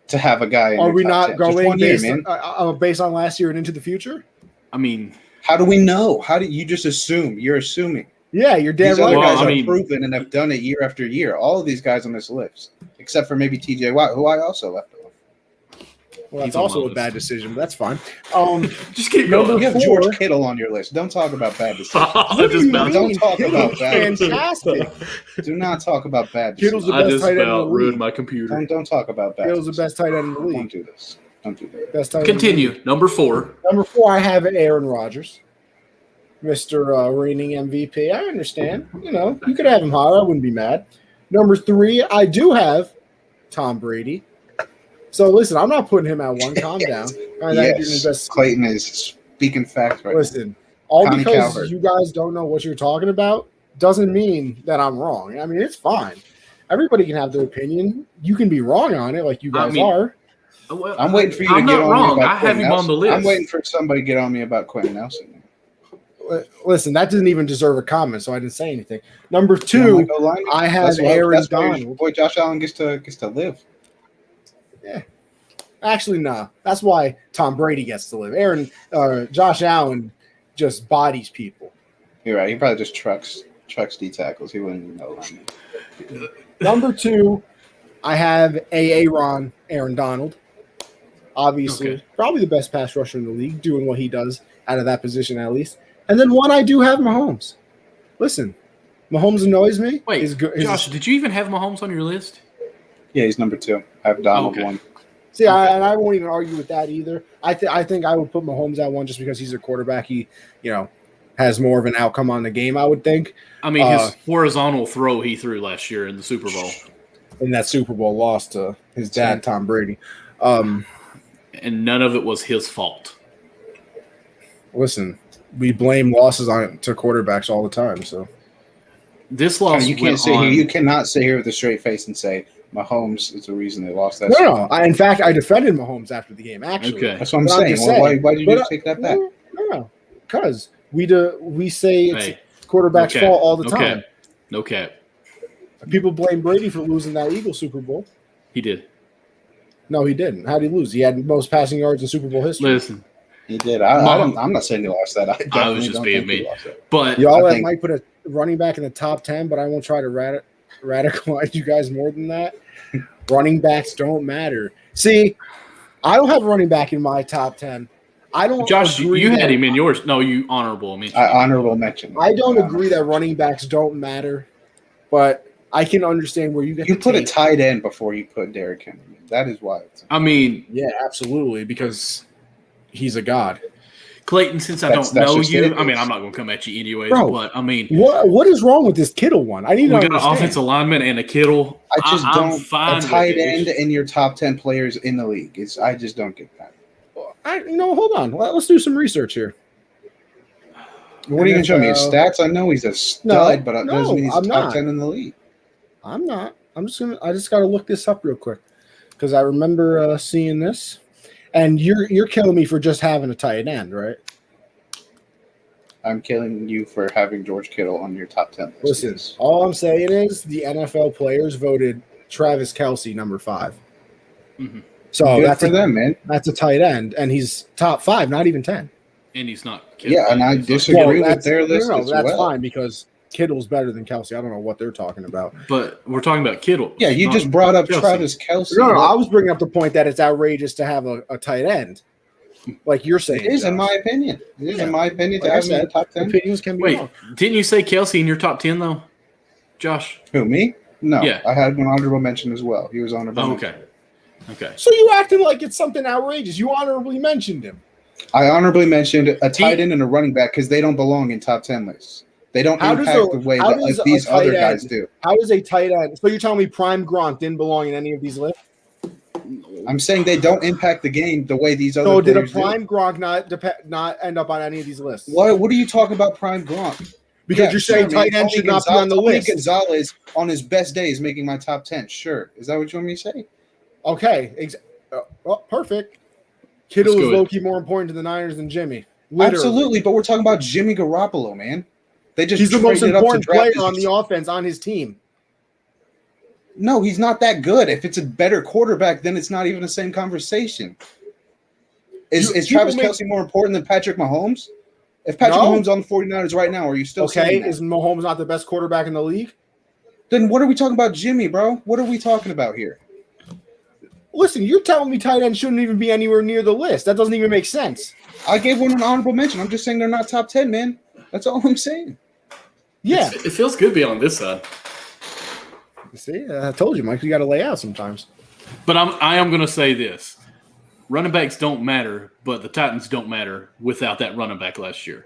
to have a guy in Are we not 10. going based on last year and into the future? I mean, how do we know? How do you just assume? You're assuming. Yeah, you're damn right. These other guys are proven and have done it year after year. All of these guys on this list, except for maybe TJ Watt, who I also left off. Well, that's also a bad decision, but that's fine. Just keep going. You have George Kittle on your list. Don't talk about bad decisions. Don't talk about bad Fantastic. Do not talk about bad decisions. Kittle's the best tight end in the league. Ruined my computer. Don't talk about bad Kittle's the best tight end in the league. Don't do this. Don't do that. Best tight Continue. Number 4. Number 4, I have Aaron Rodgers. Mr. Reigning MVP. I understand. You could have him higher. I wouldn't be mad. Number 3, I do have Tom Brady. So, listen, I'm not putting him at 1. Calm down. Yes, Clayton is speaking facts right now. Listen, because you guys don't know what you're talking about doesn't mean that I'm wrong. I mean, it's fine. Everybody can have their opinion. You can be wrong on it like you guys are. Well, I'm waiting for you to get on wrong. me about I have him on the list. I'm waiting for somebody to get on me about Quentin Nelson. Listen, that didn't even deserve a comment, so I didn't say anything. Number 2, I have Aaron Donald. Boy, Josh Allen gets to live. Yeah. Actually, no. That's why Tom Brady gets to live. Josh Allen just bodies people. You're right. He probably just trucks D tackles. He wouldn't even know linemen. Number 2, I have Aaron Donald. Obviously, probably the best pass rusher in the league, doing what he does out of that position at least. And then 1, I do have Mahomes. Listen, Mahomes annoys me. Wait, Josh, did you even have Mahomes on your list? Yeah, he's number 2. I have Donald 1. See, I won't even argue with that either. I think I would put Mahomes at 1 just because he's a quarterback. He, has more of an outcome on the game, I would think. I mean, his horizontal throw he threw last year in the Super Bowl. In that Super Bowl loss to his dad, Tom Brady. And none of it was his fault. Listen, we blame losses to quarterbacks all the time. So this loss, you cannot sit here with a straight face and say Mahomes is the reason they lost that. No. In fact, I defended Mahomes after the game. Actually, okay. That's what I'm saying. Why did you take that back? No, because we say it's quarterback's fault all the time. No cap. People blame Brady for losing that Eagles Super Bowl. He did. No, he didn't. How did he lose? He had the most passing yards in Super Bowl history. Listen. He did. I'm not saying he lost that. I was just being me. But y'all might put a running back in the top 10, but I won't try to radicalize you guys more than that. Running backs don't matter. See, I don't have a running back in my top 10. I don't. Josh, you had him in yours. No, you honorable mention. Honorable mention. I don't agree that running backs don't matter, but I can understand where you get. You put a tight end before you put Derrick Henry. That is why. I mean, yeah, absolutely, because he's a god. Clayton, since I don't know you, I mean, I'm not going to come at you anyways, bro, but I mean, what is wrong with this Kittle one? I need to understand. We got an offensive lineman and a Kittle. I just don't. Fine a tight end in your top 10 players in the league. I just don't get that. Hold on. Let's do some research here. What are you going to show me? His stats? I know he's a stud, but it doesn't mean he's top 10 in the league. I'm not. I just got to look this up real quick because I remember seeing this. And you're killing me for just having a tight end, right? I'm killing you for having George Kittle on your top 10 list. Listen, all I'm saying is the NFL players voted Travis Kelce number 5. Mm-hmm. So good that's for them, man. That's a tight end, and he's top 5, not even 10. And he's not. Yeah, and I disagree with their list as well. That's fine because Kittle's better than Kelce. I don't know what they're talking about. But we're talking about Kittle. Yeah, you just brought up Travis Kelce. No, I was bringing up the point that it's outrageous to have a tight end. Like you're saying. It is, in my opinion. It is, in my opinion, to have him in the top 10. Opinions can be wrong. Didn't you say Kelce in your top 10, though, Josh? Who, me? No. Yeah. I had an honorable mention as well. He was honorable. Oh, okay. Okay. So you acting like it's something outrageous. You honorably mentioned him. I honorably mentioned a tight end and a running back because they don't belong in top 10 lists. They don't impact the way that these other guys do. How does a tight end? So you're telling me Prime Gronk didn't belong in any of these lists? I'm saying they don't impact the game the way these other. So did a Prime Gronk not end up on any of these lists? What are you talking about, Prime Gronk? Because you're saying tight end should not be on the list. Gonzalez on his best day is making my top 10. Sure, is that what you want me to say? Okay, perfect. Kittle is low-key more important to the Niners than Jimmy. Literally. Absolutely, but we're talking about Jimmy Garoppolo, man. He's the most important player on the offense on his team. No, he's not that good. If it's a better quarterback, then it's not even the same conversation. Is Travis Kelce more important than Patrick Mahomes? If Patrick Mahomes on the 49ers right now, are you still saying that? Is Mahomes not the best quarterback in the league? Then what are we talking about Jimmy, bro? What are we talking about here? Listen, you're telling me tight end shouldn't even be anywhere near the list. That doesn't even make sense. I gave one an honorable mention. I'm just saying they're not top 10, man. That's all I'm saying. Yeah. It feels good being on this side. See, I told you, Mike, you got to lay out sometimes. But I am going to say this. Running backs don't matter, but the Titans don't matter without that running back last year.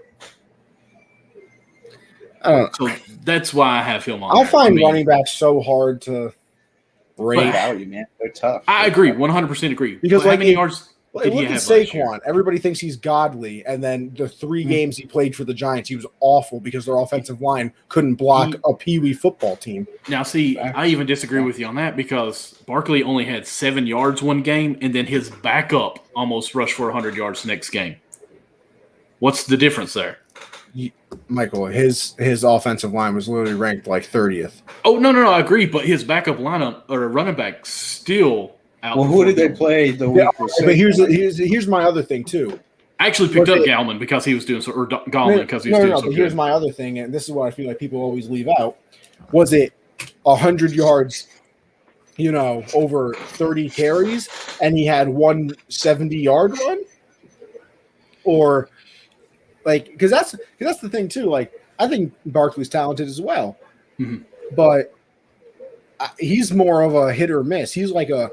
So that's why I have him on. I'll find running backs so hard to rate value, man. They're tough. I agree, 100% agree. Because how many yards did he have Saquon? Everybody thinks he's godly, and then the 3 games he played for the Giants, he was awful because their offensive line couldn't block a peewee football team. Now, see, I even disagree with you on that because Barkley only had 7 yards one game, and then his backup almost rushed for 100 yards the next game. What's the difference there? Michael, his offensive line was literally ranked like 30th. Oh, no, I agree, but his backup lineup or running back still out. Well, who did they play the week? But here's my other thing too. I actually picked up Gallman because he was doing so, or Gallman because he was doing so good. But here's my other thing, and this is what I feel like people always leave out. Was it 100 yards, over 30 carries, and he had 1 70-yard run? Or because that's the thing too. Like, I think Barkley's talented as well, but he's more of a hit or miss. He's like a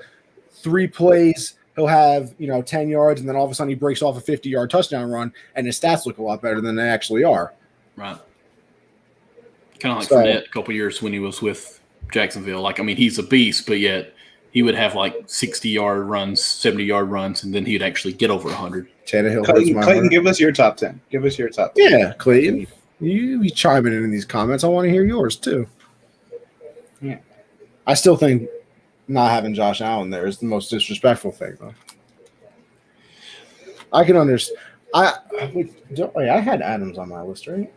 3 plays, he'll have 10 yards, and then all of a sudden he breaks off a 50-yard touchdown run, and his stats look a lot better than they actually are. Right. Kind of like Fournette a couple years when he was with Jacksonville. Like, I mean, he's a beast, but yet he would have like 60-yard runs, 70-yard runs, and then he'd actually get over 100. Tannehill. Clayton, give us your top 10. Give us your top 10. Yeah, Clayton. You be chiming in these comments. I want to hear yours too. Yeah. I still think not having Josh Allen there is the most disrespectful thing, though. I can understand. I had Adams on my list, right?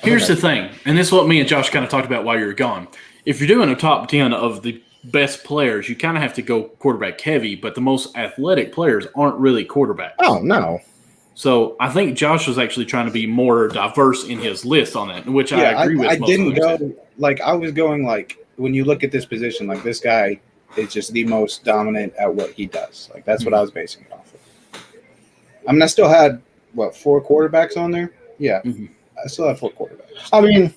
Here's the thing, and this is what me and Josh kind of talked about while you were gone. If you're doing a top 10 of the best players, you kind of have to go quarterback heavy, but the most athletic players aren't really quarterbacks. Oh, no. So I think Josh was actually trying to be more diverse in his list on that, which I agree with. I didn't go I was going when you look at this position, this guy is just the most dominant at what he does. That's what I was basing it off of. I mean, I still had 4 quarterbacks on there? Yeah. I still had 4 quarterbacks. I mean,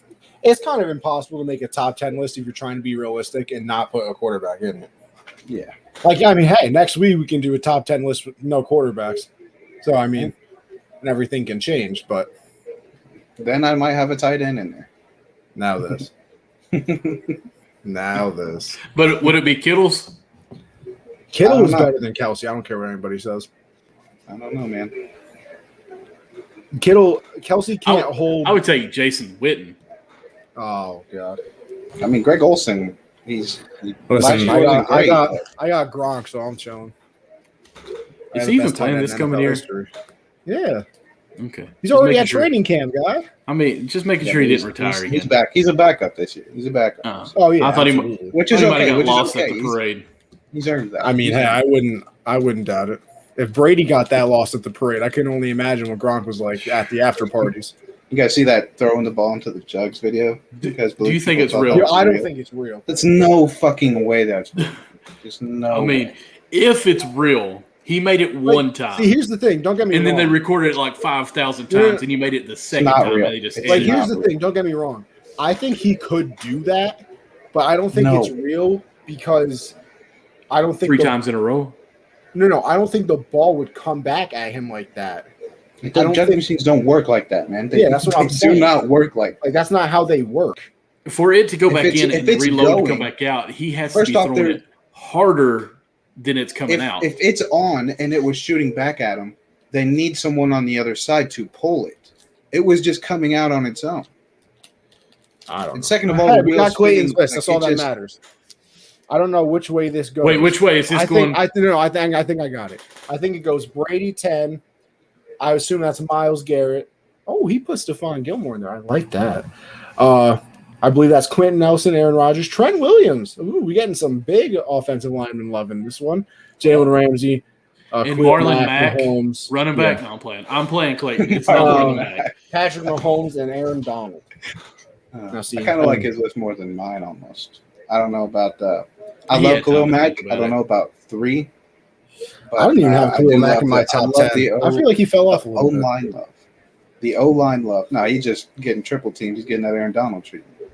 it's kind of impossible to make a top 10 list if you're trying to be realistic and not put a quarterback in it. Yeah. Like, I mean, hey, next week we can do a top 10 list with no quarterbacks. So, I mean, and everything can change, but then I might have a tight end in there. Now this. Now this. But would it be Kittle's? Kittle is better than Kelsey. I don't care what anybody says. I don't know, man. Kelsey can't hold. I would take Jason Witten. Oh God. I mean, Greg Olsen. Listen, I got Gronk, so I'm chilling. Is he even playing this coming year? Yeah. Okay. He's already at training camp, guy. I mean, just making sure he didn't retire again. He's back. He's a backup this year. He's a backup. Oh yeah. I thought absolutely. Which is okay. Got lost at the parade. He's earned that. I mean, hey, I wouldn't doubt it. If Brady got that loss at the parade, I can only imagine what Gronk was like at the after parties. You guys see that throwing the ball into the jugs video? Do you think it's real? Yeah, I don't think it's real. There's no fucking way that's real. Just no. I mean, if it's real, he made it one time. See, here's the thing. Don't get me wrong. And then they recorded it like 5,000 times, and he made it the second time. Real. And they just like, here's the thing. Don't get me wrong. I think he could do that, but I don't think it's real because I don't think 3 times in a row. No, I don't think the ball would come back at him like that. Juggling machines don't work like that, man. That's what I'm saying. Do not work like that's not how they work. For it to go back in and reload and come back out, he has to be throwing it harder than it's coming out. If it's on and it was shooting back at him, they need someone on the other side to pull it. It was just coming out on its own. I don't know. And second of all, we got Clayton's list. That's all that matters. I don't know which way this goes. Wait, which way is this going? I think I got it. I think it goes Brady 10. I assume that's Myles Garrett. Oh, he put Stephon Gilmore in there. I like that. I believe that's Quentin Nelson, Aaron Rodgers, Trent Williams. Ooh, we're getting some big offensive linemen loving this one. Jalen Ramsey, and Marlon Mack, Mahomes, running back. Yeah. No, I'm playing Clayton. It's not running back. Patrick Mahomes and Aaron Donald. I kind of like his list more than mine almost. I don't know about I love Khalil Mack. I don't know about 3. But, I don't even have Khalil Mack in my top 10. I feel like he fell off a little bit. O-line love. The O-line love. No, he's just getting triple teamed. He's getting that Aaron Donald treatment.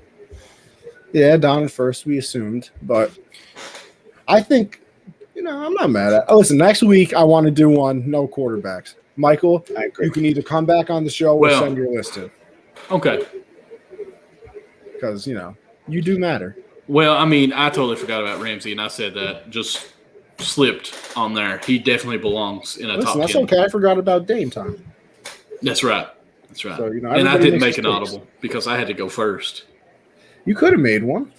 Yeah, Donald first, we assumed. But I think, I'm not mad at it. Listen, next week I want to do one, no quarterbacks. Michael, you can either come back on the show or send your list in. Okay. Because, you do matter. Well, I mean, I totally forgot about Ramsey, and I said that. Just slipped on there. He definitely belongs in a top 10. That's okay. I forgot about Dame time. That's right. So, and I didn't make an audible because I had to go first. You could have made one.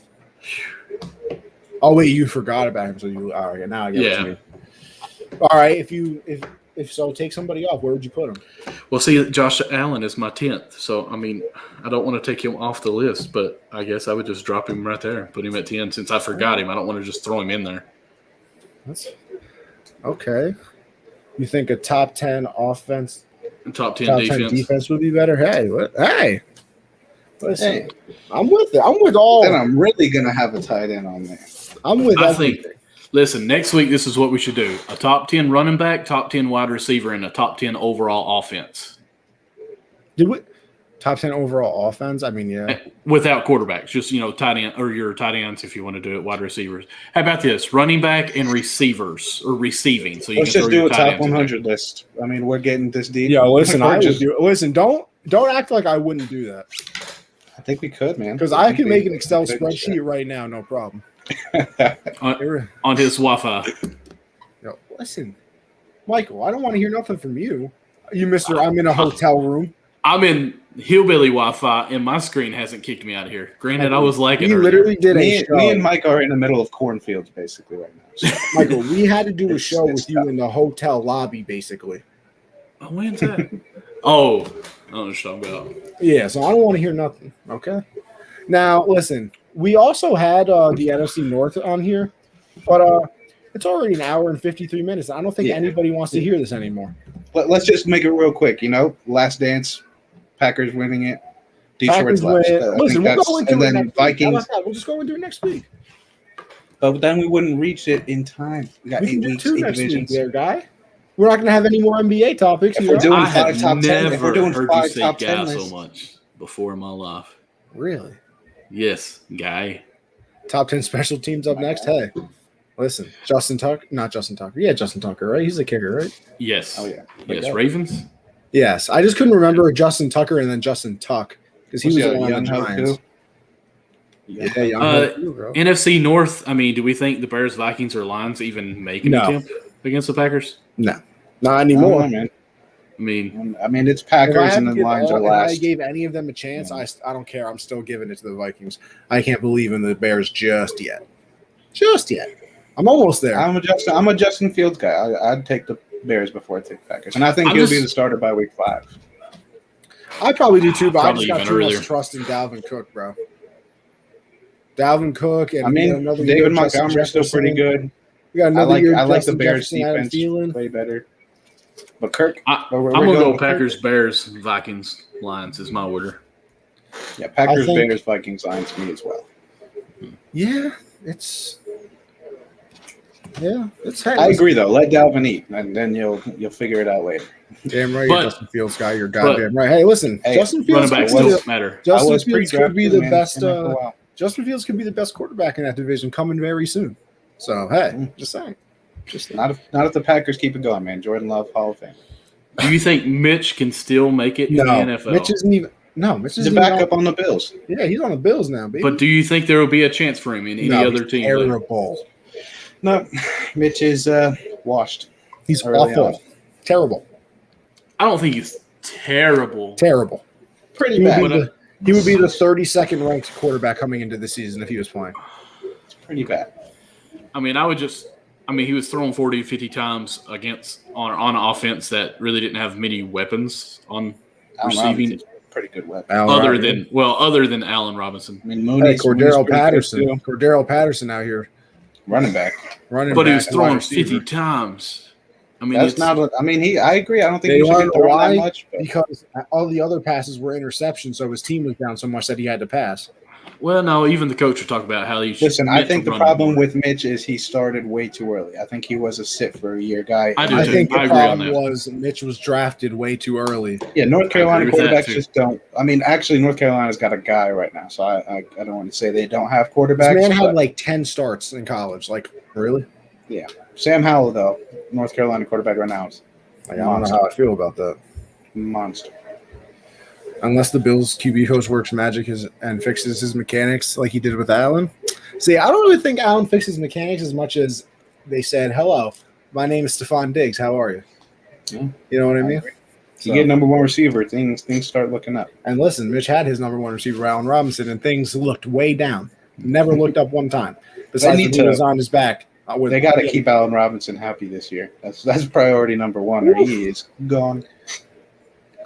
Oh wait, you forgot about him, so you. All right, now I get what you mean. All right, if so, take somebody off. Where would you put him? Well, see, Josh Allen is my 10th, so I mean, I don't want to take him off the list, but I guess I would just drop him right there, put him at 10 since I forgot him. I don't want to just throw him in there. That's okay. You think a top 10 offense, top 10 defense would be better? Hey, listen, I'm with it. I'm with all. Then I'm really gonna have a tight end on there. I'm with everything. Listen, next week this is what we should do: a top 10 running back, top 10 wide receiver, and a top 10 overall offense. Did we? Top 10 overall offense? I mean, yeah. Without quarterbacks, just, tight end or your tight ends if you want to do it, wide receivers. How about this? Running back and receivers or receiving. So let's just do a top 100 list. I mean, we're getting this deep. Yeah, listen, I would do it. Listen, don't act like I wouldn't do that. I think we could, man. Because I can make an Excel spreadsheet right now, no problem. on his Wi-Fi. Yo, listen, Michael, I don't want to hear nothing from you. You, Mister, I'm in a hotel room. I'm in hillbilly Wi-Fi, and my screen hasn't kicked me out of here. Granted, I was lagging. We literally did a show. Me and Mike are in the middle of cornfields, basically, right now. So. Michael, we had to do a show with you in the hotel lobby, basically. Oh, when's that? Oh, I don't know what you're talking about. Yeah, so I don't want to hear nothing. Okay. Now, listen, we also had the NFC North on here, but it's already an hour and 53 minutes. I don't think anybody wants to hear this anymore. Let's just make it real quick. Last Dance, Packers winning it. Detroit's last. Listen, we'll go into it next Vikings. week. We'll just go into it next week. But then we wouldn't reach it in time. We got 8 weeks, 8 divisions. There, guy. We're not going to have any more NBA topics. If we're doing 5 top 10, if we're doing 5 top 10 lists. So much before in my life. Really? Yes, guy. Top 10 special teams up next. Hey, listen, Justin Tucker. Not Justin Tucker. Yeah, Justin Tucker, right? He's the kicker, right? Yes. Oh, yeah. Yes, Ravens? Yes. I just couldn't remember Justin Tucker and then Justin Tuck because he was the one on the Giants. Yeah, NFC North, I mean, do we think the Bears, Vikings, or Lions even make an attempt against the Packers? No. Not anymore. Man. I mean, it's Packers and the Lions are last. If I gave any of them a chance, I don't care. I'm still giving it to the Vikings. I can't believe in the Bears just yet. Just yet. I'm almost there. I'm a Justin Fields guy. I'd take the Bears before I take the Packers. And I think he'll be the starter by week 5. I probably do too, but I just got too much trust in Dalvin Cook, bro. Dalvin Cook and David Montgomery's still pretty good. We got another year. I like the Bears defense way better. But Kirk, I'm gonna go Packers, Bears, Vikings, Lions is my order. Yeah, Packers, Bears, Vikings, Lions, me as well. Yeah, it's. I agree though. Let Dalvin eat, and then you'll figure it out later. Damn right, you're Justin Fields guy. You're goddamn right. Hey, listen, Justin Fields could be the best. Justin Fields could be the best quarterback in that division coming very soon. So hey, just saying. Not if the Packers keep it going, man. Jordan Love, Hall of Fame. Do you think Mitch can still make it in the NFL? Mitch isn't even. No, Mitch is the backup on the Bills. Yeah, he's on the Bills now, baby. But do you think there will be a chance for him in any other team? Terrible. No, Mitch is washed. He's awful. Terrible. I don't think he's terrible. Terrible. Pretty bad. He would be the 32nd ranked quarterback coming into the season if he was playing. It's pretty bad. I mean, he was thrown 40, 50 times on offense that really didn't have many weapons on receiving. Pretty good weapon. Other than Allen Robinson. I mean, Mooney's Cordero Patterson out here. Running back. But he was thrown 50 times. I mean, that's not. I agree. I don't think he should get thrown that much. Because all the other passes were interceptions, so his team was down so much that he had to pass. Well, no, even the coach would talk about how he should. Listen, I think the problem with Mitch is he started way too early. I think he was a sit for a year guy. I think the problem was Mitch was drafted way too early. Yeah, North Carolina quarterbacks just don't. I mean, actually, North Carolina's got a guy right now, so I don't want to say they don't have quarterbacks. This man had like 10 starts in college. Like, really? Yeah. Sam Howell, though, North Carolina quarterback right now. I don't know how I feel about that. Monster. Unless the Bills QB coach works magic and fixes his mechanics like he did with Allen. See, I don't really think Allen fixes mechanics as much as they said, hello, my name is Stephon Diggs. How are you? Yeah. You know what I mean? You get number 1 receiver, things start looking up. And listen, Mitch had his number 1 receiver, Allen Robinson, and things looked way down. Never looked up one time. Besides when he was on his back. They got to keep Allen Robinson happy this year. That's priority number 1, or he is gone.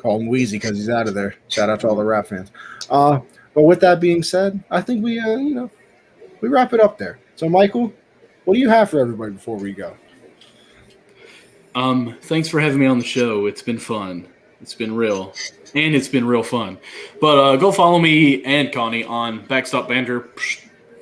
Call him Wheezy because he's out of there. Shout out to all the rap fans. But with that being said, I think we wrap it up there. So, Michael, what do you have for everybody before we go? Thanks for having me on the show. It's been fun. It's been real. And it's been real fun. But go follow me and Connie on Backstop Banter,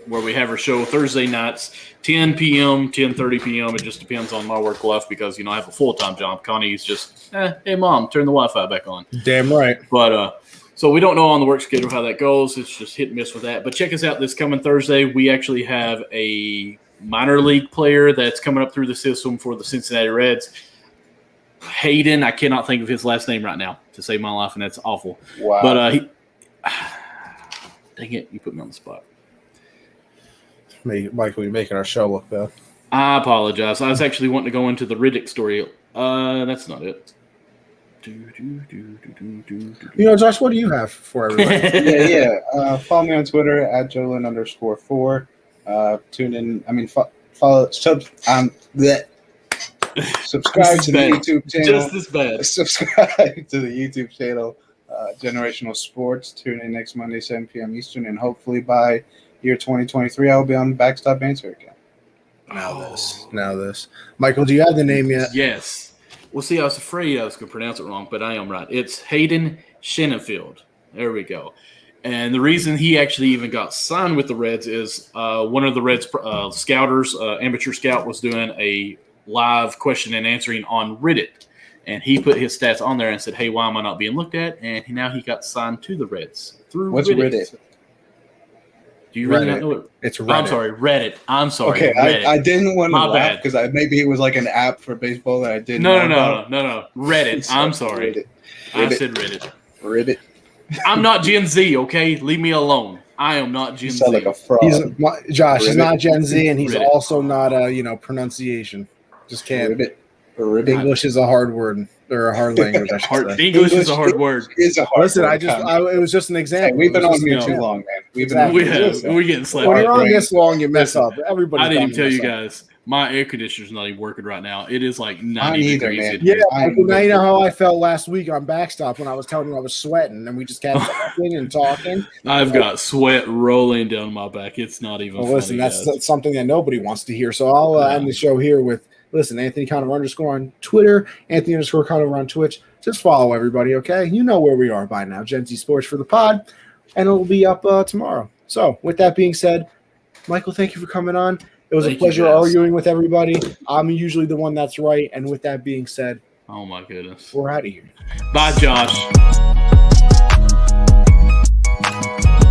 where we have our show Thursday nights, 10 p.m., 10:30 p.m. It just depends on my work life because, I have a full-time job. Connie's just, hey, Mom, turn the Wi-Fi back on. Damn right. But so we don't know on the work schedule how that goes. It's just hit and miss with that. But check us out this coming Thursday. We actually have a minor league player that's coming up through the system for the Cincinnati Reds. Hayden, I cannot think of his last name right now to save my life, and that's awful. Wow. But dang it, you put me on the spot. Michael, you're making our show look bad. I apologize. I was actually wanting to go into the Riddick story. That's not it. Josh, what do you have for everybody? Follow me on Twitter at Jolin_4. Tune in. Follow. Subscribe to the YouTube channel. Just as bad. Subscribe to the YouTube channel, Generational Sports. Tune in next Monday, 7 p.m. Eastern, and hopefully by year 2023, I'll be on Backstop Banter again. Now this. Michael, do you have the name yet? Yes. Well, see, I was afraid I was going to pronounce it wrong, but I am right. It's Hayden Shenenfield. There we go. And the reason he actually even got signed with the Reds is one of the Reds scouters, amateur scout, was doing a live question and answering on Reddit. And he put his stats on there and said, hey, why am I not being looked at? And now he got signed to the Reds through What's Reddit? Do you really not know it? It's Reddit. I'm sorry, Reddit. I'm sorry. Okay, Reddit. I didn't want to My laugh bad. because maybe it was like an app for baseball that I didn't know about. No. Reddit. I'm sorry. Reddit. I said Reddit. Reddit. I'm not Gen Z, okay? Leave me alone. I am not Gen You sound Z. like a fraud. Josh, he's Reddit. not Gen Z, and he's Reddit. also not pronunciation. Just can't. Reddit. English is a hard word or a hard language. I should say. English is a hard word. Is a hard Listen, word. it was just an example. Hey, we've been on here just, too long, man. We've Exactly. been We're getting slapped. When you're on brain. this long, you mess up. Everybody. I didn't even tell you guys. My air conditioner's not even working right now. It is like 90 Mine either, degrees. man. in here. Yeah, Michael, now you know how I felt last week on backstop when I was telling you I was sweating, and we just kept talking and talking. I've got sweat rolling down my back. It's not even Well, funny, listen, guys. that's something that nobody wants to hear. So I'll end the show here with Anthony Conover _ on Twitter, Anthony _ Conover on Twitch. Just follow everybody, okay? You know where we are by now. Gen Z Sports for the pod, and it'll be up tomorrow. So with that being said, Michael, thank you for coming on. It was a pleasure arguing with everybody. I'm usually the one that's right. And with that being said, oh my goodness, we're out of here. Bye, Josh.